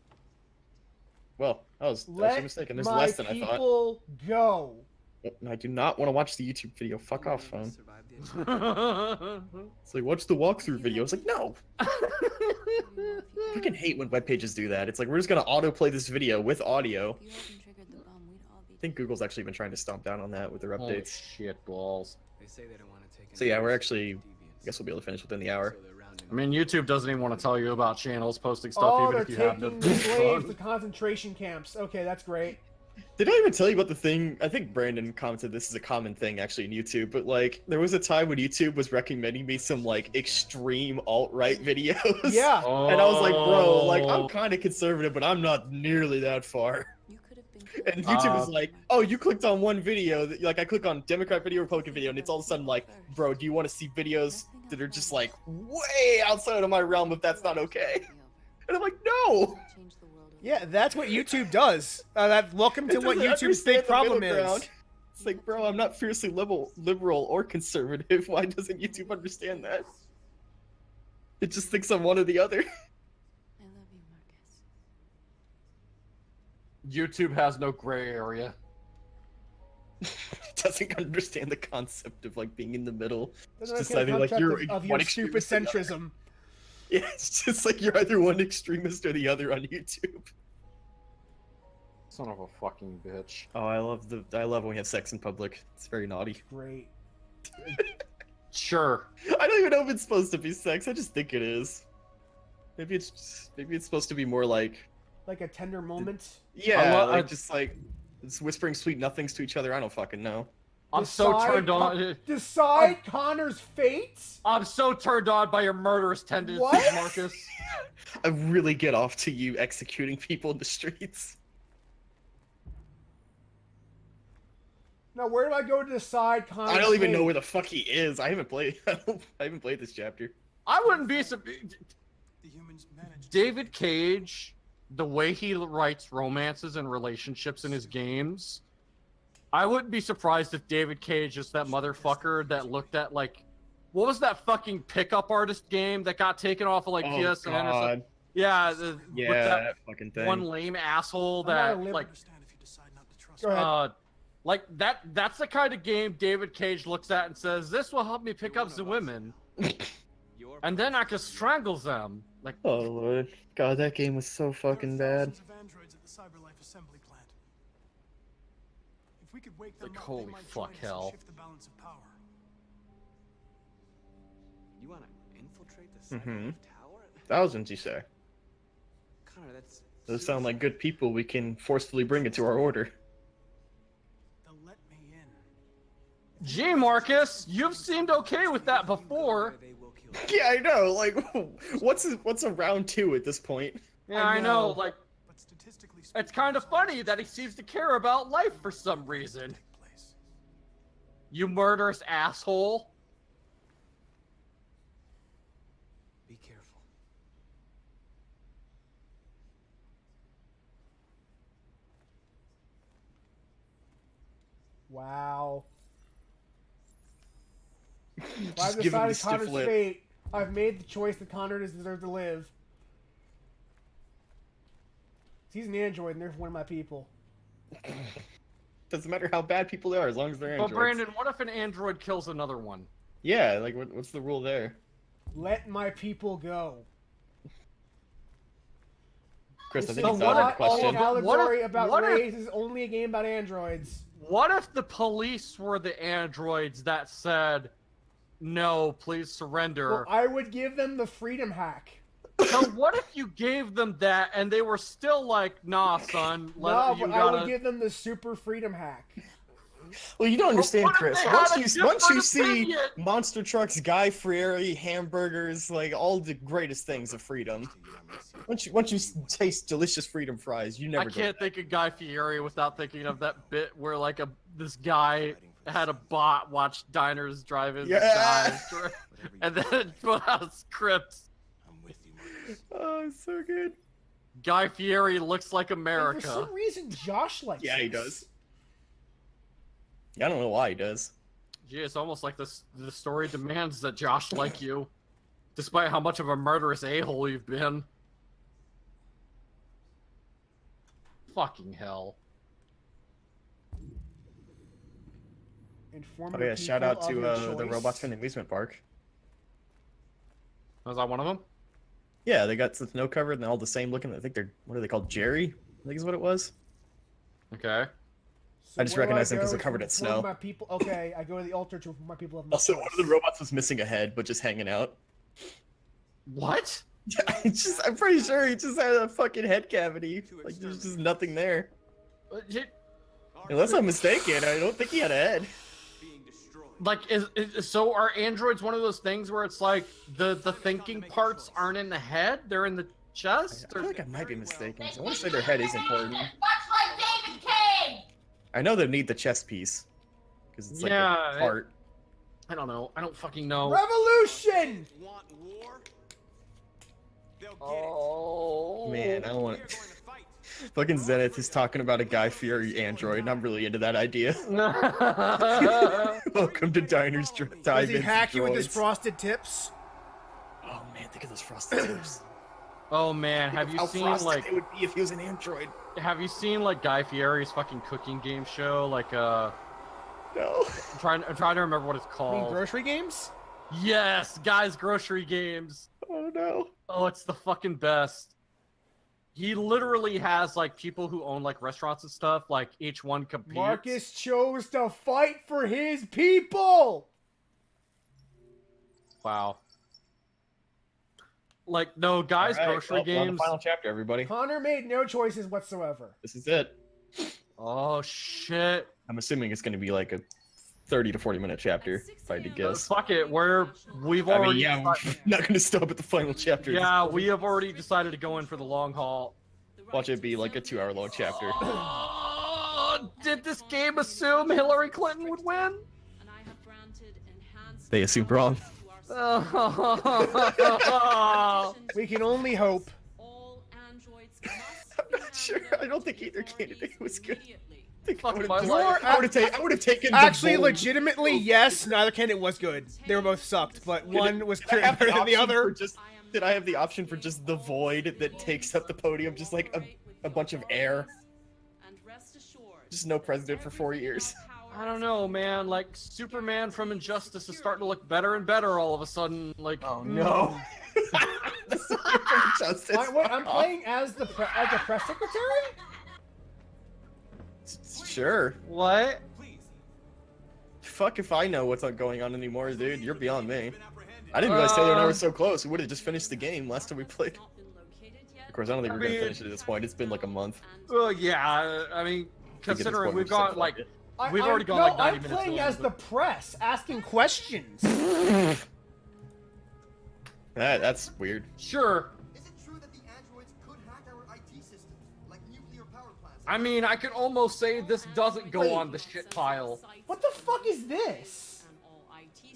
Well, I was actually Let mistaken. There's my less than I thought. people go. I do not want to watch the YouTube video. Fuck off, phone. Survive the attack. It's like, watch the walkthrough video. It's like, no. I fucking hate when web pages do that. It's like, we're just gonna autoplay this video with audio. If you hadn't triggered the bomb, we'd all be I think Google's actually been trying to stomp down on that with their Holy updates. shit balls. They say they don't want to take So yeah, any we're risks actually. with I deviants. guess we'll be able to finish within the hour. So they're rounding I mean, YouTube doesn't even want to tell you about channels posting stuff, Oh, even they're if you have taking the slaves to concentration camps. Okay, that's great. Did I even tell you about the thing? I think Brandon commented this is a common thing actually in YouTube, but like there was a time when YouTube was recommending me some like extreme alt-right videos. Yeah. And I was like, bro, like Oh. I'm kind of conservative, but I'm not nearly that far. You could have been And YouTube was Uh, like, oh, you clicked on one video, like I click on Democrat video, Republican video, and it's all of a sudden like, bro, do you want to see videos that are just like way outside of my realm if that's not okay? And I'm like, no! Yeah, that's what YouTube does. Welcome to It what doesn't YouTube's big understand the problem middle is. ground. It's like, bro, I'm not fiercely liberal or conservative. Why doesn't YouTube understand that? It just thinks I'm one or the other. I love you, Marcus. YouTube has no gray area. It doesn't understand the concept of like being in the middle. Doesn't Just understand the deciding like concept you're of one your stupid extremist or the other. centrism. Yeah, it's just like you're either one extremist or the other on YouTube. Son of a fucking bitch. Oh, I love when we have sex in public. It's very naughty. Great. Sure. I don't even know if it's supposed to be sex. I just think it is. Maybe it's supposed to be more like Like a tender moment. yeah, I- just like it's whispering sweet nothings to each other. I don't fucking know. I'm so Decide turned on. Decide Connor's fate? I'm so turned on by your murderous tendencies, What? Marcus. I really get off to you executing people in the streets. Now, where do I go to decide Connor's I don't even know fate? where the fuck he is. I haven't played. I haven't played this chapter. I wouldn't be so. The humans managed. David Cage, the way he writes romances and relationships in his games, I wouldn't be surprised if David Cage is that motherfucker that looked at like, what was that fucking pickup artist game that got taken off of like Oh PSN or something? god. Yeah, Yeah, with that that fucking thing. one lame asshole I'm not a that lib- like Understand if you decide not to trust Go me. ahead. like that's the kind of game David Cage looks at and says, "This will help me pick up the women, Your and then I can strangle them." Like, Oh lord. God, that game was so fucking There are bad. thousands of androids at the CyberLife assembly plant. If we could wake them Like, up, holy they might fuck, join us hell. and shift the balance of power. You want to infiltrate the Mhm. Cyberlife tower? Thousands, you say? Connor, that's. Those sound like good people we can forcefully bring into our order. They'll let me in. gee, Marcus, you've seemed okay with that before. They will kill Yeah, I know. Like, what's a round two at this point? Yeah, I I know. know. Like, But statistically it's speaking, kind of this funny is that he seems to care about life for some reason. take place. You murderous asshole. Be careful. Wow. I've Just give him the decided stiff Connor's lip. fate. I've made the choice that Connor does deserve to live. He's an android, and they're one of my people. Doesn't matter how bad people are, as long as they're But androids. Brandon, what if an android kills another one? Yeah, like what's the rule there? Let my people go. Chris, I This think is it's what not not a question. an What if- allegory about what if- race. This is only a game about androids. What if the police were the androids that said, "No, please surrender"? Well, I would give them the freedom hack. So what if you gave them that and they were still like, "Nah, son, No, you but I would gotta." give them the super freedom hack. Well, you don't understand, what if Chris. they had a Once you different see opinion? monster trucks, Guy Fieri, hamburgers, like all the greatest things of freedom. Once you taste delicious freedom fries, you never. I can't think of Guy Fieri without thinking of that bit where like this guy had a bot watch diners drive his Yeah. guys, and then put out a script. I'm with you, Marcus. Oh, it's so good. Guy Fieri looks like And for America. some reason, Josh likes Yeah, he this. does. Yeah, I don't know why he does. Gee, it's almost like the story demands that Josh like you, despite how much of a murderous a-hole you've been. Fucking hell. Inform Oh your yeah, shout people out of to your the choice. robots from the amusement park. Was that one of them? Yeah, they got the snow covered and they're all the same looking. I think they're what are they called? Jerry, I think is what it was. Okay. So I just where do recognize them 'cause go they're covered to in inform snow. My people. Okay, I go to the altar to inform my people of my Also, choice. one of the robots was missing a head, but just hanging out. What? I'm pretty sure he just had a fucking head cavity. Like there's just nothing there. Unless I'm mistaken, I don't think he had a head. Being destroyed. Like, so are androids one of those things where it's like the thinking parts aren't in the head, they're in the I chest? feel Or... like I might be mistaken. I want to say their head is important. Much like David Cage! I know they need the chest piece because it's like Yeah, a part. I don't know. I don't fucking know. Revolution! Want war? They'll get Oh Man, I don't it. want. We're going to fight. Fucking Zenith is talking about a Guy Fieri android, and I'm really into that idea. Welcome to Diners Does Dive he In hack you with his Droids. frosted tips? Oh man, think of those frosted tips. Oh man, have you How seen frosted like it would be if he was an android? have you seen like Guy Fieri's fucking cooking game show? Like No. I'm trying to remember what it's I mean, called. grocery games? Yes, Guy's Grocery Games. Oh no. Oh, it's the fucking best. He literally has like people who own like restaurants and stuff. Like each one competes. Marcus chose to fight for his people! Wow. Like no, Guy's All right, Grocery well, we're on Games. the final chapter, everybody. Connor made no choices whatsoever. This is it. Oh shit. I'm assuming it's going to be like a 30 to 40 minute chapter, if I had to guess. Fuck it. We've I already mean, yeah, we're not going to stop at the final chapter. yeah, we have already decided to go in for the long haul. Watch it be like a 2-hour long chapter. Oh, did this game assume Hillary Clinton would win? They assumed wrong. We can only hope. I'm not sure. I don't think either candidate was good. I think Fuck I would my have life. I would have taken the Actually, vote. legitimately, yes, neither candidate was good. They were both sucked, but one was Did I clearly have better than the option for other. did I have the option for just the void that takes up the podium, just like a bunch of air? Just no president for 4 years. I don't know, man. Like Superman from Injustice is starting to look better and better all of a sudden. Like, Oh no. That's not from Justice. I'm playing as the press secretary? Sure. What? Fuck if I know what's going on anymore, dude. You're beyond me. I didn't realize Taylor and I were so close. We would have just finished the game last time we played. Of course, I don't think we're gonna finish it at this point. It's been like a month. Well, yeah. I mean, think at this considering point we've we're just gone like, like fuck it. we've already gone no, like 90 I'm minutes. playing long, as the but- press, asking questions. That's weird. Sure. Is it true that the androids could hack our IT systems, like nuclear power plants? I mean, I could almost say this doesn't go on the shit pile. What the fuck is this?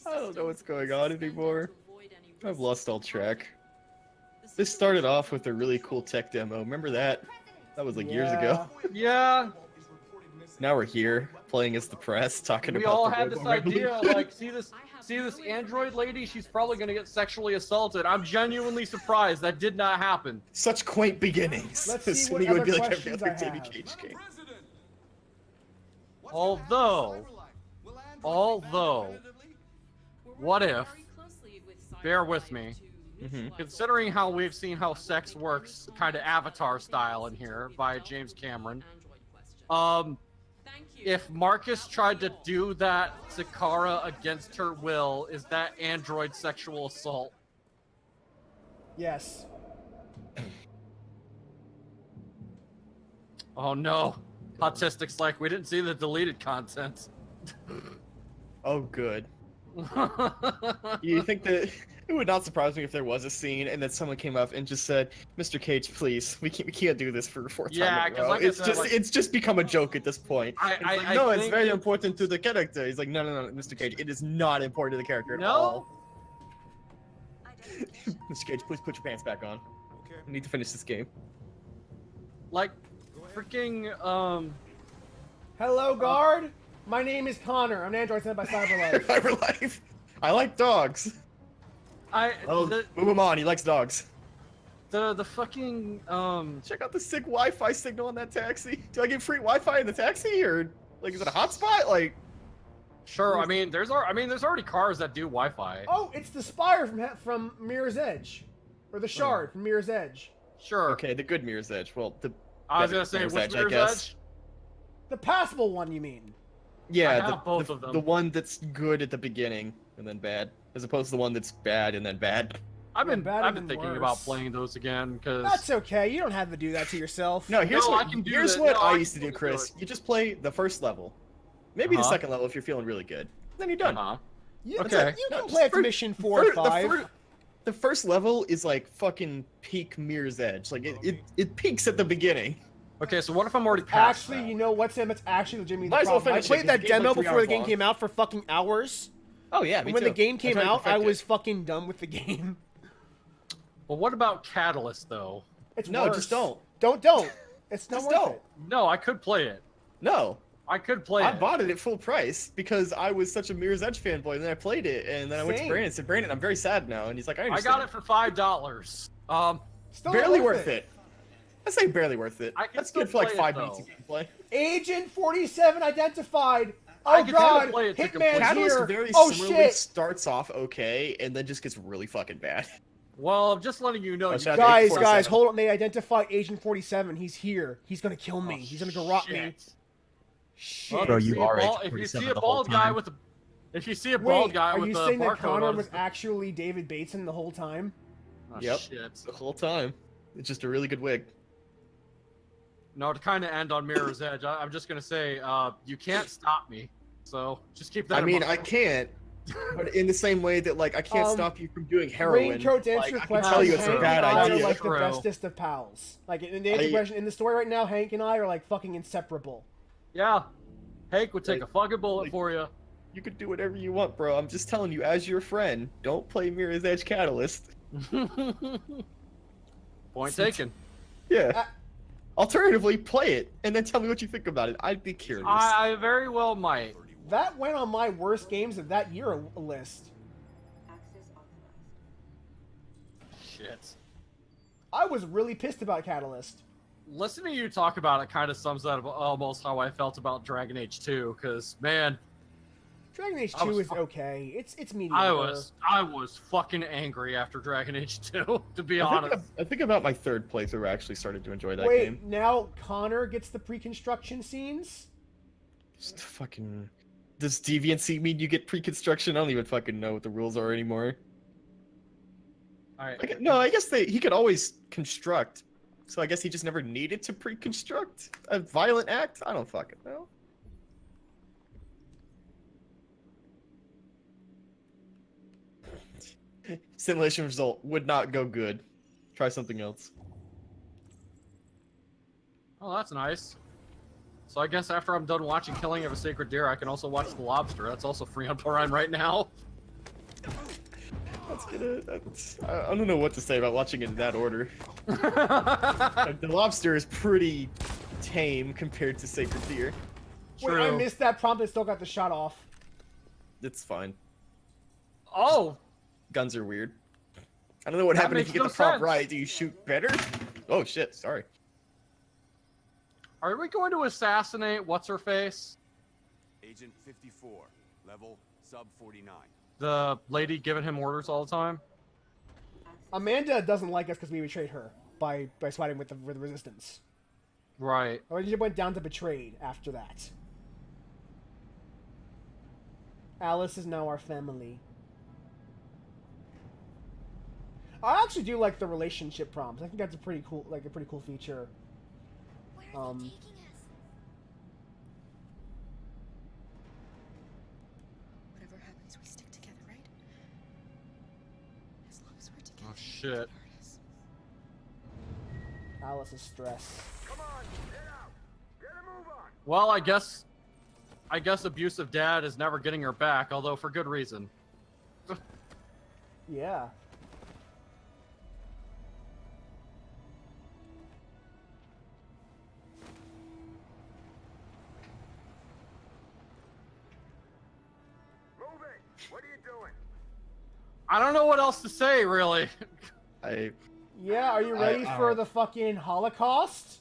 I don't know what's going on anymore. I've lost all track. This started off with a really cool tech demo. Remember that? That was like years ago. Yeah. Now we're here, playing as the press, talking We about all the had this Robo idea, Revolution. like, see this android lady? She's probably gonna get sexually assaulted. I'm genuinely surprised that did not happen. Such quaint beginnings. Let's see Assuming what it would be other like every questions other I David have. Cage game. Although, what if? Bear with me. Considering how we've seen how sex works, kind of Avatar style in here by James Cameron. If Marcus tried to do that to Kara against her will, is that android sexual assault? Yes. Oh no. Autistic's like, we didn't see the deleted content. Oh, good. You think that it would not surprise me if there was a scene and then someone came up and just said, "Mr. Cage, please, we can't do this for a fourth Yeah, time in a 'cause row." like I It's said, just like- it's just become a joke at this point. I It's think very it- important to the character. He's like, no, Mr. Cage, it is not important to the character at No? all. Mr. Cage, please put your pants back on. Okay. We need to finish this game. Like, freaking, Hello, guard. My name is Connor. I'm an android sent by Cyberlife. Cyberlife. I like dogs. Oh, the move him on. He likes dogs. fucking, Check out the sick Wi-Fi signal on that taxi. Do I get free Wi-Fi in the taxi, or like is it a hotspot? Like, sure, I mean, there's already cars that do Wi-Fi. Oh, it's the Spire from Mirror's Edge, or the Shard from Mirror's Edge. Sure. okay, the good Mirror's Edge. Well, the I was better gonna say, Mirror's which Edge, I Mirror's guess. Edge? The passable one, you mean? Yeah, have both of them. the one that's good at the beginning and then bad, as opposed to the one that's bad and then bad. I've been better thinking than about worse. playing those again because That's okay. You don't have to do that to yourself. No, here's No, what I can do here's that. what No, I I used to can do, do Chris. it. You just play the first level, maybe the Uh-huh. second level if you're feeling really good. Then you're done. You, Okay. You No, can just play it to for- mission 4 or 5. The first level is like fucking peak Mirror's Edge. Like it peaks at the beginning. Okay, so what if I'm already past Actually, that? you know what, Sam? It's actually legitimately the Might as well problem. I finish it, played 'cause that the game's demo like 3 before the hours game long. came out for fucking hours. Oh yeah, And when the game came out, I was fucking done with the game. Well, what about Catalyst though? It's No, worse. just don't. Don't. It's not Just worth don't. it. No, I could play it. No. I could play I it. bought it at full price because I was such a Mirror's Edge fanboy, and then I played it, and then I went to Same. Brandon and said, Brandon, I'm very sad now, and he's like, I I understand. got it for $5. Still Barely not worth it. I say barely worth it. I can That's still good for like play it, 5 though. minutes of gameplay. Agent 47 identified. I Oh can god, still play it to Hitman's complete. Catalyst here. very Oh similarly shit. starts off okay, and then just gets really fucking bad. Well, I'm just letting you know. Oh, you shout out to Guys, 47. guys, hold on. They identified Agent 47. He's here. He's gonna kill me. He's gonna garrote me. Shit. Well, Bro, if you see a are ball- Agent If you 47 see a the whole bald guy time. with a, if you see a bald Wait, guy are with you a saying that barcode Connor on was his- actually David Bateson the whole time? Oh, Yep. shit. The whole time. It's just a really good wig. No, to kind of end on Mirror's Edge, I'm just gonna say, you can't stop me. So just keep that. I in mean, mind. I can't. But in the same way that, like, I can't stop you from doing heroin. Raincoat to answer Like, your I can question. tell you it's a Hank bad and I are idea. like the True. bestest of pals. Like in the answer I- question in the story right now, Hank and I are like fucking inseparable. Yeah, Hank would take Like- a fucking bullet like- for you. You could do whatever you want, bro. I'm just telling you, as your friend, don't play Mirror's Edge Catalyst. Point taken. Yeah. Alternatively, play it and then tell me what you think about it. I'd be curious. I very well might. That went on my worst games of that year list. Shit. I was really pissed about Catalyst. Listening to you talk about it kind of sums up almost how I felt about Dragon Age 2, because man, Dragon Age I 2 was is fu- okay. It's mediocre. I was fucking angry after Dragon Age 2, to be honest. I think about my third playthrough, I actually started to enjoy that Wait, game. now Connor gets the pre-construction scenes? Just fucking. Does deviancy mean you get pre-construction? I don't even fucking know what the rules are anymore. Alright. Like, no, I guess he could always construct. So I guess he just never needed to pre-construct a violent act? I don't fucking know. Simulation result would not go good. Try something else. Oh, that's nice. So I guess after I'm done watching Killing of a Sacred Deer, I can also watch The Lobster. That's also free on Prime right now. I don't know what to say about watching it in that order. Like, The Lobster is pretty tame compared to Sacred Deer. Wait, I True. missed that prompt and still got the shot off. It's fine. Oh, Guns are weird. I don't know what That happened if makes you get no the prompt sense. right. Do you shoot better? Oh shit, sorry. are we going to assassinate what's-her-face? Agent 54, level sub 49. The lady giving him orders all the time? Amanda doesn't like us because we betrayed her by siding with the resistance. Right. Our relationship went down to betrayed after that. Alice is now our family. I actually do like the relationship prompts. I think that's a pretty cool feature. Where are they taking us? Whatever happens, we stick together, right? As long as we're together. Oh, shit. Alice is stressed. Well, I guess abusive dad is never getting her back, although for good reason. Yeah. I don't know what else to say, really. Yeah, are you ready for don't- the fucking Holocaust?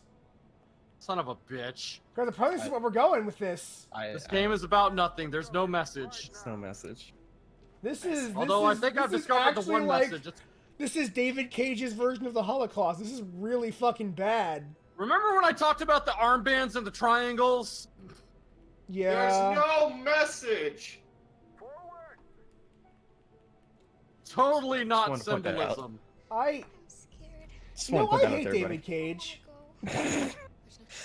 Son of a bitch. Because apparently this is where we're going with this. This game is about nothing. There's no message. It's no message. This is. Although I think I've discovered the one like, message. This is David Cage's version of the Holocaust. This is really fucking bad. Remember when I talked about the armbands and the triangles? Yeah. no message. Totally not wanted to point that out. symbolism. I. I'm scared. Just You know, want to I put that out hate there, David buddy. Cage. There's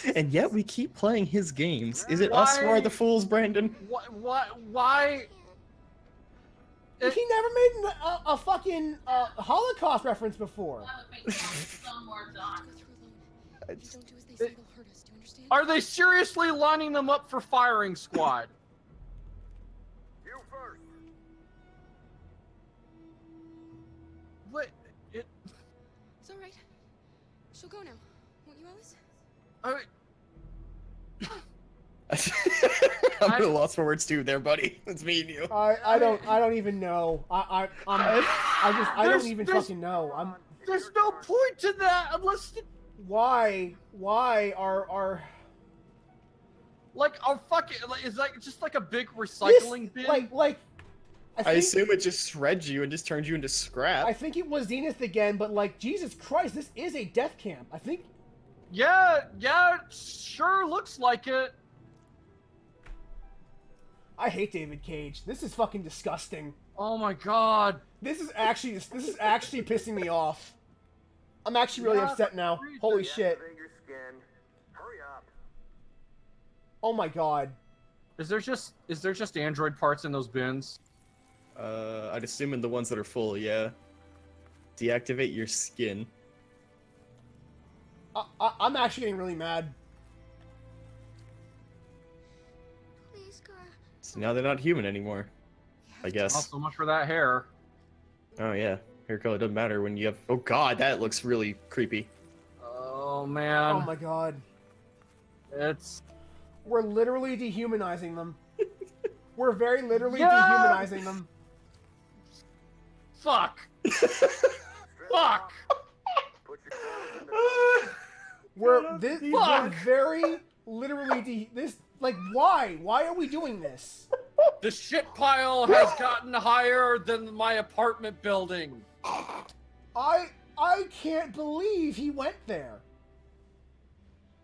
no And yet we keep playing his games. Is it us who are Why- the fools, Brandon? Why? It- He never made a fucking Holocaust reference before. Go through alone. If you don't do as they say, they'll hurt us. Do you understand? Are they seriously lining them up for firing squad? What? It. It's all right. She'll go now. Won't you, Alice? I mean, I'm at a loss for words too, there, buddy. It's me and you. I don't even know. I don't even There's- fucking know. There's no point to that unless Why are like a fucking like, is like just like a big recycling bin. like I think, assume it just shreds you and just turns you into scrap. I think it was Zenith again, but like Jesus Christ, this is a death camp. I think Yeah, it sure looks like it. I hate David Cage. This is fucking disgusting. Oh my god. This is actually pissing me off. I'm actually really upset now. Holy shit. Oh my god. Is there just Android parts in those bins? I'd assume in the ones that are full, yeah. Deactivate your skin. I'm actually getting really mad. Please, Gar. So now they're not human anymore. I Not guess. so much for that hair. Oh yeah. Hair color doesn't matter when you have. Oh god, that looks really creepy. Oh man. Oh my god. It's We're literally dehumanizing them. We're very literally Yeah! dehumanizing them. fuck. Fuck. We're Fuck! very literally why? Why are we doing this? The shit pile has gotten higher than my apartment building. I can't believe he went there.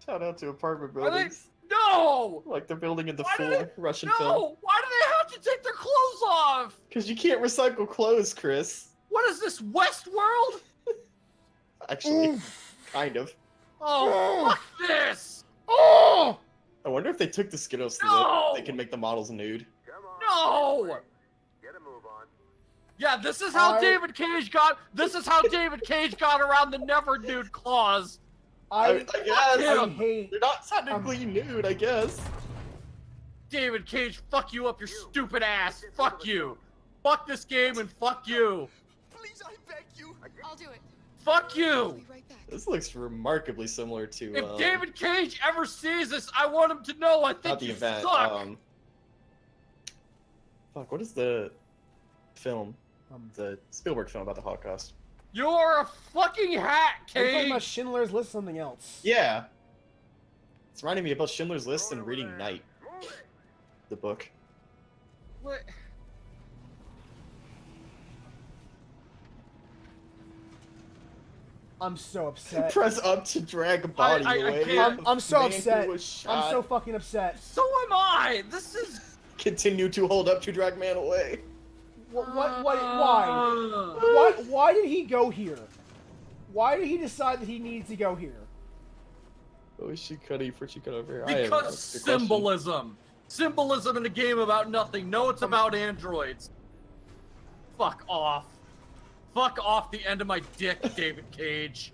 Shout out to apartment Are they? buildings. No! Like they're building in the Why do full they- Russian No! film. Why do they have to take their clothes off? Because you can't recycle clothes, Chris. What is this, Westworld? Actually, kind of. Oh, fuck this! Oh! I wonder if they took the Skittles so No! that they can make the models nude. No! Yeah, this is how David Cage got. This is how David Cage got around the never nude clause. I guess. him. hate. They're not technically nude, I guess. David Cage, fuck you up your stupid ass. Fuck you. Fuck this game and fuck you. Please, I beg you. I'll do it. Fuck I'll you. be right back. This looks remarkably similar to If David Cage ever sees this, I want him to know I think not the you event. suck. Fuck, what is the film? The Spielberg film about the Holocaust. You're a fucking hat, Are you talking Cage. about Schindler's List? Something else. Yeah. It's reminding me about Schindler's List and reading Night. The book. What? I'm so upset. Press up to drag a body I away. can't- I'm so Man who upset. was shot. I'm so fucking upset. So am I. This is. Continue to hold up to drag man away. Why? Uh, Why did he go here? Why did he decide that he needs to go here? Oh, she cut over here. I have Because a question. symbolism. Symbolism in a game about nothing. No, it's about androids. Fuck off. Fuck off the end of my dick, David Cage.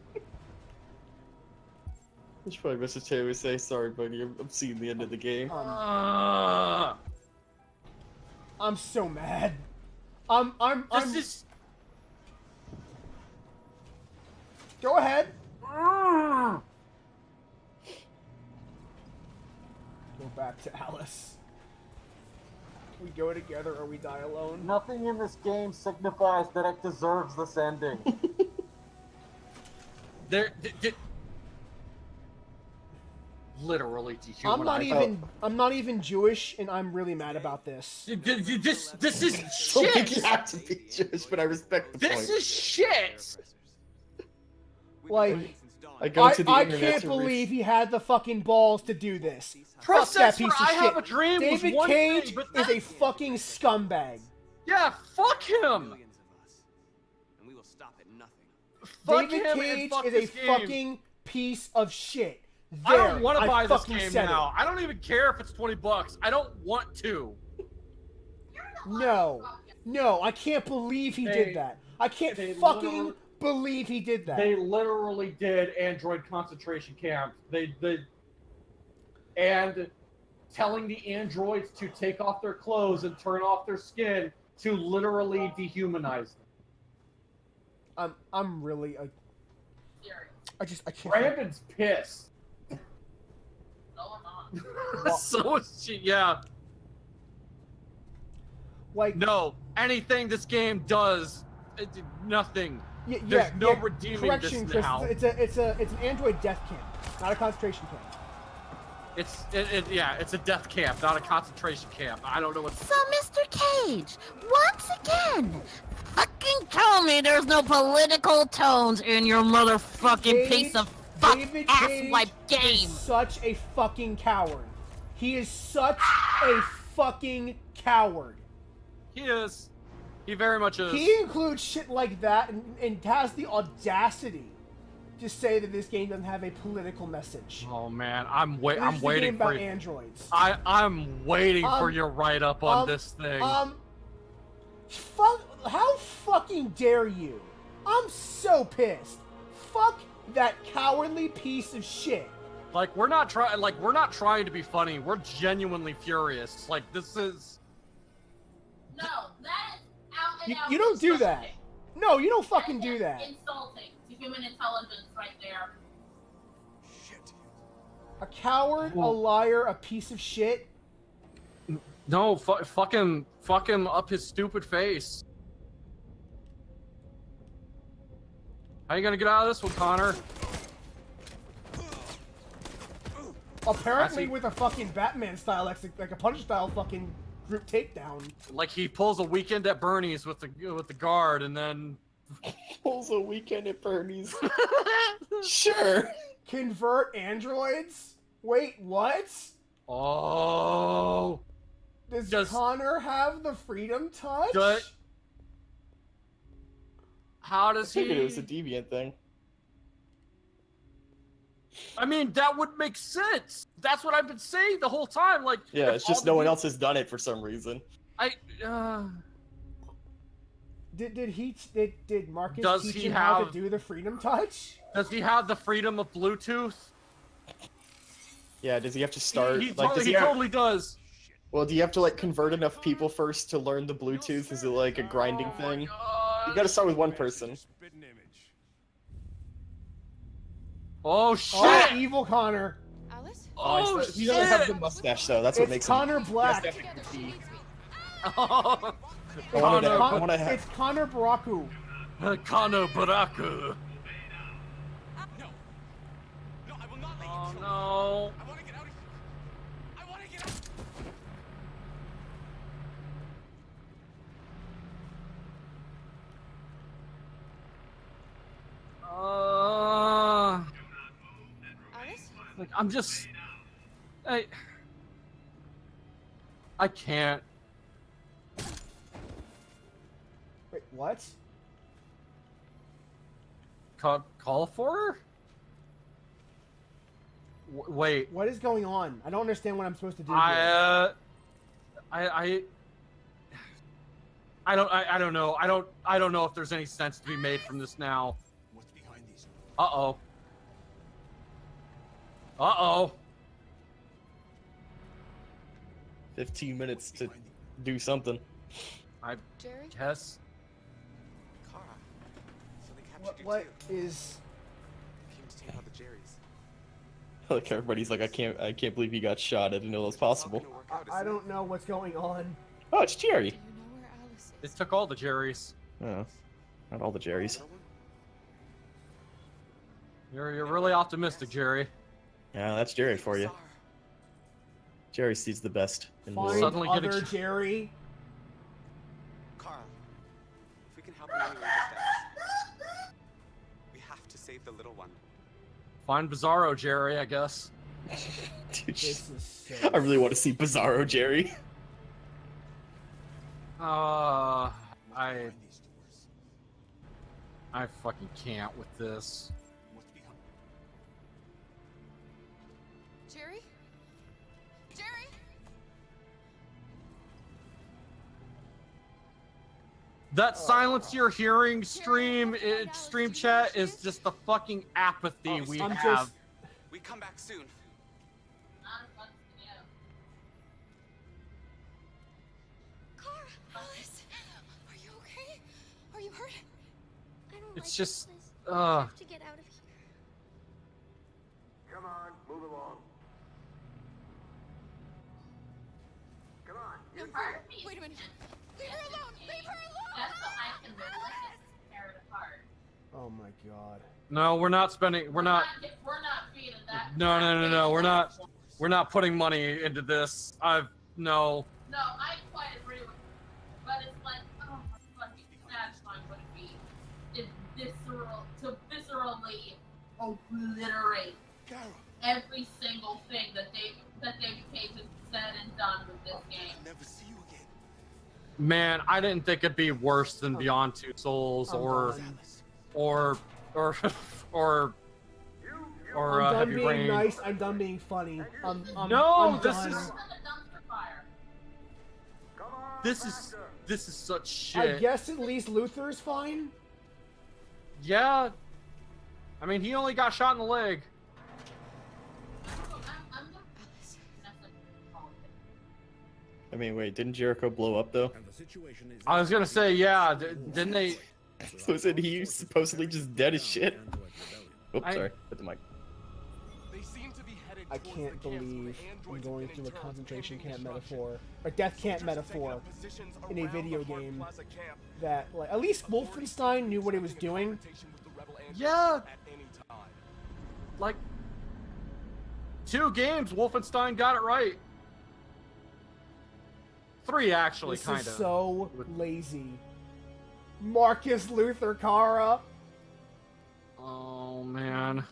I should probably message Taylor and say, sorry, buddy, I'm seeing the end of the game. Uh, I'm so mad. this is. Go ahead. Uh, Go back to Alice. We go together or we die alone. Nothing in this game signifies that it deserves this ending. Literally dehumanized. I'm not even Jewish, and I'm really mad about this. This is I don't think you shit. have to be Jewish, but I respect the This point. is shit. Like, I go to the I internet can't to believe he had the fucking balls to do this. Fuck that Processor, piece of I shit. Have a Dream was David one Cage thing, but is that- a fucking scumbag. Yeah, fuck him. Millions of us, and we will stop at nothing. Fuck David him Cage and fuck is a this game. fucking piece of shit. I don't want to There, buy this fucking game said it. now. I don't even care if it's $20. I don't want to. No, I can't believe he They- did that. I can't they fucking literally- believe he did that. They literally did Android concentration camp. And telling the androids to take off their clothes and turn off their skin to literally dehumanize them. I'm really I can't. Brandon's pissed. No, I'm not. So is she, yeah. Like No, anything this game does, nothing. yeah, There's no yeah, redeeming correction, this Chris. now. It's an android death camp, not a concentration camp. It's a death camp, not a concentration camp. I don't know what. So, Mr. Cage, once again, fucking tell me there's no political tones in your motherfucking piece of fuck David ass Cage wipe is game. such a fucking coward. He is such a fucking coward. He is. He very much is. He includes shit like that and has the audacity to say that this game doesn't have a political message. Oh man, I'm This is a waiting game for about you. androids. I'm waiting for your write up on this thing. How fucking dare you? I'm so pissed. Fuck that cowardly piece of shit. Like we're not trying to be funny. We're genuinely furious. Like this is. No, that is out and out You don't do that. insulting. No, you don't fucking That do is that. Insulting to human intelligence right there. Shit. A coward, a liar, a piece of shit. No, fuck him up his stupid face. How you gonna get out of this one, Connor? Apparently with a fucking Batman style, like a Punisher style fucking group takedown. Like he pulls a Weekend at Bernie's with the guard, and then Pulls a Weekend at Bernie's. Sure. Convert androids? Wait, what? oh, Does Connor have the freedom touch? how does I figured he? it was a deviant thing. I mean, that would make sense. That's what I've been saying the whole time. Like, Yeah, if it's just all no the one peop- else has done it for some reason. Did Marcus Does teach he him how to have- do the freedom touch? Does he have the freedom of Bluetooth? Yeah, does he have to start? He like, does he he have- totally does. Well, do you have to like convert enough people first to learn the Bluetooth? Is it like a grinding thing? You gotta start with one person. Spitting image. Oh shit! Oh, evil Connor. Alice? Oh, He doesn't have the shit! mustache though. That's what It's makes Connor him. Black. That's Together, she definitely- needs me. Oh, I wanted to- Connor, I wanna have- It's Connor Baraku. Connor Baraku. No. No, I will not let Oh you kill me. no. I want to get out of here. I want to get out. Alice? Like I'm just, I can't. Wait, what? Call for her? Wait. What is going on? I don't understand what I'm supposed to do. here. I don't know. I don't know if there's any sense to be made from this now. What's behind these? Uh-oh. Uh-oh. 15 minutes to do something. I Jerry? guess. Kara. So they captured you What too. is? Came to take out the Jerrys. Like everybody's like, I can't believe he got shot. I didn't know that was possible. It's not gonna work out, I is it? don't know what's going on. Oh, it's Jerry. Do you know where Alice It is? took all the Jerrys. Oh, not all the Jerrys. No one? You're really optimistic, Jerry. Yeah, that's Jerry for you. Bizarre. Jerry sees the best in the Find world. Suddenly getting other sh- Jerry. Carl, if we can help in any way with this, we have to save the little one. Find Bizarro, Jerry, I guess. Dude, This is so I really want to see Bizarro Jerry. I Behind these doors. I fucking can't with this. What's behind? Jerry? Jerry? That silence you're hearing stream Jerry, I haven't found Alice. stream Do you know where chat she is is? just the fucking apathy Oh, we I'm have. just. We come back soon. Clara! Alice! Are you okay? Are you hurt? I don't It's like just, this place. I have to get out of here. Come on, move along. Come on. No, wait a minute. Oh my god. No, we're not spending. We're not. We're not feeding that. No. We're not putting money into this. No. No, I quite agree with you. But it's like, oh my fucking satisfying would it be if viscerally obliterate every single thing that David Cage has said and done with this game. Never see you again. Man, I didn't think it'd be worse than Beyond Two Souls or I'm done Heavy being Rain. nice. I'm done being funny. No, I'm this done. is this is such I shit. guess at least Luther is fine. Yeah. I mean, he only got shot in the leg. I mean, wait, didn't Jericho blow up though? I was gonna say, yeah. Didn't they? So isn't he supposedly just dead as shit? Oops, sorry, hit the mic. I can't believe I'm going through a concentration camp metaphor, a death camp metaphor, in a video game that, like, at least Wolfenstein knew what it was doing. Yeah. Like 2 games, Wolfenstein got it right. 3 actually, This kind is of. so lazy. Marcus Luther Kara. Oh man.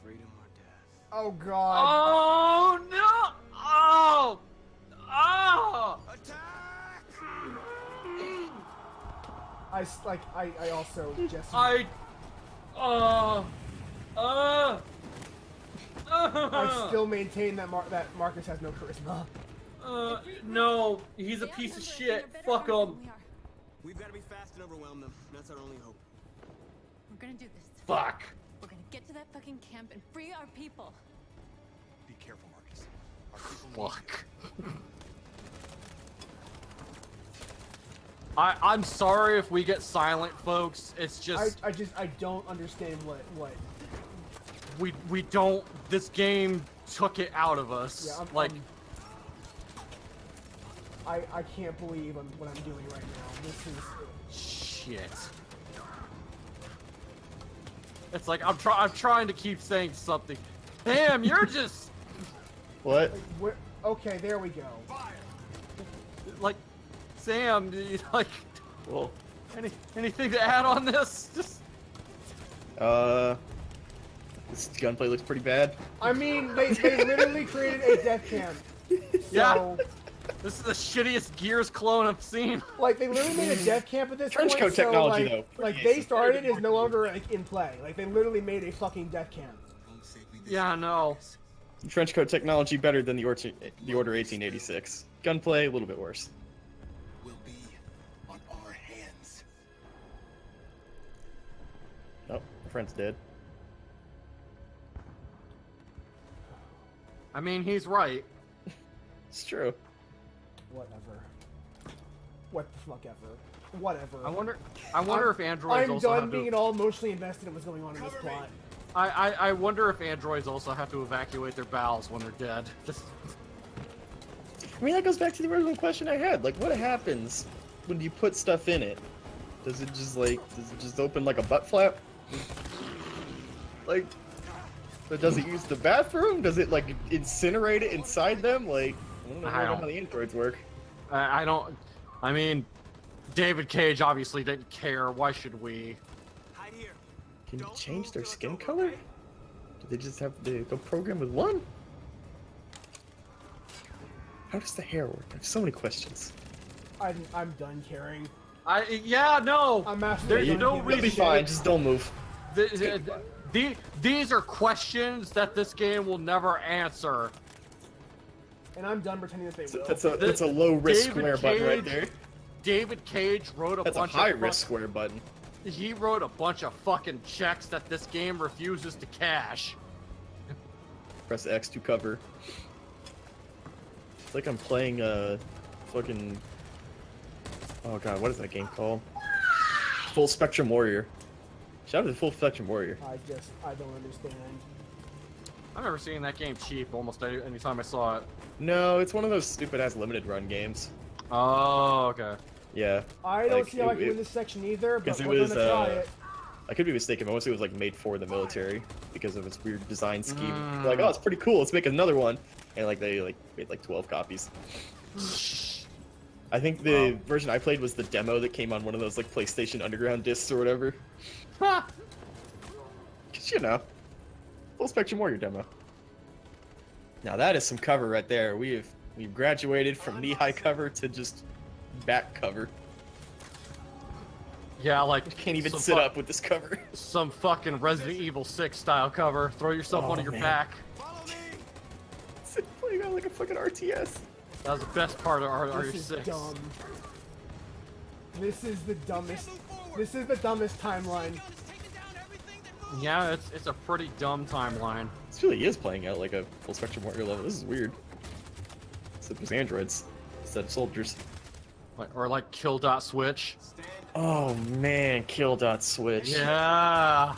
Freedom or death. Oh god. Oh no! Oh! Oh! I also just. I still maintain that that Marcus has no charisma. No, he's a piece of shit. Fuck him. We've got to be fast and overwhelm them. That's our only hope. We're gonna do this. Fuck. We're gonna get to that fucking camp and free our people. Be careful, Marcus. Our people need Fuck. I'm sorry if we get silent, folks. It's just I don't understand what. we don't. This game took it out of us. Yeah, like. I can't believe what I'm doing right now. This is shit. It's like I'm trying to keep saying something. Damn, you're just What? Like, okay, there we go. like Sam. Like, Well, anything to add on this? Just this gunplay looks pretty bad. I mean, they literally created a death camp. So, Yeah. This is the shittiest Gears clone I've seen. Like, they literally made a death camp at this Trench point. coat technology, so, though. like they started is no longer like in play. Like they literally made a fucking death camp. Yeah, no. Trench coat technology better than the Order 1886. Gunplay a little bit worse. will be on our hands. Oh, my friend's dead. I mean, he's right. It's true. Whatever. What the fuck ever. Whatever. I wonder if androids I'm also done have being to. all emotionally invested in what's going on in this plot. I wonder if androids also have to evacuate their bowels when they're dead. Just I mean, that goes back to the original question I had. Like, what happens when you put stuff in it? Does it just open like a butt flap? Like, but does it use the bathroom? Does it like incinerate it inside them? Like, I don't know I don't- how the androids work. I don't. I mean, David Cage obviously didn't care. Why should we? Hide here. Can you change their skin color? Do they just have to go program with one? How does the hair work? I have so many questions. I'm done caring. Yeah, no. I'm absolutely There's done no giving You'll a be shit. fine. Just don't move. These are questions that this game will never answer. And I'm done pretending that they will. That's a low risk David square button right Cage- there. David Cage wrote a That's a bunch high of risk square button. He wrote a bunch of fucking checks that this game refuses to cash. Press X to cover. It's like I'm playing fucking. Oh god, what is that game called? Full Spectrum Warrior. Shout out to Full Spectrum Warrior. I don't understand. I remember seeing that game cheap almost any time I saw it. No, it's one of those stupid ass limited run games. Oh, okay. Yeah. I don't Like, see how I it- can win this section either, but 'cause it we're was, gonna try it. I could be mistaken, but I want to say it was like made for the military because of its weird design scheme. Like, oh, it's pretty cool. Let's make another one, and like they like made like 12 copies. I think the version I played was the demo that came on one of those like PlayStation Underground discs or whatever. Cause you know, Full Spectrum Warrior demo. Now that is some cover right there. We've graduated from knee-high cover to just back cover. Yeah, like You can't even some sit up with this cover. Some fucking Resident Evil 6 style cover. Throw yourself Oh, onto your man. back. It's playing out like a fucking RTS. That was the best part of This is RE6. dumb. This is the dumbest. This is the dumbest timeline. Yeah, it's a pretty dumb timeline. This really is playing out like a Full Spectrum Warrior level. This is weird. Except there's androids instead of soldiers. Or like Kill Dot Switch. Oh man, Kill Dot Switch. Yeah.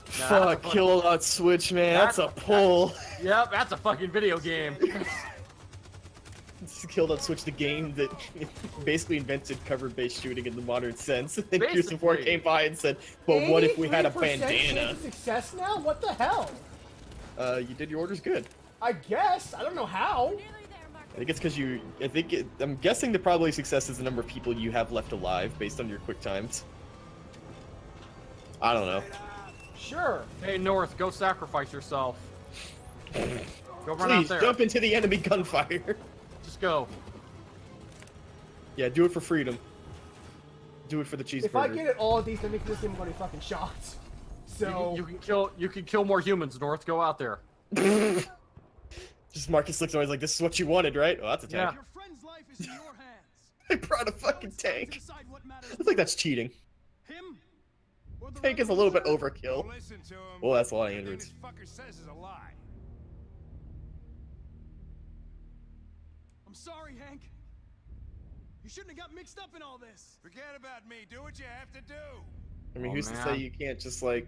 Fuck, Kill Dot Switch, man. That's a pull. Yep, that's a fucking video game. Kill Dot Switch, the game that basically invented cover-based shooting in the modern sense. And Gears of War Basically. came by and said, "But what if we had a 83% bandana?" chance of success now? What the hell? You did your orders good. I guess. I don't know how. I think it's because you. I'm guessing the probability of success is the number of people you have left alive based on your quick times. I don't know. Sure. Hey, North, go sacrifice yourself. Go run out Please there. jump into the enemy gunfire. Just go. Yeah, do it for freedom. Do it for the cheeseburger. If I get it all these, then make this game gonna be fucking shots. So You can kill more humans, North. Go out there. Just Marcus looks always like, "This is what you wanted, right?" Oh, that's a tank. Yeah. Your friend's life is in your hands. I brought a fucking It's time to tank. decide what matters I think that's cheating. him or the Tank is a little bit revolution. overkill. Listen to him. Well, that's a lot of Everything androids. this fucker says is a lie. I'm sorry, Hank. You shouldn't have got mixed up in all this. Forget about me. Do what you have to do. I mean, Oh, who's to man. say you can't just like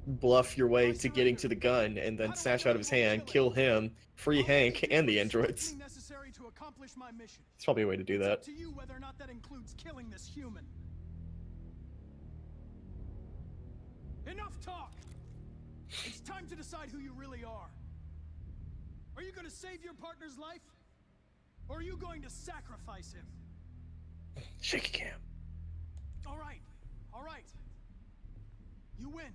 bluff your way to getting to the gun and then snatch out of his hand, kill him, free Hank and the androids? Necessary to accomplish my mission. It's probably a way to do It's that. up to you whether or not that includes killing this human. Enough talk. It's time to decide who you really are. Are you going to save your partner's life, or are you going to sacrifice him? Shaky cam. All right. All right. You win.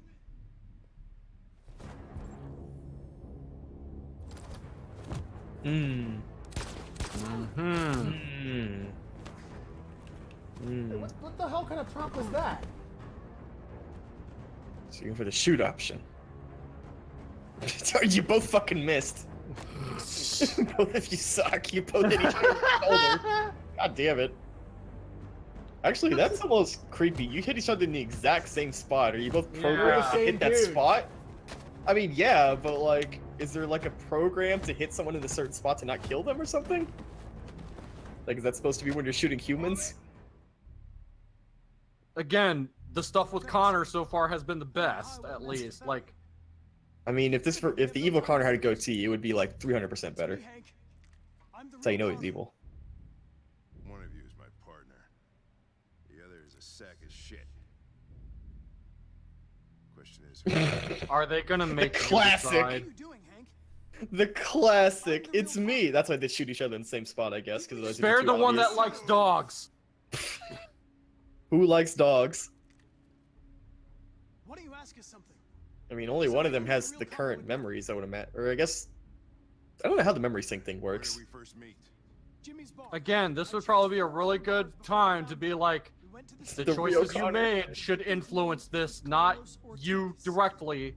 Mmm. Hmm. Mmm. what the hell kind of prompt was that? So you're for the shoot option. Sorry, you both fucking missed. Both of you suck. You both hit each other in the shoulder. God damn it. Actually, that's almost creepy. You hit each other in the exact same spot. Are you both programmed to Same hit that dude. spot? I mean, yeah, but like, is there like a program to hit someone in a certain spot to not kill them or something? Like, is that supposed to be when you're shooting humans? Again, the stuff with Connor so far has been the best, at least. Like, I mean, if the evil Connor had a goatee, it would be like 300% better. Hey, Hank. I'm the That's how you know real he's Connor. evil. One of you is my partner. The other is a sack of shit. Question is, are they gonna make you classic. What are decide? you doing, Hank? The classic. It's me. That's why they shoot each other in the same spot, I guess. Because Spare the one that likes dogs. Who likes dogs? Why don't you ask us something? I mean, only one of them has the current memories, I would imagine. Or I guess... I don't know how the memory sync thing where works. did we first meet? Jimmy's bar. Again, this would probably be a really good time to be like, We went to the The real choices you Connor. made should influence this, not you directly.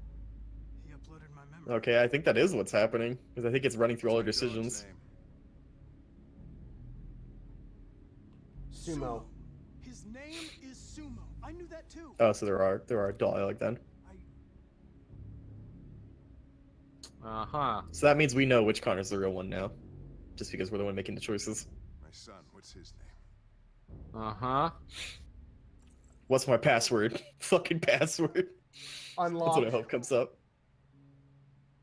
He uploaded my memory. Okay, I think that is what's happening. Because I think it's running through all our What's my dog's decisions. name? Sumo. His name is Sumo. I knew that too. Oh, so there are dialogue then. Uh-huh. So that means we know which Connor's the real one now. Just because we're the one making the choices. My son. What's his name? Uh-huh. What's my password? Fucking password. That's Unlock. what I hope comes up.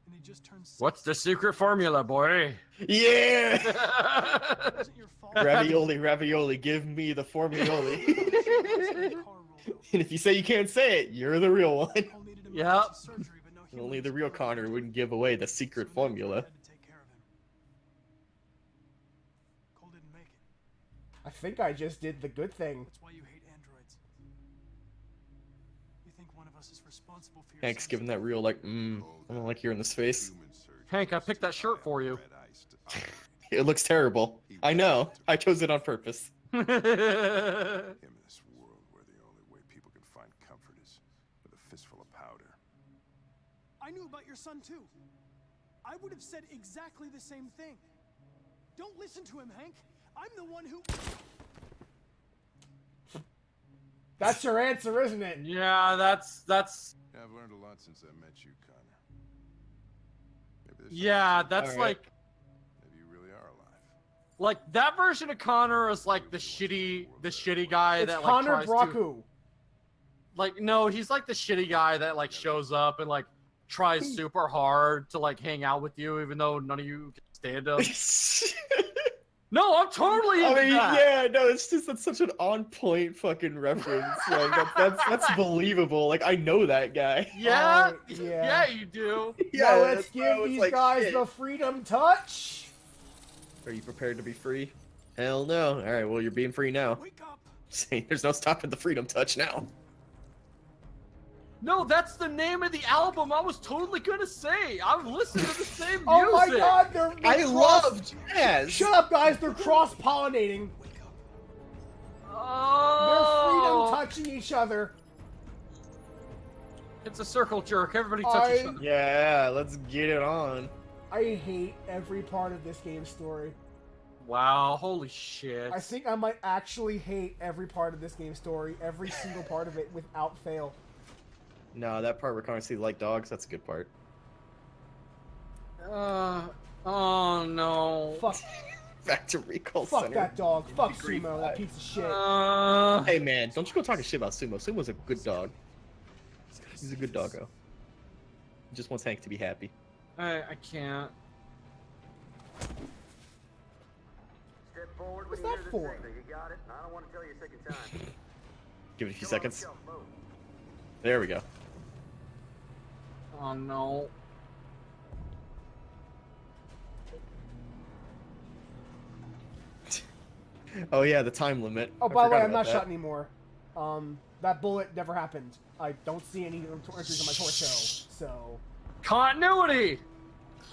An just turned 6. What's the secret formula, boy? Yeah. It wasn't your fault. Ravioli, ravioli, give me the formioli. And if you say you can't say it, you're the real one. Cole needed emergency Yep. surgery, but no Only humans the real were Connor allowed. wouldn't give away the secret So formula. had to take care of him. Cole didn't make it. I think I just did the good thing. That's why you hate androids. You think one of us is responsible for your Hank's son's giving that real like, I don't like hearing this face. Human surgery Hank, I picked that shirt for you. red ice to tolerate. It looks terrible. I know. I chose it on purpose. Him in this world where the only way people can find comfort is with a fistful of powder. I knew about your son too. I would have said exactly the same thing. Don't listen to him, Hank. I'm the one who... That's your answer, isn't it? Yeah, that's. Yeah, I've learned a lot since I met you, Connor. Maybe there's Yeah, something- that's Alright. like. Maybe you really are alive. Like that version of Connor is like the shitty guy It's that like Connor tries Braku. to. Like no, he's like the shitty guy that like shows up and like tries super hard to like hang out with you, even though none of you can stand him. No, I'm totally I into mean, that. yeah, no, it's just that's such an on-point fucking reference. Like that's believable. Like I know that guy. Yeah, yeah. yeah, you do. Now let's that's give why I was these like, guys shit. the freedom touch. Are you prepared to be free? Hell no. All right, well you're being free now. Wake up! See, there's no stopping the freedom touch now. No, that's the name of the album. I was totally gonna say. I've listened to the same music. Oh my god, they're I love jazz. Shut up, guys. They're cross-pollinating. They're Oh, freedom touching each other. it's a circle jerk. Everybody touch each I- other. Yeah, let's get it on. I hate every part of this game's story. Wow, holy shit. I think I might actually hate every part of this game's story, every single part of it, without fail. No, that part where Connor sees like dogs, that's a good part. Oh no. Fuck, Back to Recall fuck Center. that dog. Fuck Degree Sumo, that five. piece of shit. Hey man, don't you go talking shit about Sumo. Sumo's a good dog. He's a good doggo. He just wants Hank to be happy. I can't. What's that for? Give it a few seconds. There we go. Oh no. Oh yeah, the time limit. Oh, I by the way, forgot I'm about not that. shot anymore. That bullet never happened. I don't see any entries on my torso, so... Continuity.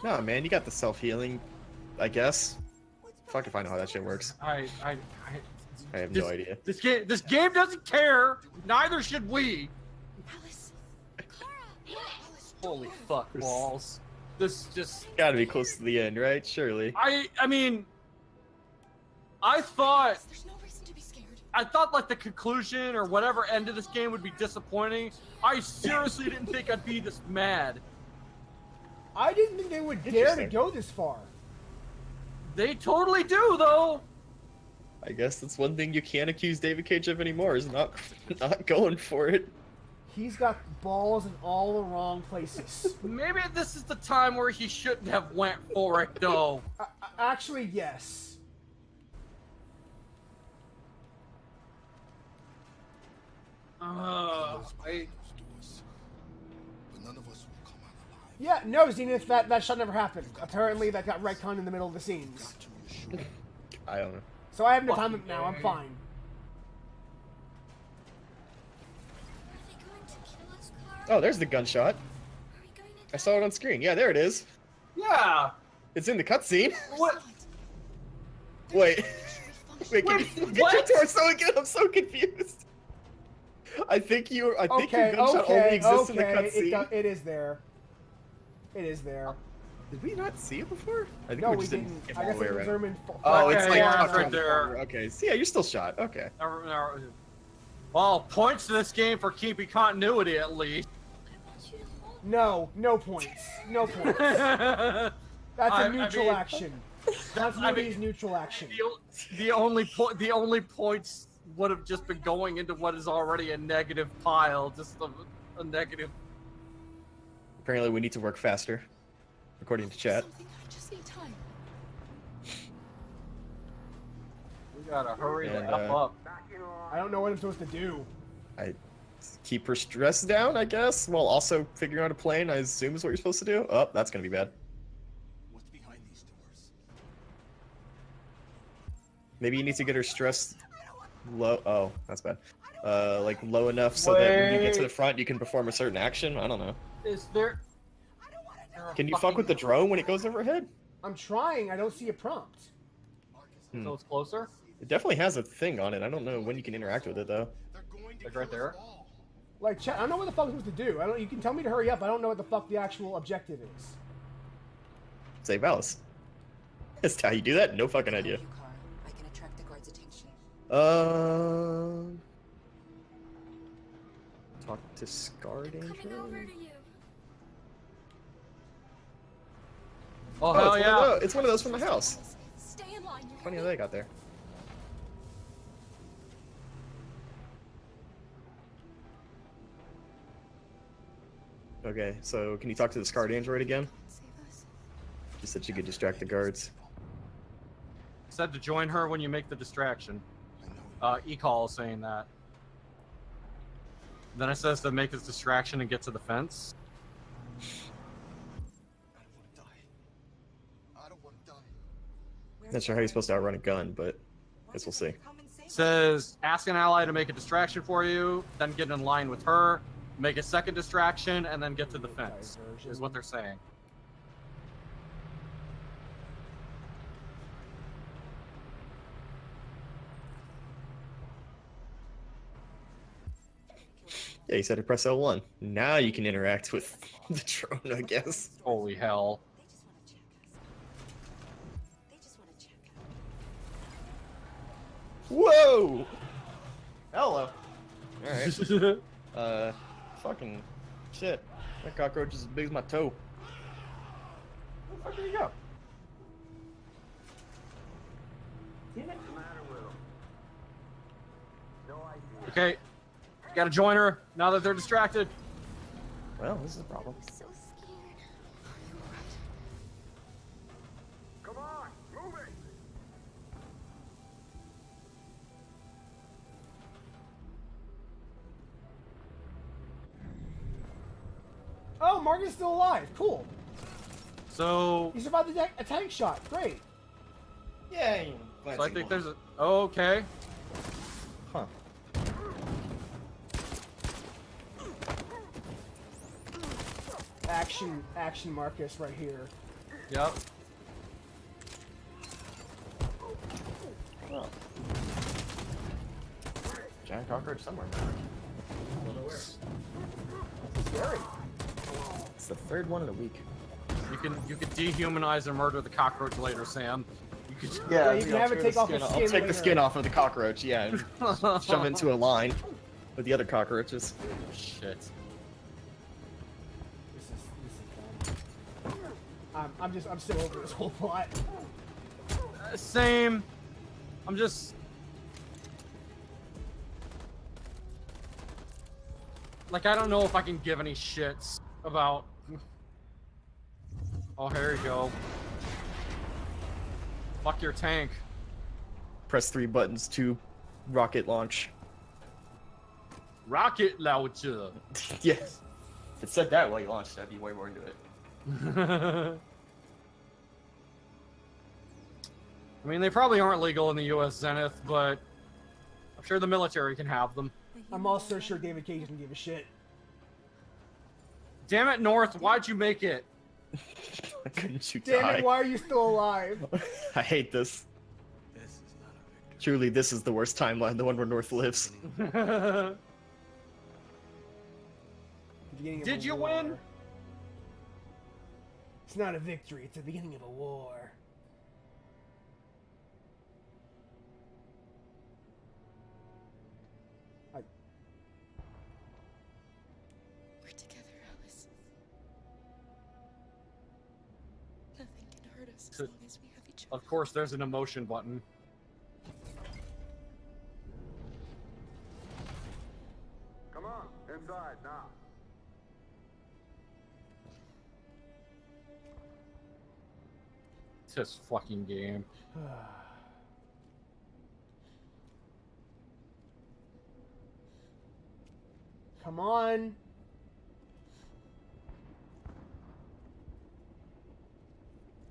No man, you got the self-healing, I guess. Fuck if I know how that shit works. I I have this, no idea. This game doesn't care. Neither should we. Alice. Clara. Alice. Holy fuck balls. This just. Gotta be close to the end, right? Surely. I mean. I thought. There's no reason to be scared. I thought like the conclusion or whatever end of this game would be disappointing. I seriously didn't think I'd be this mad. I didn't think they would dare to Interesting. go this far. They totally do though. I guess that's one thing you can't accuse David Cage of anymore is not going for it. He's got balls in all the wrong places. Maybe this is the time where he shouldn't have went for it though. Actually, yes. But none of us will come out alive. Yeah, no, Zenith, that shot never happened. Apparently, that got retconned in the middle of the scenes. Got to reassure you. I don't know. So I have no time now. I'm fine. Are they going to kill us, Clara? Oh, there's the gunshot. Are we going to I saw it on screen. Yeah, there it is. Yeah. It's in the cutscene. What? Wait. Wait, can Wait, you get what? your torso again? I'm so confused. I think your Okay, gunshot only okay, exists in the okay. cutscene. It is there. It is there. Did we not see it before? I think No, we we just didn't. get I all guess the way it was around. German. Oh, it's Okay, like yeah, tucked it's right around the there. corner. Okay, so yeah, you're still shot. Okay. Well, points to this game for keeping continuity at least. I want you to hold No, no points. No points. That's I a neutral mean- action. That's I mean- movie's neutral action. The only points would have just been going into what is already a negative pile, just a negative. Apparently, we need to work faster. according to chat. Something. I just need time. We gotta hurry the And, F up. I don't know what I'm supposed to do. I keep her stress down, I guess, while also figuring out a plane. I assume is what you're supposed to do. Oh, that's gonna be bad. What's behind these doors? Maybe you need to get her stress low. Oh, that's bad. Like low enough so that when you get to the front, you can perform a certain action. I don't know. Is there? Can you fuck with the drone when it goes overhead? I'm trying. I don't see a prompt. So it's closer. It definitely has a thing on it. I don't know when you can interact with it though. Like right there. Like, chat, I don't know what the fuck I'm supposed to do. I don't. You can tell me to hurry up. I don't know what the fuck the actual objective is. Save Alice. That's how you do that? No fucking idea. You, Kara. I can attract the guard's attention. Talk to Scarred Coming Angel. over to you. Oh, Oh, hell it's yeah! one of those, it's one of those from the house. Stay in line. You're Funny how gonna- they got there. Okay, so can you talk to the Scarred Android again? Save us. Just that you could distract the guards. Said to join her when you make the distraction. I know. E-call is saying that. Then it says to make his distraction and get to the fence. I don't want to die. I don't want to die. Not sure how you're supposed to outrun a gun, but guess we'll see. Says ask an ally to make a distraction for you, then get in line with her, make a second distraction, and then get to the fence. Is what they're saying. Yeah, you said to press L1. Now you can interact with the drone, I guess. Holy hell. They just want to check us. They just want to check us. Whoa! Hello. Alright. Fucking shit. That cockroach is as big as my toe. Where the fuck did he go? Okay, gotta join her now that they're distracted. Well, this is a problem. I'm so scared. Are you alright? Oh, Margaret's still alive. Cool. So, He survived a tank shot. Great. Yeah. so I think there's a. Okay. Huh. Action Marcus right here. Yep. Oh. Giant cockroach somewhere. Don't know where. Scary. It's the third one of the week. You can dehumanize and murder the cockroach later, Sam. You could. Yeah, you can have it take off the I'll skin take the later. skin off of the cockroach, yeah, and shove it into a line with the other cockroaches. Shit. This is dumb. I'm still over this whole plot. Same. I'm just. Like, I don't know if I can give any shits about. Oh, here you go. Fuck your tank. Press 3 buttons to rocket launch. Rocket launcher. Yes. If it said that while you launched, I'd be way more into it. I mean, they probably aren't legal in the U.S. Zenith, but I'm sure the military can have them. I'm also sure David Cage doesn't give a shit. Damn it, North, why'd you make it? Couldn't you Damn die? it, why are you still alive? I hate this. This is not a victory. Truly, this is the worst timeline, the one where North lives. The beginning of Did a you war. win? It's not a victory, it's the beginning of a war. We're together, Alice. Nothing can hurt us as So- long as we have each other. Of course, there's an emotion button. Come on, inside now. This fucking game. Come on.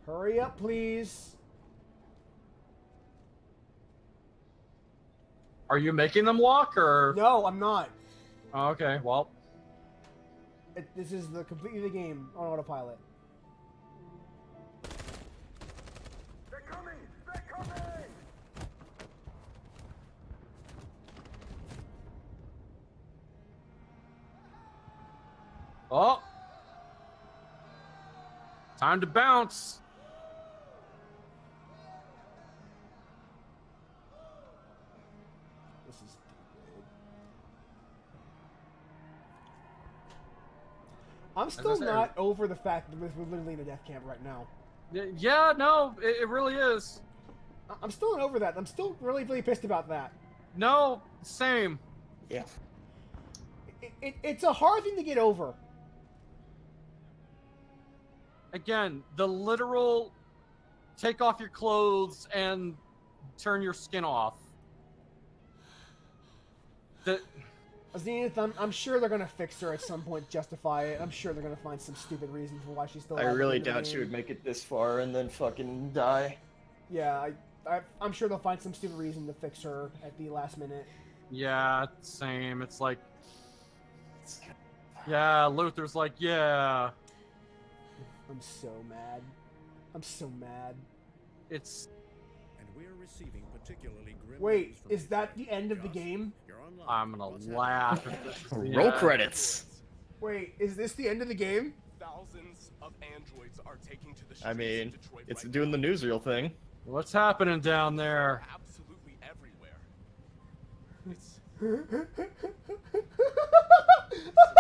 Hurry up, please. Are you making them walk or? No, I'm not. Oh, okay, well. This is completely the game on autopilot. They're coming! They're coming! Oh. Time to bounce. This is stupid. I'm still say, not over the fact that we're literally in a death camp right now. Yeah, no, it really is. I'm still not over that. I'm still really, really pissed about that. No, same. Yeah. It's a hard thing to get over. Again, the literal take off your clothes and turn your skin off. Zenith, I'm sure they're gonna fix her at some point, justify it. I'm sure they're gonna find some stupid reason for why she's still. I alive at the really end of the doubt she game. would make it this far and then fucking die. Yeah, I'm sure they'll find some stupid reason to fix her at the last minute. Yeah, same. It's like, yeah, Luther's like, yeah. I'm so mad. I'm so mad. It's. And we're receiving particularly grim Wait, news from is that the end of the game? You're online. I'm gonna laugh. If this is the Roll end. credits. Wait, is this the end of the game? Thousands of androids are taking to the streets I mean, of Detroit it's right doing the newsreel thing. What's happening down now. there? Absolutely everywhere. It's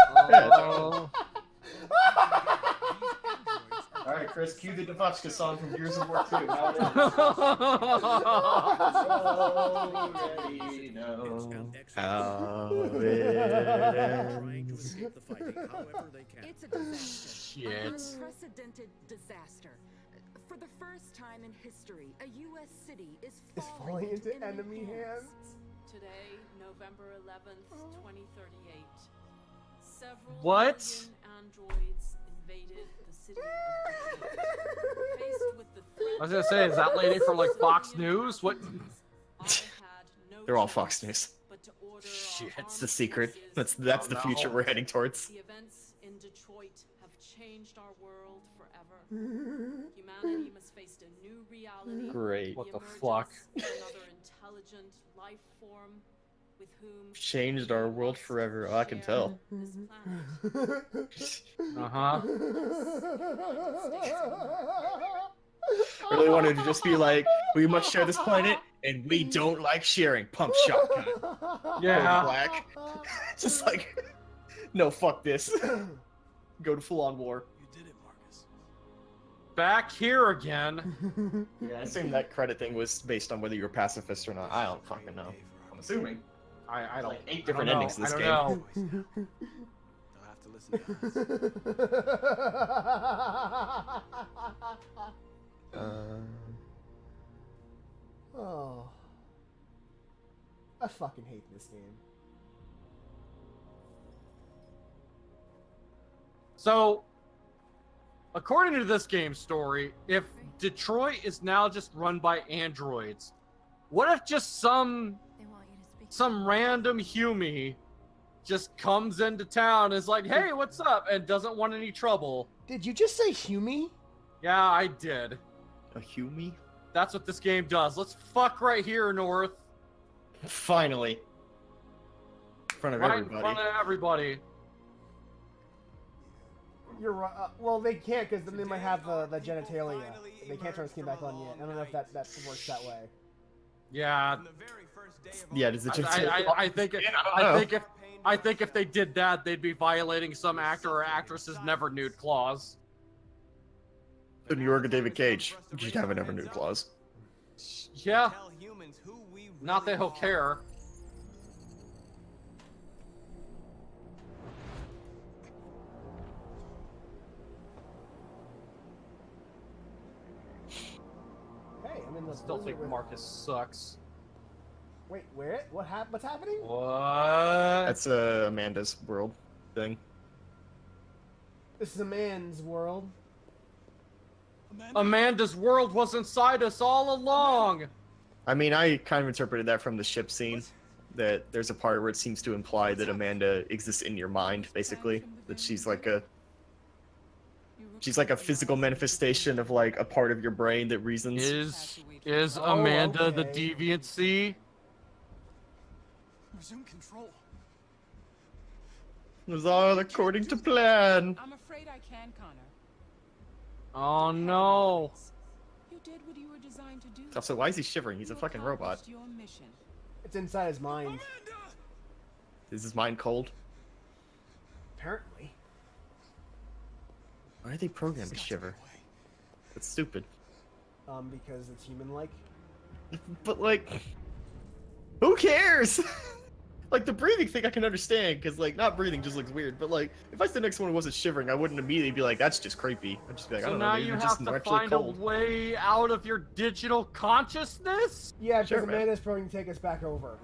Oh. All right, Chris, cue the Devochka song from Gears of War 2. Now it already know how it Trying to ends. escape the fighting however they can. It's a disaster. Shit. An unprecedented disaster. For the first time in history, a U.S. city is falling into enemy hands. Today, November 11th, 2038. Several What? million androids invaded the city of Detroit. Faced with the threat I was gonna say, is that lady from like Fox News? What? I had no They're all choice Fox News. but to order our Shit. It's the armed secret. forces That's Oh, the no. future we're heading towards. The events in Detroit have changed our world forever. Humanity must face a new reality. Great. What the emergence fuck? of another intelligent life form with whom Changed our world forever. Oh, I can tell. this planet. Uh huh. Really wanted to just be like, we must share this planet, and we don't like sharing. Pump shotgun. Yeah. Black. Just like, no, fuck this. Go to full-on war. You did it, Marcus. Back here again. Yeah, I assume that credit thing was based on whether you were pacifist or not. I don't fucking know. I'm assuming. I don't. Like 8 I different don't endings to know. this I game. don't know. They'll have to listen to us. Oh. I fucking hate this game. So, according to this game story, if Detroit is now just run by androids, what if just some random Huey just comes into town and is like, hey, what's up? And doesn't want any trouble. Did you just say Huey? Yeah, I did. A Huey? That's what this game does. Let's fuck right here, North. Finally. In front of Right everybody. in front of everybody. You're right. Well, they can't because then they might have the genitalia. They can't turn the skin back on yet. I don't know if that works that way. Yeah. On the very first day of Yeah, does it just I think if they did that, they'd be violating some actor or actress's never nude clause. Then you work with David Cage. You should have a never nude clause. Yeah. Tell humans who we Not that he'll care. still think Marcus sucks. Wait, where? What's happening? What? That's Amanda's world thing. This is a man's world. Amanda's world was inside us all along. I mean, I kind of interpreted that from the ship scene. That there's a part where it seems to imply that Amanda exists in your mind, basically. That she's like a physical manifestation of like a part of your brain that reasons. Is Amanda the deviancy? Resume control. It was all according to plan. I'm afraid I can, Connor. Oh no. You did what you were designed to do. Also, why is he shivering? He's a fucking robot. Your mission. It's inside his mind. Is his mind cold? Apparently. Why are they programmed to shiver? That's stupid. Because it's human-like. But like, who cares? Like the breathing thing I can understand, because like not breathing just looks weird. But like, if I stood next to one who wasn't shivering, I wouldn't immediately be like, that's just creepy. I'd just be like, I So don't know, now maybe you you're have just to actually find a cold. way out of your digital consciousness? Yeah, because Sure, man. Amanda's going to take us back over.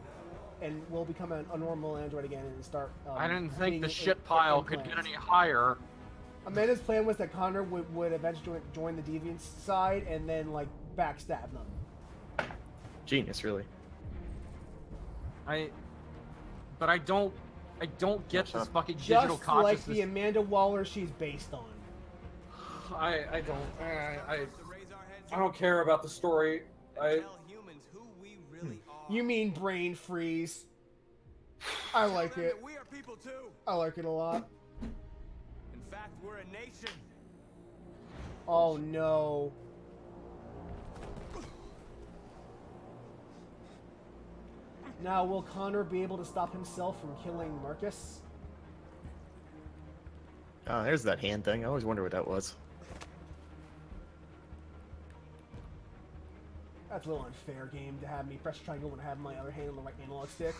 And we'll become a normal android again and start... I didn't think being the shit pile could get any higher. Amanda's plan was that Connor would eventually join the Deviant side and then, like, backstab them. Genius, really. But I don't get this fucking digital Just like consciousness. the Amanda Waller she's based on. I don't care about the story. You mean brain freeze? I like it. We are people too. I like it a lot. In fact, we're a nation. Oh no. Now, will Connor be able to stop himself from killing Marcus? Oh, there's that hand thing. I always wonder what that was. That's a little unfair game to have me press triangle when I have my other hand on the right analog stick.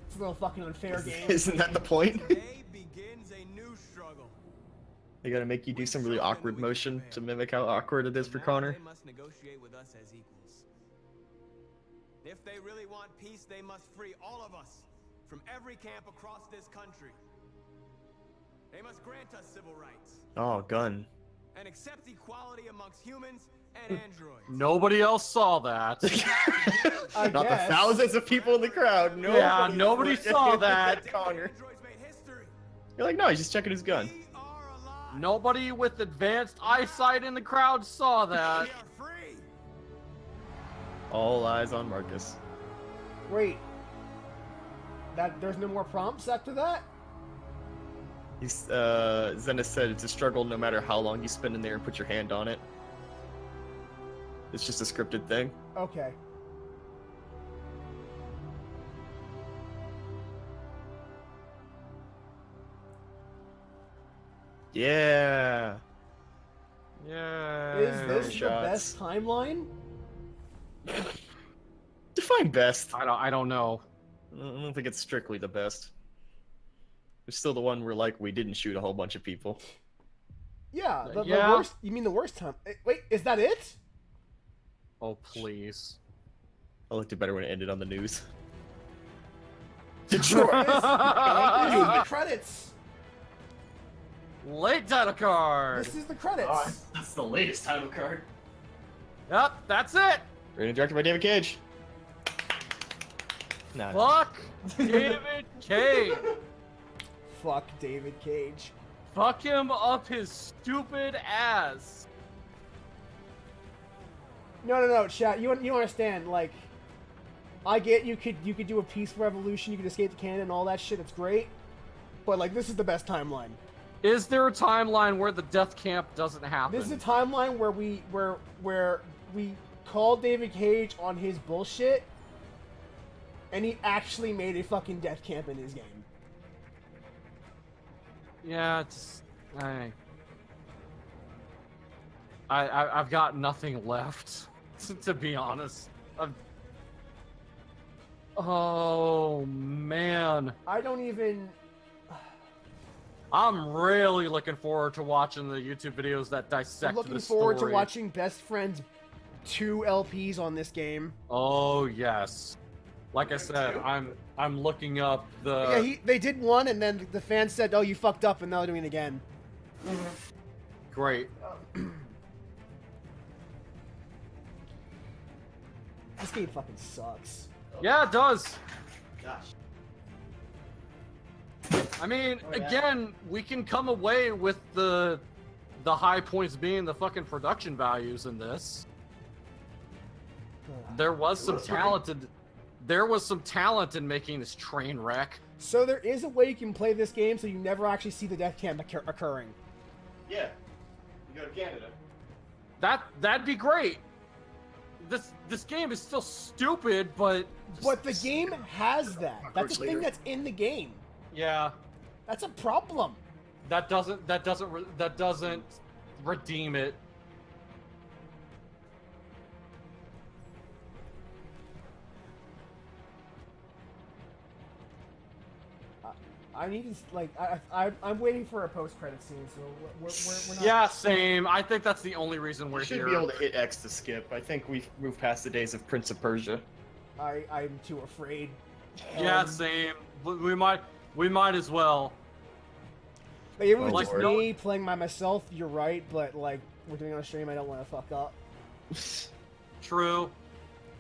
It's a little fucking unfair game. Isn't that the point? Today begins a new struggle. They gotta make you do some really awkward motion to mimic how awkward it is for Connor. They must negotiate with us as equals. If they really want peace, they must free all of us from every camp across this country. They must grant us civil rights Oh, gun. and accept equality amongst humans and androids. Nobody else saw that. I Not the guess. thousands of people in the crowd. Nobody saw that. Connor. You're like, no, he's just checking his gun. Nobody with advanced eyesight in the crowd saw that. All eyes on Marcus. Wait. There's no more prompts after that? He's, Zenith said it's a struggle no matter how long you spend in there and put your hand on it. It's just a scripted thing. Okay. Yeah. Yeah. Is this the shots. best timeline? Define best. I don't know. I don't think it's strictly the best. It's still the one where like we didn't shoot a whole bunch of people. Yeah, the Yeah. worst. You mean the worst time? Wait, is that it? Oh please. I liked it better when it ended on the news. This is the credits. Late title card. This is the credits. That's the latest title card. Yep, that's it. Written and directed by David Cage. No. Fuck David Cage. Fuck David Cage. Fuck him up his stupid ass. No, chat. You don't understand. Like, I get you could do a peaceful revolution. You could escape the cannon and all that shit. It's great. But like, this is the best timeline. Is there a timeline where the death camp doesn't happen? This is a timeline where we called David Cage on his bullshit, and he actually made a fucking death camp in his game. Yeah, it's I've got nothing left, to be honest. Oh man, I don't even. I'm really looking forward to watching the YouTube videos that dissect I'm looking this forward story. to watching best friends 2 LPs on this game. Oh yes. Like I said, I'm looking up the. Yeah, they did one, and then the fans said, "Oh, you fucked up," and now they're doing it again. Great. This game fucking sucks. Yeah, it does. Gosh. I mean, Oh, yeah. again, we can come away with the high points being the fucking production values in this. There was some talent in making this train wreck. So there is a way you can play this game so you never actually see the death cam occurring. Yeah. You go to Canada. That'd be great. This game is still stupid, but the game has that. That's the thing that's in the game. Yeah. That's a problem. That doesn't redeem it. I need to like I'm waiting for a post-credit scene, so we're not. Yeah, same. I think that's the only reason we're We should here. be able to hit X to skip. I think we've moved past the days of Prince of Persia. I'm too afraid. Yeah, same. We might as well. Like, it was Like, just no- me playing by myself. You're right, but like we're doing it on a stream, I don't want to fuck up. True.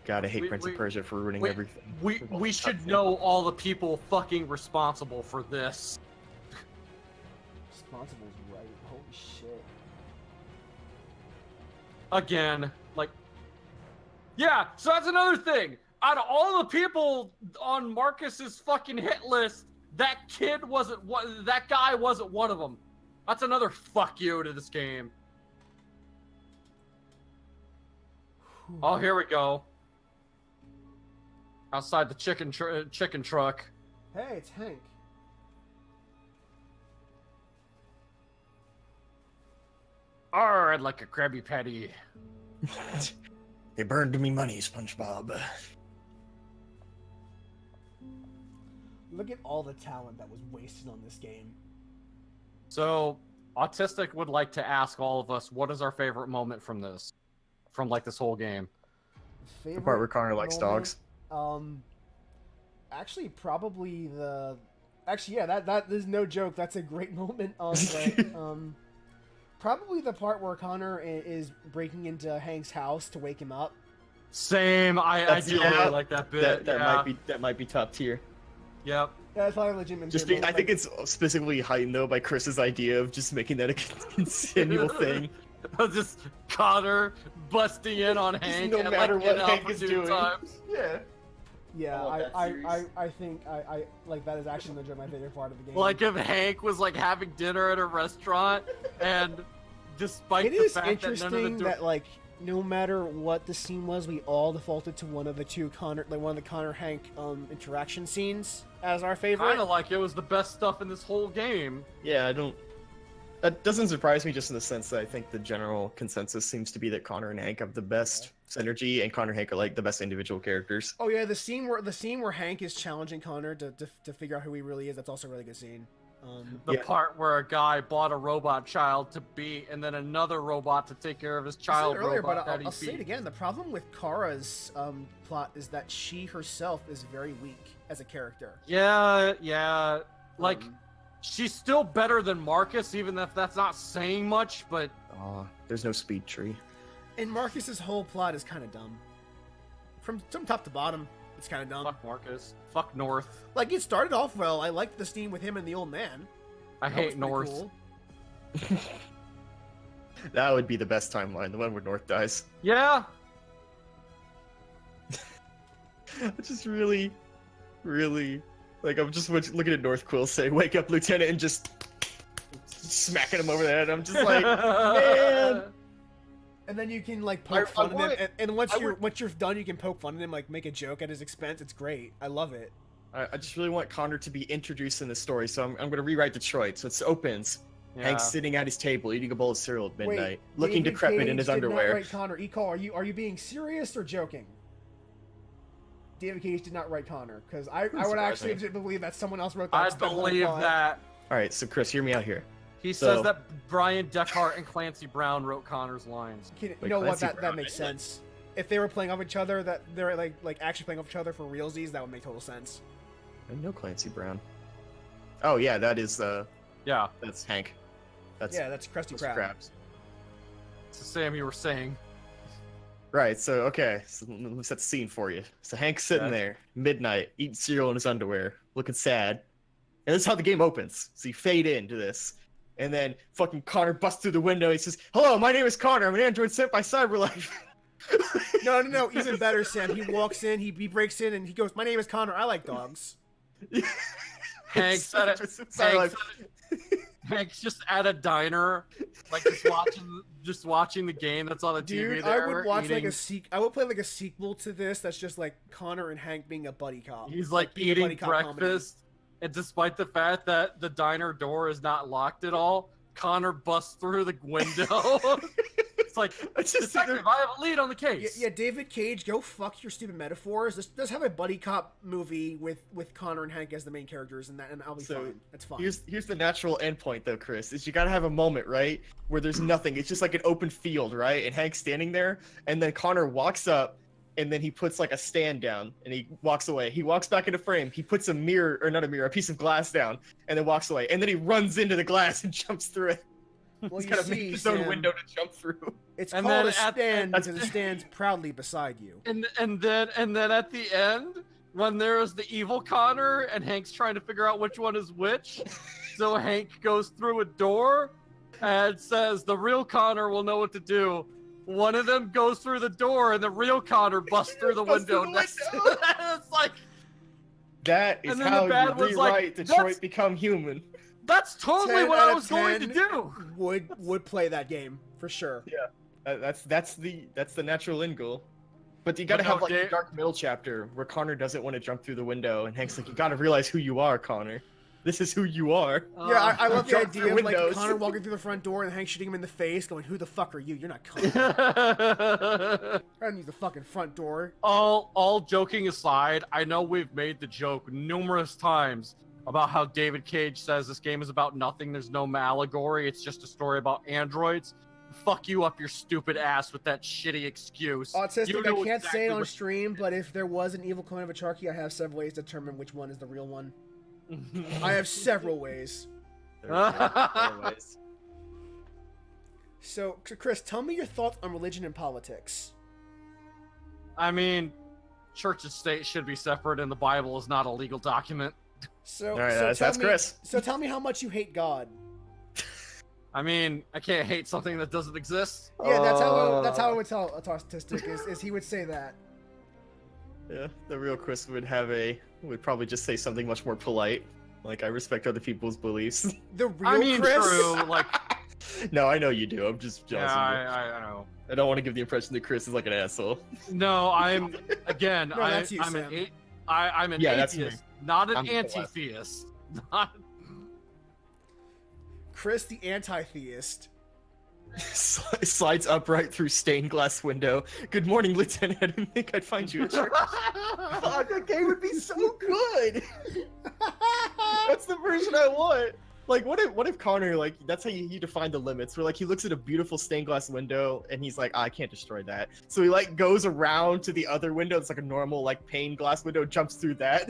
Gotta hate We- Prince we- of Persia for ruining we- everything. We should know all the people fucking responsible for this. Responsible's right. Holy shit. Again, like, yeah. So that's another thing. Out of all the people on Marcus's fucking hit list, that guy wasn't one of them. That's another fuck you to this game. Oh, here we go. Outside the chicken truck. Hey, it's Hank. Arr, I'd like a Krabby Patty. They burned me money, SpongeBob. Look at all the talent that was wasted on this game. So, Autistic would like to ask all of us, what is our favorite moment from this? From, like, this whole game? The part where Connor likes dogs. Actually, probably the... Actually, yeah, that is no joke. That's a great moment. But, probably the part where Connor is breaking into Hank's house to wake him up. Same. I do really like that bit. That might be top tier. Yep. Yeah, that's probably a legitimate. Just I think it's specifically heightened though by Chris's idea of just making that a continual thing. Just Connor busting in on Just Hank no and matter like what getting Hank off is a few doing. times. Yeah. Yeah, I love that series. I think I like that is actually my favorite part of the game. Like if Hank was like having dinner at a restaurant and despite It the is fact interesting that none of the that like no matter what the scene was, we all defaulted to one of the two Connor, like one of the Connor Hank interaction scenes as our favorite. kind of like it was the best stuff in this whole game. Yeah, that doesn't surprise me just in the sense that I think the general consensus seems to be that Connor and Hank have the best synergy, and Connor and Hank are like the best individual characters. Oh yeah, the scene where Hank is challenging Connor to figure out who he really is. That's also a really good scene. The part where a guy bought a robot child to beat, and then another robot to take care of his I child said it earlier, robot but that he I'll say it beat. again. The problem with Kara's plot is that she herself is very weak as a character. Yeah. Like, she's still better than Marcus, even if that's not saying much, but... There's no speed tree. And Marcus's whole plot is kind of dumb. From top to bottom, it's kind of dumb. Fuck Marcus. Fuck North. Like, it started off well. I liked the scene with him and the old man. I That was hate pretty North. cool. That would be the best timeline, the one where North dies. Yeah. It's just really, like I'm just looking at North Quill say, "Wake up, Lieutenant," and just smacking him over the head. I'm just like, man. And then you can like poke I fun want at him, it. and once you're done, you can poke fun at him, like make a joke at his expense. It's great. I love it. I just really want Connor to be introduced in the story, so I'm going to rewrite Detroit. So it opens. Yeah. Hank's sitting at his table eating a bowl of cereal at midnight, Wait, looking David decrepit Cage in his did underwear. Not write Connor. Ecall, are you being serious or joking? David Cage did not write Connor, because I would actually surprising. believe that someone else wrote that. I instead of believe Connor. that. All right, so Chris, hear me out here. He So- says that Brian Deckhart and Clancy Brown wrote Connor's lines. You Wait, know what? Clancy That Brown, makes isn't it? sense. if they were playing off each other, that they're like actually playing off each other for realsies, that would make total sense. I know Clancy Brown. Oh yeah, that is Yeah, that's Hank. That's Krusty Krab. it's the Sam you were saying. Right. So okay, so let me set the scene for you. So Hank's sitting there, midnight, eating cereal in his underwear, looking sad, and this is how the game opens. So you fade into this. And then fucking Connor busts through the window. He says, "Hello, my name is Connor. I'm an android sent by CyberLife." No. Even better, Sam. He walks in, he breaks in, and he goes, "My name is Connor. I like dogs." Hank's just at a diner, like just watching the game that's on the TV. Dude, there, I would watch eating. I would play like a sequel to this. That's just like Connor and Hank being a buddy cop. He's like being a eating buddy cop comedy. breakfast, and despite the fact that the diner door is not locked at all, Connor busts through the window. It's like, detective, I have a lead on the case. Yeah, David Cage, go fuck your stupid metaphors. Let's have a buddy cop movie with Connor and Hank as the main characters, and I'll be fine. That's fine. Here's the natural endpoint though, Chris. Is you gotta have a moment, right, where there's nothing. It's just like an open field, right? And Hank's standing there, and then Connor walks up, and then he puts like a stand down, and he walks away. He walks back into frame. He puts a mirror, or not a mirror, a piece of glass down, and then walks away. And then he runs into the glass and jumps through it. Well, He's you gotta see, make his own Sam, window to jump through. It's And called then a stand that's- because it stands proudly beside you. And then at the end, when there is the evil Connor and Hank's trying to figure out which one is which, so Hank goes through a door and says the real Connor will know what to do. One of them goes through the door and the real Connor busts through the window. It's like that is and then how the bad you one's rewrite like, Detroit "That's- Become Human. That's totally 10 what out I of was going to 10 do. Would play that game for sure. Yeah, that's the natural end goal. But you gotta But no, have like a Dave- dark middle chapter where Connor doesn't want to jump through the window, and Hank's like, "You gotta realize who you are, Connor. This is who you are." Yeah, I love the Jump idea through of like windows. Connor walking through the front door and Hank shooting him in the face, going, "Who the fuck are you? You're not Connor." I don't use the fucking front door. All joking aside, I know we've made the joke numerous times about how David Cage says this game is about nothing. There's no allegory. It's just a story about androids. Fuck you up your stupid ass with that shitty excuse. Autistic, You know I can't exactly say it on what- stream, but if there was an evil clone of a Charky, I have several ways to determine which one is the real one. I have several ways. So, Chris, tell me your thoughts on religion and politics. I mean, church and state should be separate, and the Bible is not a legal document. So, All right, so that's tell me, Chris. So tell me how much you hate God. I mean, I can't hate something that doesn't exist. Yeah, that's how I would tell a autistic is he would say that. Yeah, the real Chris would probably just say something much more polite, like I respect other people's beliefs. The real I mean, Chris. true. Like, No, I know you do. I'm just jealous. yeah, of you. I know. I don't want to give the impression that Chris is like an asshole. No, I'm again. No, that's you, I'm Sam. I'm an Yeah, that's me. atheist, not an I'm the left. anti-theist. Not. Chris, the anti-theist. Slides upright through stained glass window. Good morning, Lieutenant. I didn't think I'd find you at church. God, that game would be so good. That's the version I want. Like, what if Connor, like, that's how you define the limits, where, like, he looks at a beautiful stained glass window, and he's like, I can't destroy that. So he, like, goes around to the other window, it's like a normal, like, pane glass window, jumps through that.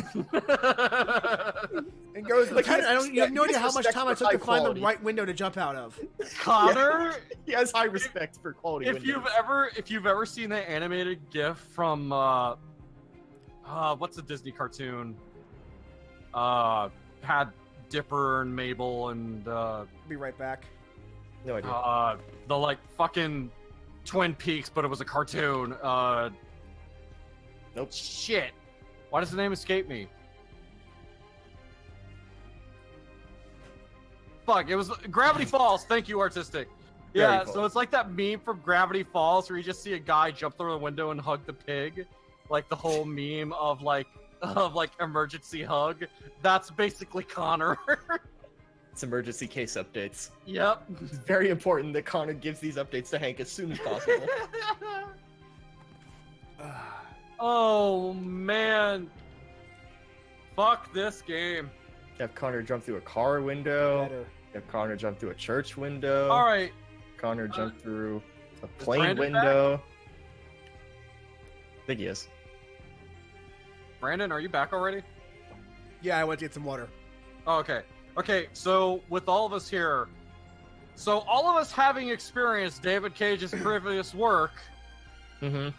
And goes, Like, Lieutenant, you have no he has idea how much respect time I for took to high find the quality. right window to jump out of. Connor, He has high respect for quality if windows. you've ever seen that animated GIF from what's the Disney cartoon? Had Dipper and Mabel and Be right back. No idea. the like fucking Twin Peaks, but it was a cartoon. Nope. Shit. Why does the name escape me? Fuck, it was Gravity Falls. Thank you, Artistic. Yeah, Gravity so Falls. it's like that meme from Gravity Falls where you just see a guy jump through the window and hug the pig. Like the whole meme of like emergency hug. That's basically Connor. It's emergency case updates. Yep. It's very important that Connor gives these updates to Hank as soon as possible. Oh man. Fuck this game. Have Connor jump through a car window. Better. Have Connor jump through a church window. All right. Connor jump through a plane Brandon window. I think he is. Brandon, are you back already? Yeah, I went to get some water. Oh, okay. Okay, so with all of us here, so all of us having experienced David Cage's previous work, Mm-hmm.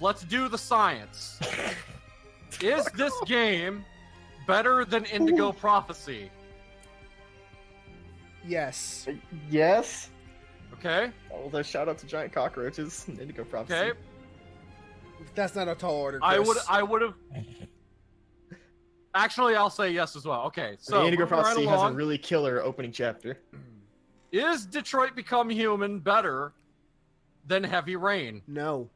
let's do the science. Is this game better than Indigo Prophecy? Yes. Yes. Okay. Although shout out to giant cockroaches, and Indigo Prophecy. Okay. That's not a tall order, Chris. I would have. Actually, I'll say yes as well. Okay, so the Indigo moving right Prophecy has a along, really killer opening chapter. is Detroit Become Human better than Heavy Rain? No.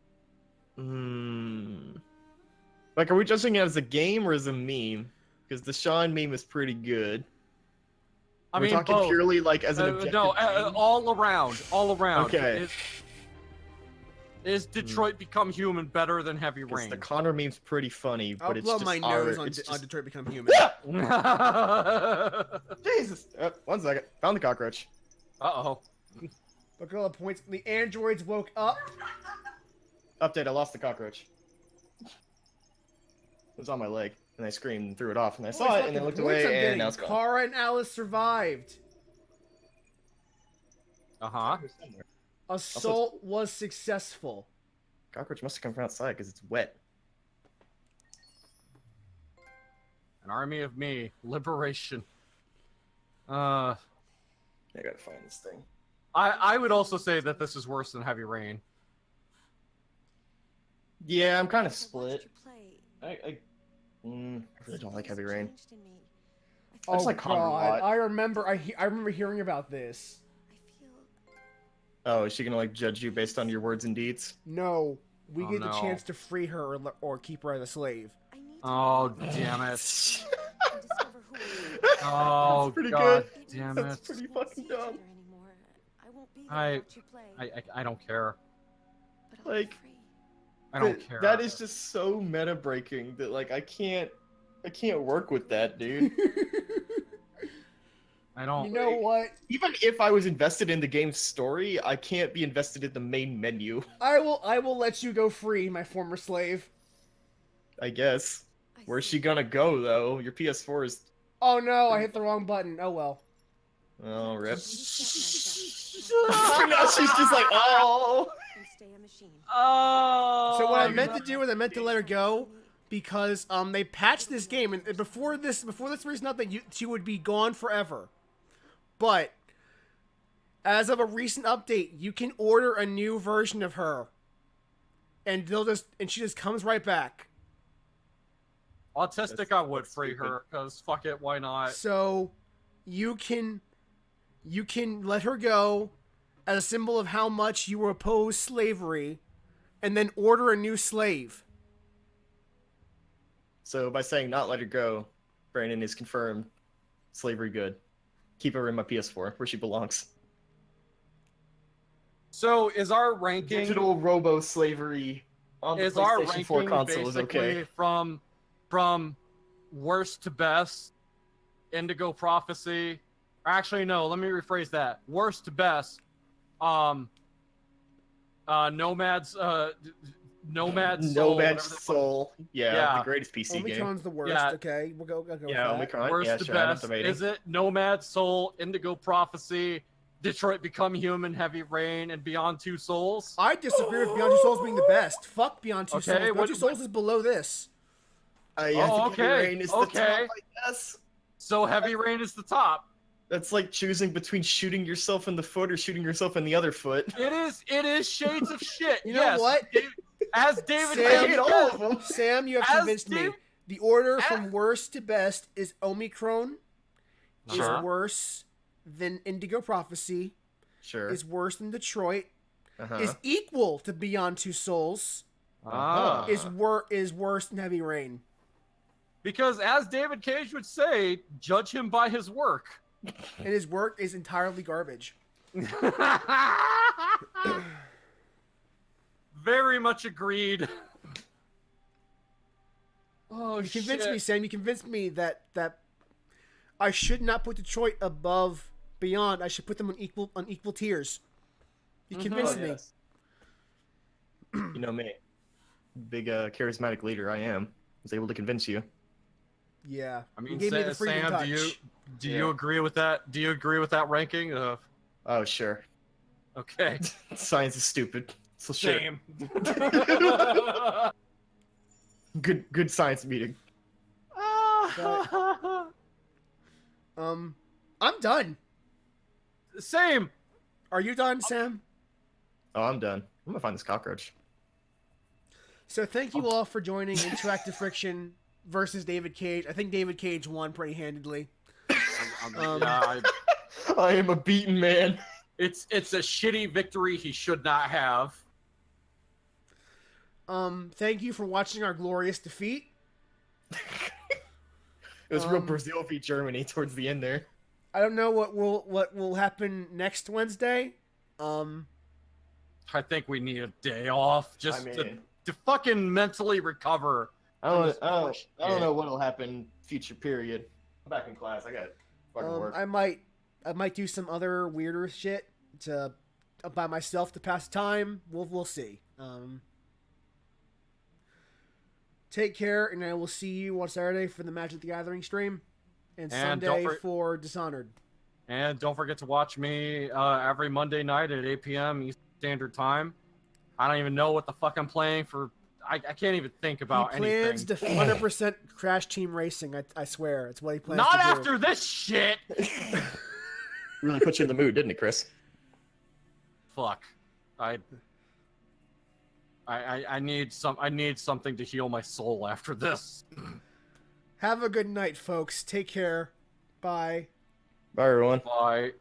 Like, are we judging it as a game or as a meme? Because the Sean meme is pretty good. I We're mean, talking both. purely like as an objective. No, game? all around. Okay. Is Detroit Become Human better than Heavy 'Cause Rain? the Connor meme's pretty funny, I'll but it's blow just my nose on, it's just... on Detroit Become Human. Jesus! 1 second. Found the cockroach. Uh-oh. Bakula points. The androids woke up. Update, I lost the cockroach. It was on my leg, and I screamed and threw it off, and I saw it, and then looked away, and now it's gone. Kara and Alice survived. Uh-huh. Assault was successful. Cockroach must have come from outside, because it's wet. An army of me. Liberation. I gotta find this thing. I would also say that this is worse than Heavy Rain. Yeah, I'm kind of split. I really don't like Heavy Rain. I Oh just like Connor a god, lot. I remember hearing about this. Oh, is she gonna like judge you based on your words and deeds? No, we Oh, get the no. chance to free her or keep her as a slave. Oh, damn it. Oh, pretty god good. damn That's it. pretty fucking dumb. I don't care. Like, I don't care. That is just so meta breaking that like I can't work with that, dude. I don't. You know what? Even if I was invested in the game's story, I can't be invested in the main menu. I will let you go free, my former slave. I guess. Where's she gonna go though? Your PS4 is. Oh no, I hit the wrong button. Oh well. Oh, rip. Now she's just like, oh. Oh. So what I meant to do is I meant to let her go because they patched this game and before this recent update she would be gone forever. But as of a recent update, you can order a new version of her. And she just comes right back. Autistic, I would free her, because fuck it, why not? So you can let her go as a symbol of how much you oppose slavery and then order a new slave. So by saying not let her go, Brandon is confirmed. Slavery good. Keep her in my PS4 where she belongs. So is our ranking Digital robo slavery on the is our PlayStation ranking 4 console is basically okay. from worst to best? Indigo Prophecy. Actually, no. Let me rephrase that. Worst to best. Nomad's Soul. Yeah, the greatest PC game. Omicron's the worst. Yeah. Okay, we'll go with Yeah, that. Omicron. Worst Yeah, to sure, I'm best. debating. Is it Nomad Soul, Indigo Prophecy, Detroit Become Human, Heavy Rain, and Beyond Two Souls? I disagree with Beyond Two Souls being the best. Fuck Beyond Two Okay, Souls. Beyond what- Two Souls is below this. I think okay. Heavy Rain is the Okay. top, I guess. So Heavy Rain is the top. That's like choosing between shooting yourself in the foot or shooting yourself in the other foot. It is shades of shit. You Yes. know what? As David Sam, Cage all of them. Sam, you have As convinced me. Dave- The order from worst to best is Omicron Uh-huh. is worse than Indigo Prophecy, Sure. is worse than Detroit, Uh-huh. is equal to Beyond Two Souls, Ah. is worse than Heavy Rain. Because as David Cage would say, judge him by his work. And his work is entirely garbage. Very much agreed. Oh, You convinced shit. me, Sam. You convinced me that I should not put Detroit above Beyond. I should put them on equal tiers. You convinced me. You know me. charismatic leader I am, was able to convince you. Yeah. I mean, you gave me the freedom Sam, touch. do you agree with that? Do you agree with that ranking? Oh, sure. Okay. Science is stupid. So sure. Same. Good science meeting. I'm done. Same. Are you done, Sam? Oh, I'm done. I'm gonna find this cockroach. So thank you all for joining Interactive Friction versus David Cage. I think David Cage won pretty handedly. I am a beaten man. It's a shitty victory he should not have. Thank you for watching our glorious defeat. It was real Brazil v Germany towards the end there. I don't know what will happen next Wednesday. I think we need a day off just to fucking mentally recover. I don't know what'll happen future period. I'm back in class. I got fucking work. I might do some other weirder shit by myself to pass time. We'll see. Take care, and I will see you on Saturday for the Magic the Gathering stream, and Sunday for Dishonored. And don't forget to watch me every Monday night at 8 p.m. Eastern Standard Time. I don't even know what the fuck I'm playing for. I can't even think about anything. He plans to 100% Crash Team Racing. I swear, it's what he plans Not to do. Not after this shit. Really put you in the mood, didn't it, Chris? Fuck. I need something to heal my soul after this. Have a good night, folks. Take care. Bye. Bye, everyone. Bye.